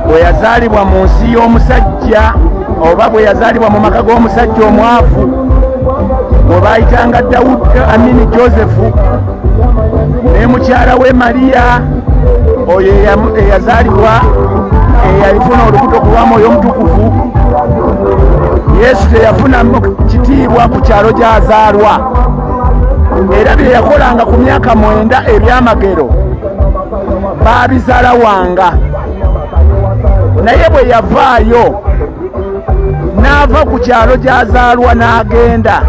bwe yazaalibwa mu nsi y'omusajja oba bwe yazaalibwa mu maka g'omusajja omwavu webayitanga Amini Joseph ne mukyala we Maria oyo eyazaalibwa eyalifuna olubuto ku lwa Mwoyo Omutukuvu. Yesu teyafuna kitiibwa ku kyalo gy'azaalwa, era bye yakolanga ku myaka 9 ebyamagero baabizaala wanga, naye bwe yavaayo n'ava ku kyalo gy'azaalwa n'agenda.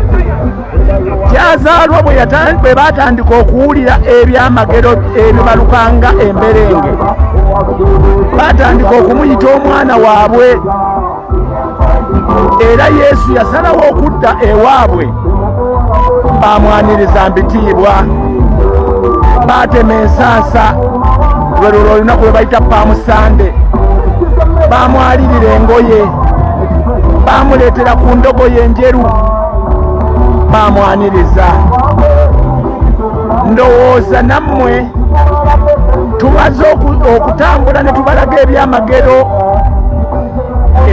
Gy'azaalwa bwe baatandika okuwulira ebyamagero ebyo balukanga emberenge, baatandika okumuyita omwana waabwe, era Yesu yasalawo okudda ewaabwe. Baamwaniriza mbitiibwa, baatema ensansa, lwe olunaku lwe bayita Palm Sunday, baamwalirira engoye, baamuleetera ku ndogoye enjeru, baamwaniriza. Ndowooza nammwe tumaze okutambula ne tubalaga ebyamagero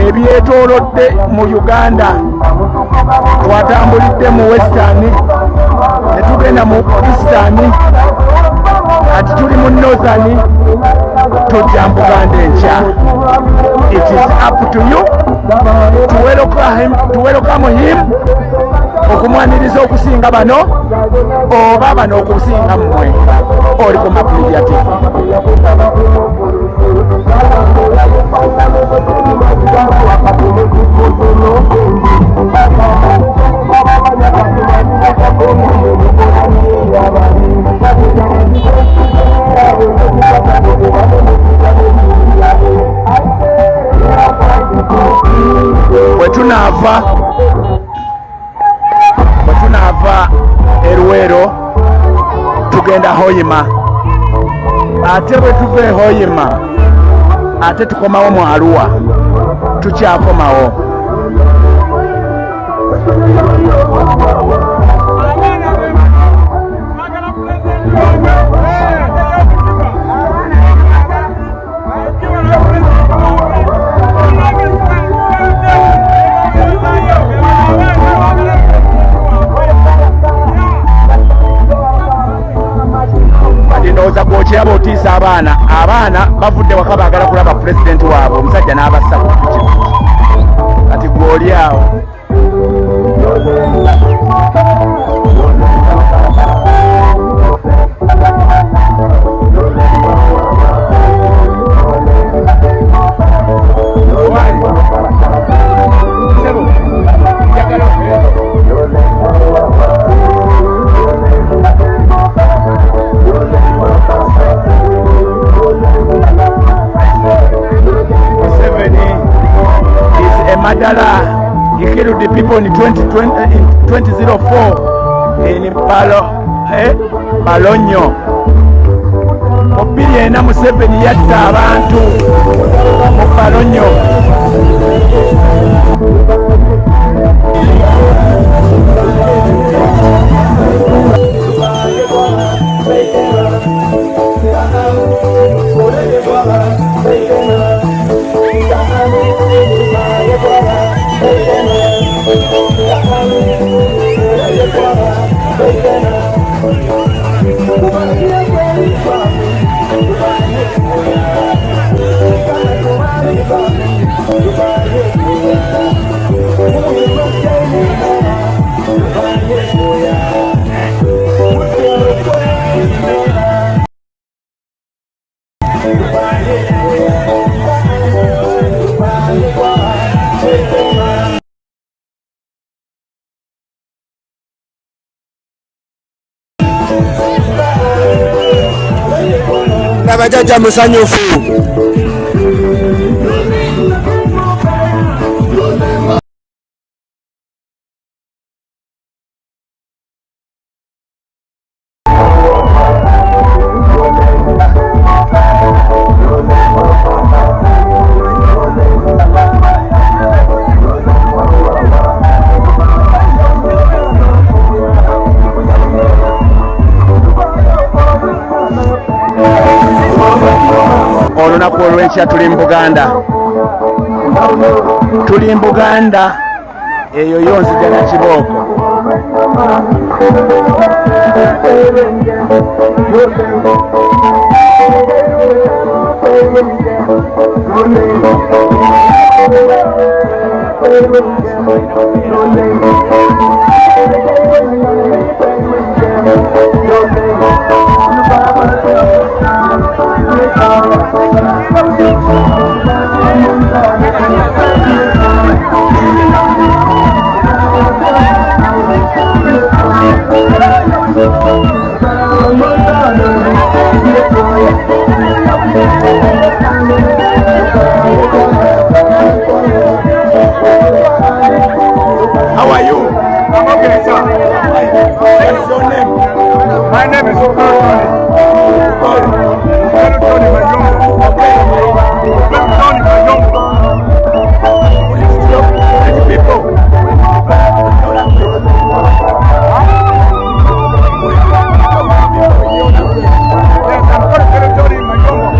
ebyetoolodde mu Uganda. Twatambulidde mu Western ne tugenda mu Eastern, ati tuli mu Northern, tujja mu Buganda enkya. It is up to you to welcome him, okumwaniriza okusinga bano oba bano okusinga mmwe oli ku Makulidia TV. Bwe tunaava Eruwero tugenda Hoima, ate bwe tuva e Hoima ate tukomawo mu Arua, tukyakomawo. Ndowooza gw'okiraba otiisa abaana bavudde waka baagala kulaba pulezidenti waabwe, omusajja n'abassa ku pikipiki, kati gw'oli awo. Madala, he killed the people in 2004 in Balonyo. Bobi yena Museveni yatta abantu mu Balonyo. Nabajaja musanyufu. Olunaku olw'enkya tuli mu Buganda, eyo yonzija na kibooko. How are you? I'm okay, sir. What is your name? My name is Tony. Tony Mayongo. Okay. Tony Mayongo. Many people. Yes, I'm Tony Mayongo.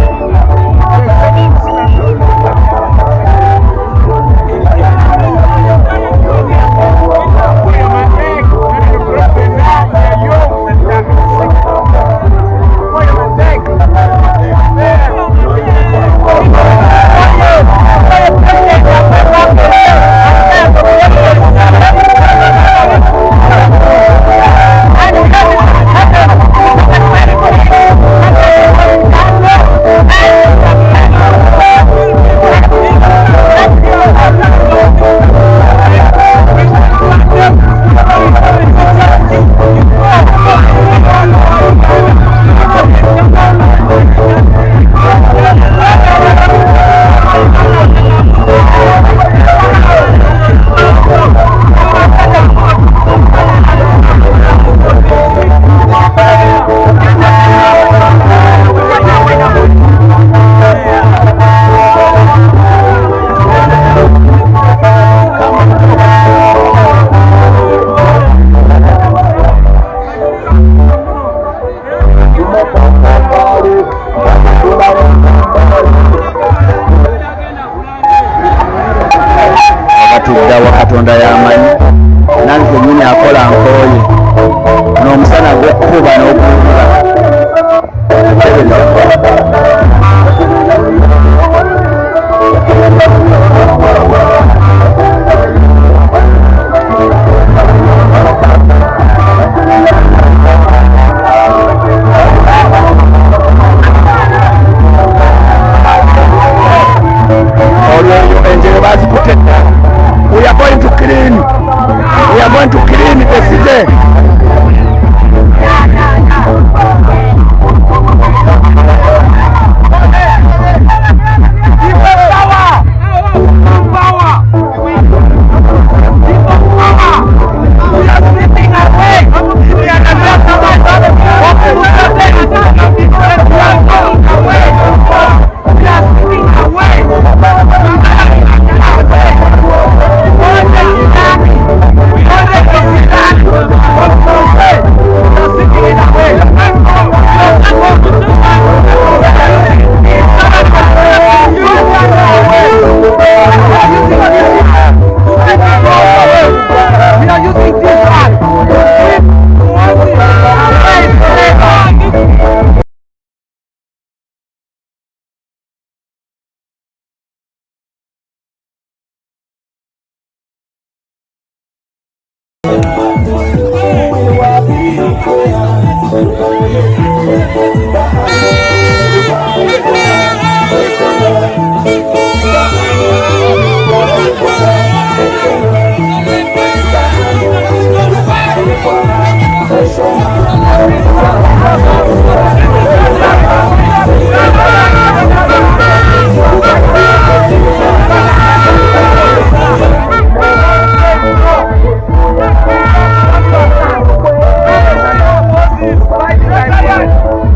Katonda yamanyi nange nyini akola nkooye n'omusana gw'ekkuba n'okuwuga olweyo enjere bazikutedda. We are going to clean. We are going to clean the city.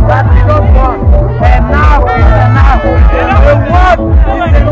That we don't want. Enough is enough. The world is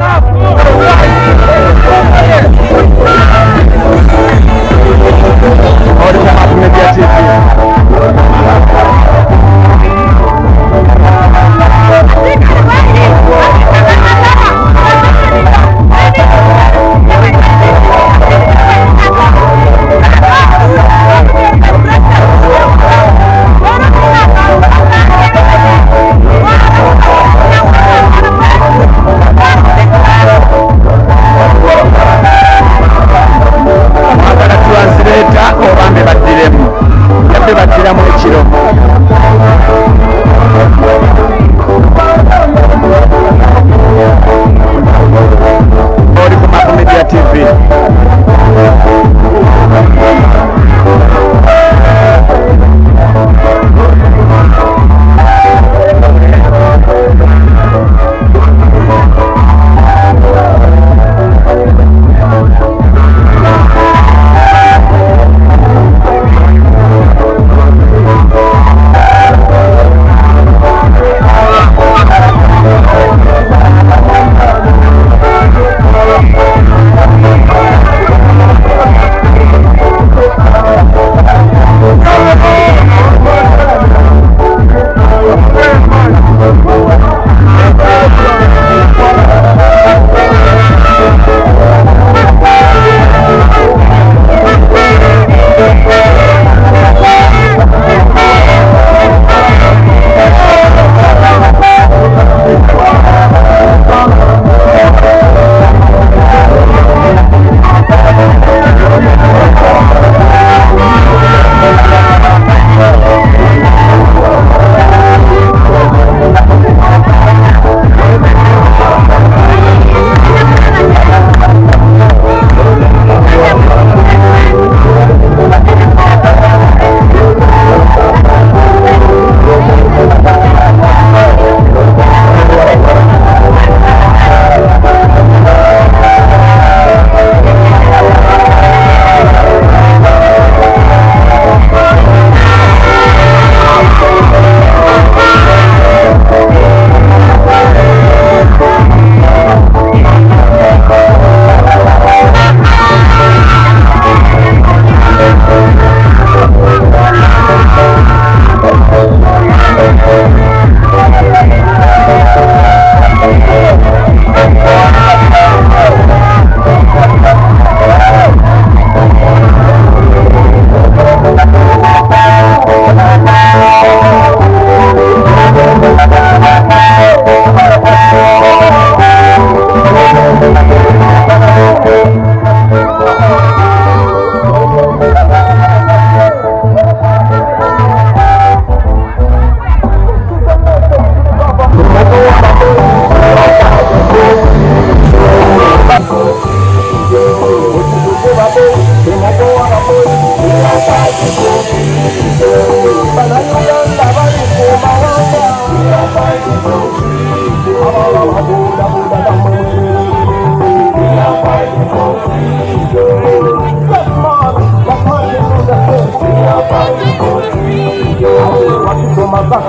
We are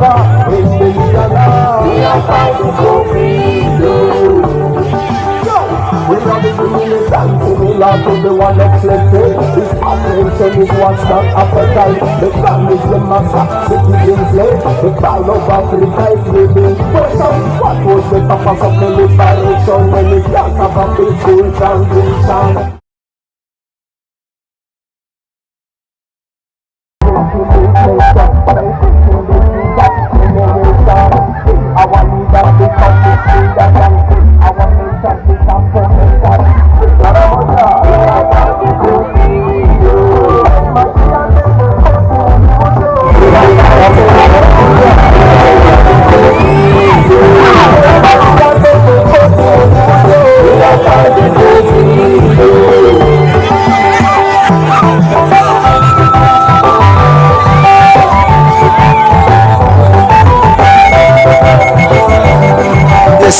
fighting for freedom. We are the militant, we love to the one that's lifted. This population is what's not appetite. The families, the master, citizens slave. The call of Africa is living question. What was the purpose of the liberation when it can't have a peaceful transition? Our leader become the leader and our nation become perfect.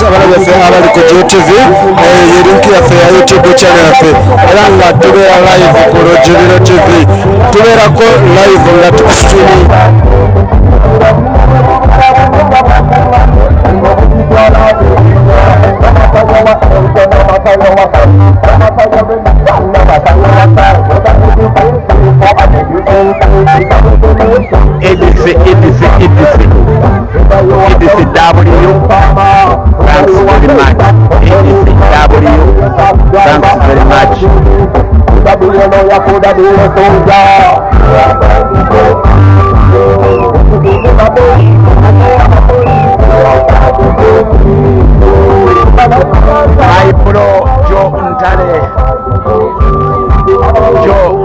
abalabe ffe abali ku GTV link yaffe ya YouTube channel yaffe era nga tubeera live ku Rujjuliro TV tubeerako live nga tukustreaming Thanks very much. My bro Joe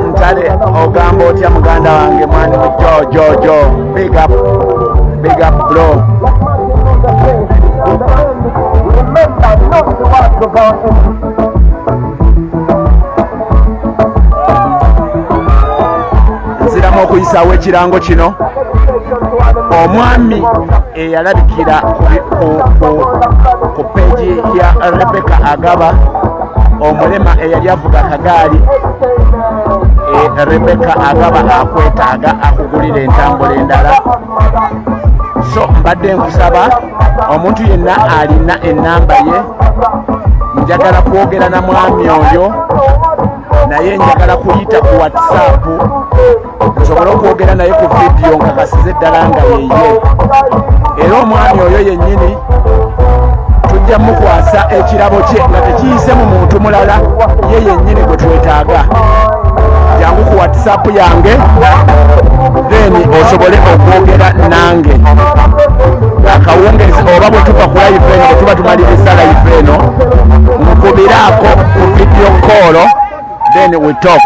Ntale ogamba otya muganda wange mwani Joe big up bro. Nziramu okuyisaawo ekirango kino omwami eyalabikira ku peegi ya Rebecca Agaba omulema eyali avuga akagaali Rebecca Agaba akwetaaga akugulira entambula endala so mbadde nkusaba omuntu yenna alina ennamba ye njagala kwogera na mwami oyo naye njagala kuyita ku WhatsApp nsobole okwogera naye ku vidiyo nkakasize eddala nga yeye era omwami oyo yennyini tujja mukwasa ekirabo kye nga tekiyise mu muntu mulala ye yennyini gwe twetaaga jangu ku WhatsApp yange then osobole okwogera nange akawungezi oba bwe tuva ku live eno bwe tuba tumaliriza live eno mukubiraako ku video call then we talk.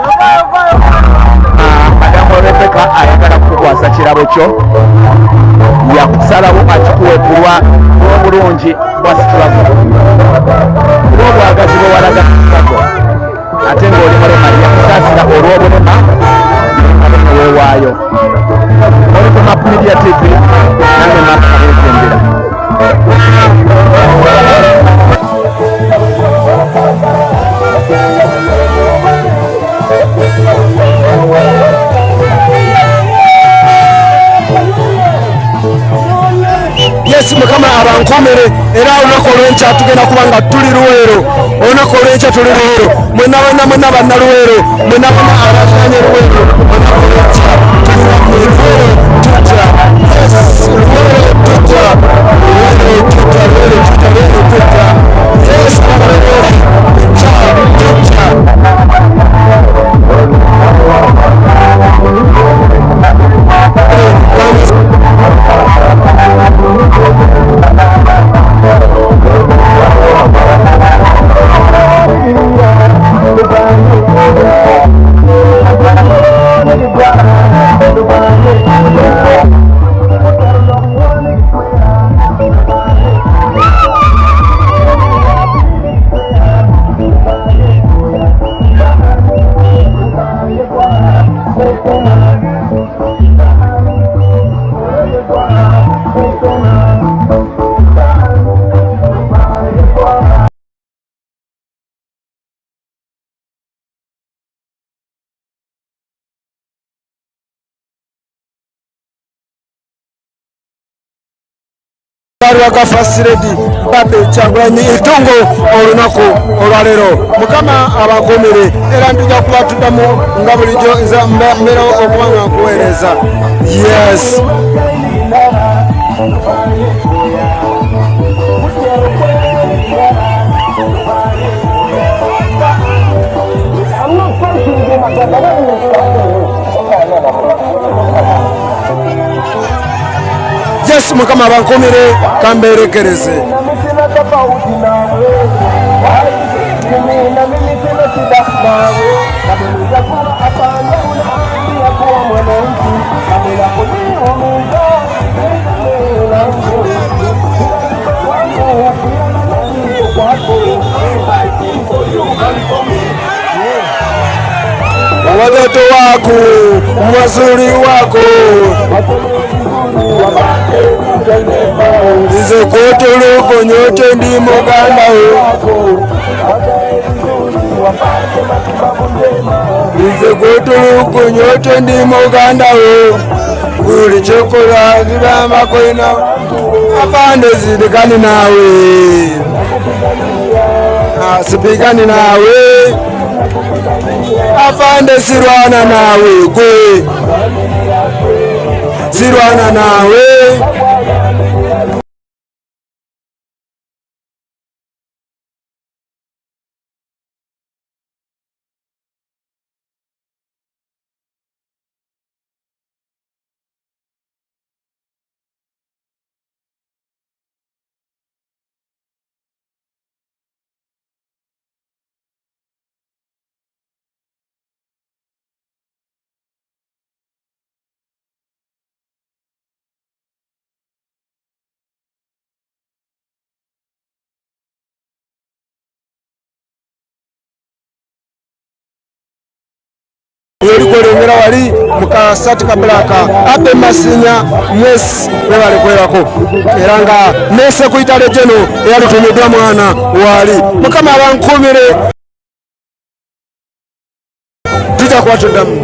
Madamu Rebecca ayagala kukwasa kirabo kyo yakusalawo akikuwe kulwa obulungi bwa struggle olw'obwagazi bwe walaga struggle ate ng'oli mulema yakusaasira olw'obulema neweewaayo oli ku Map Media TV nange Map Abekendera. Yes, mukama abankomere era olunaku olw'enkya tugenda kuba nga tuli Luweero olunaku olw'enkya tuli Luweero mwena bannaluweero mwena bonna abazanye Luweero olunaku olw'enkya tuli Luweero tujja yes Luweero tujja yes Nalwaga First Lady Bobi Kyagulanyi Itungo olunaku olwaleero. Mukama abakuumire era ntujja kuba tuddamu nga bulijjo nze mbeera okuba nga nkuweereza. Yes. Yes, Mukama bankumire kamberekereze. Watoto wako, wazuri wako Ize kotuluko nyote ndi Muganda Ize kotuluko nyote ndi Muganda Buli chokola zibamba koina Afande zidikani nawe Sipigani nawe Afande sirwana nawe gwe Sirwana nawe Yolikolengera wali mukasati kabulaka abe masinya mwesi webale kwerako era nga nese kuitale jeno yalutumidwa mwana wali Mukama abankumire tujja kubatuddamu.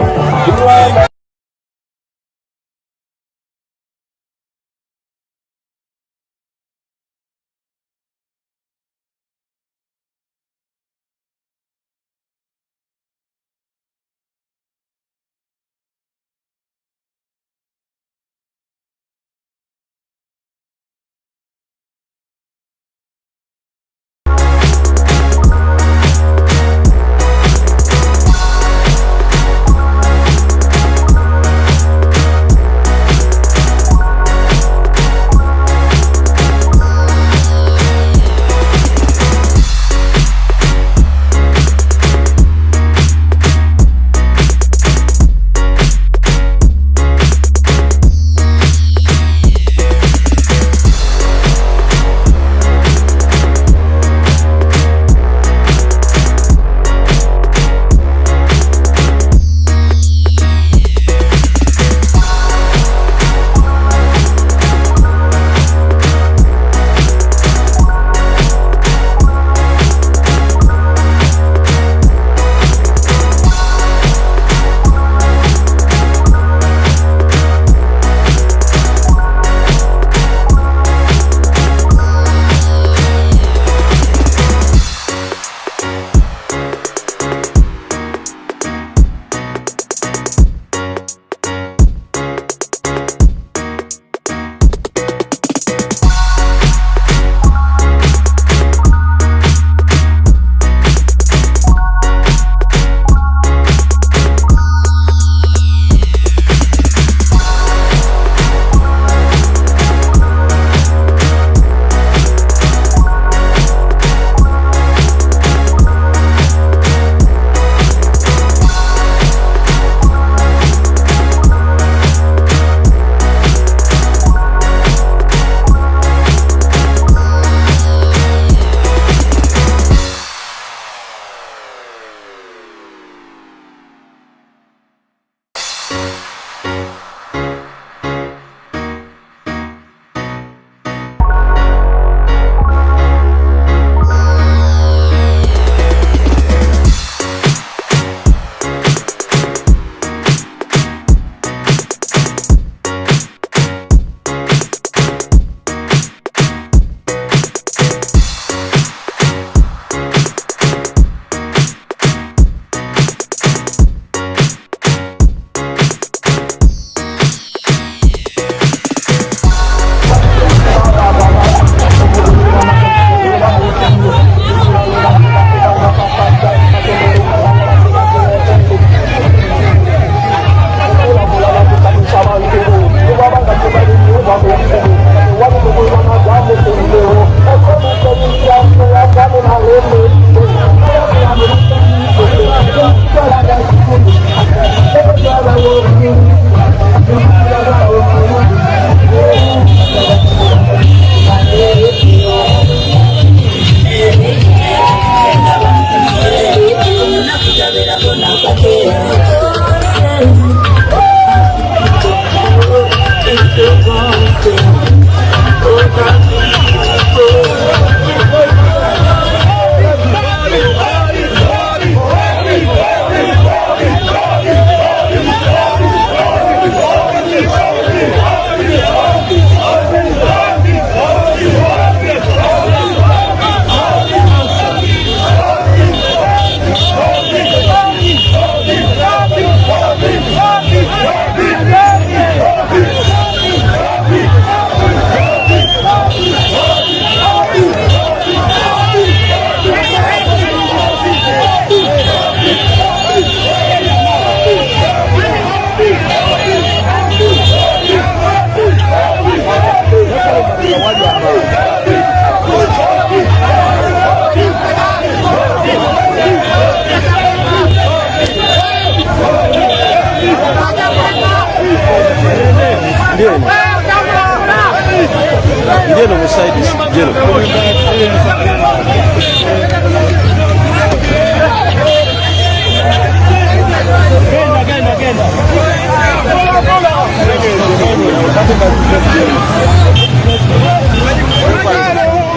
Ndieno musaidizi ndieno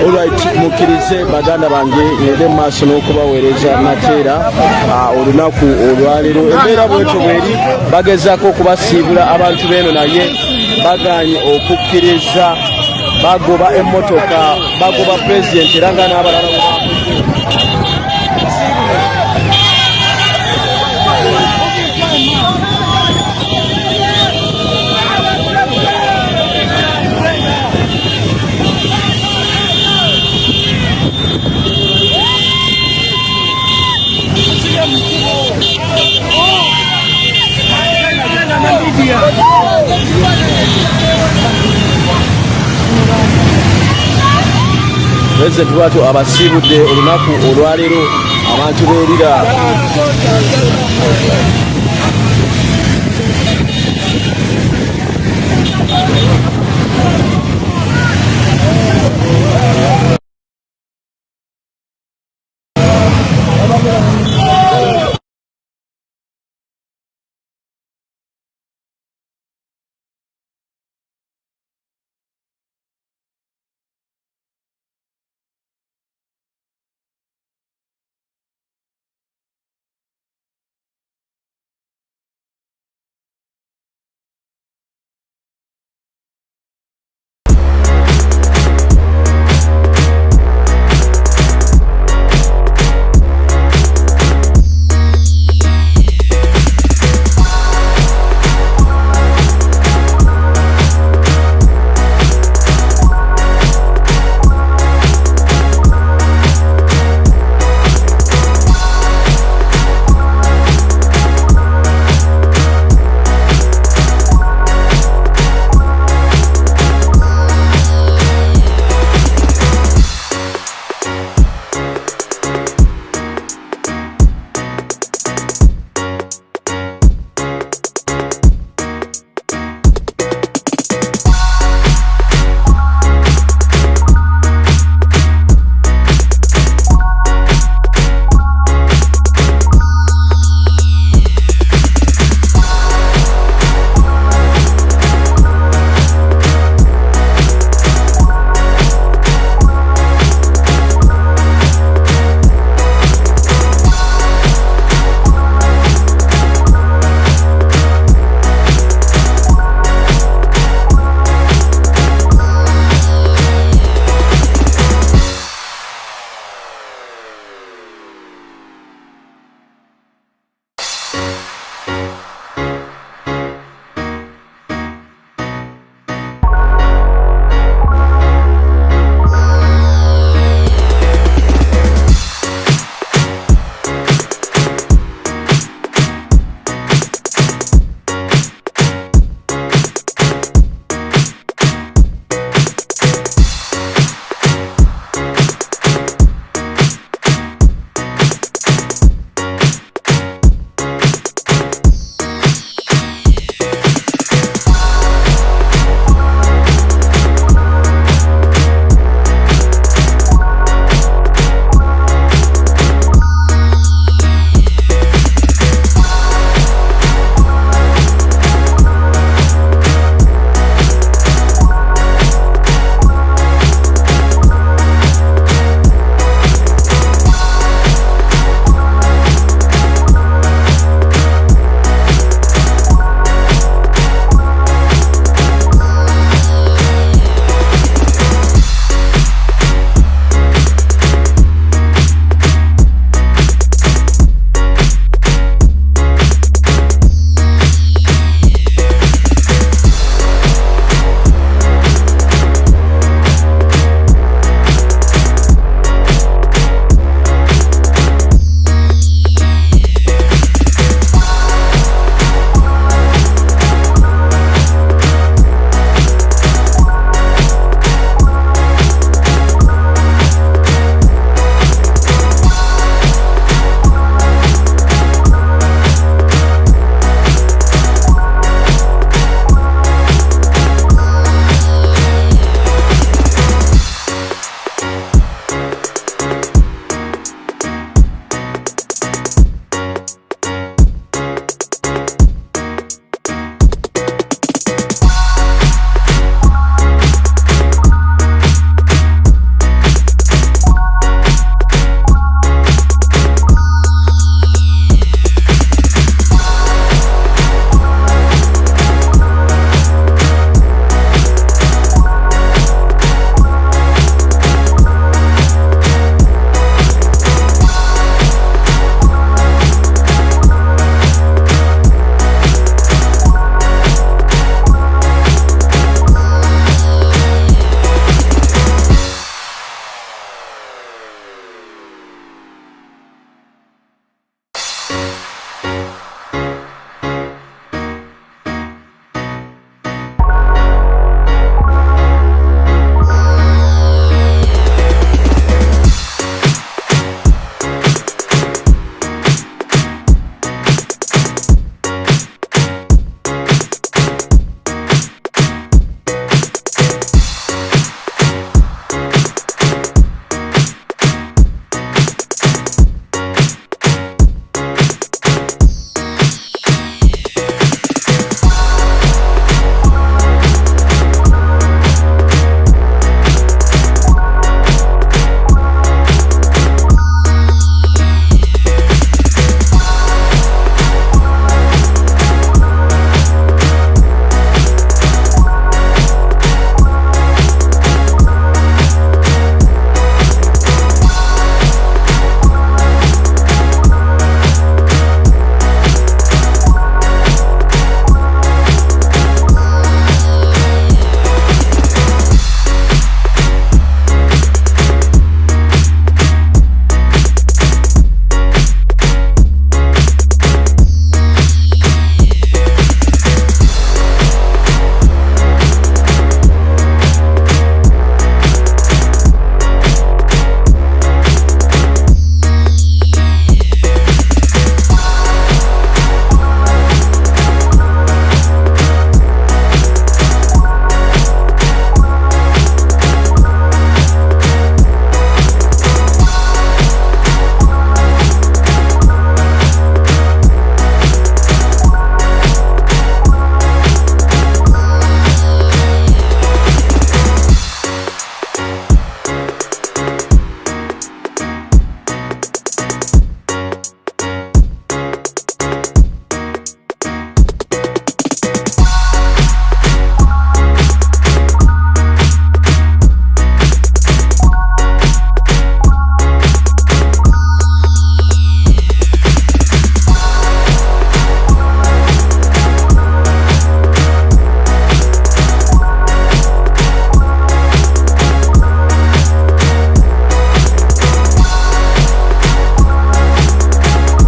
Alright, mukkirize baganda bange ngende mu maaso n'okubaweereza nateera olunaku olwaleero embeera bwetyo bweri bagezaako okubasiibula abantu beeno naye bagaanye okukkiriza bagoba emmotoka bagoba pulezidenti era nga n'abalala Pulezidenti bwatyo abasiibudde olunaku olwaleero abantu beerira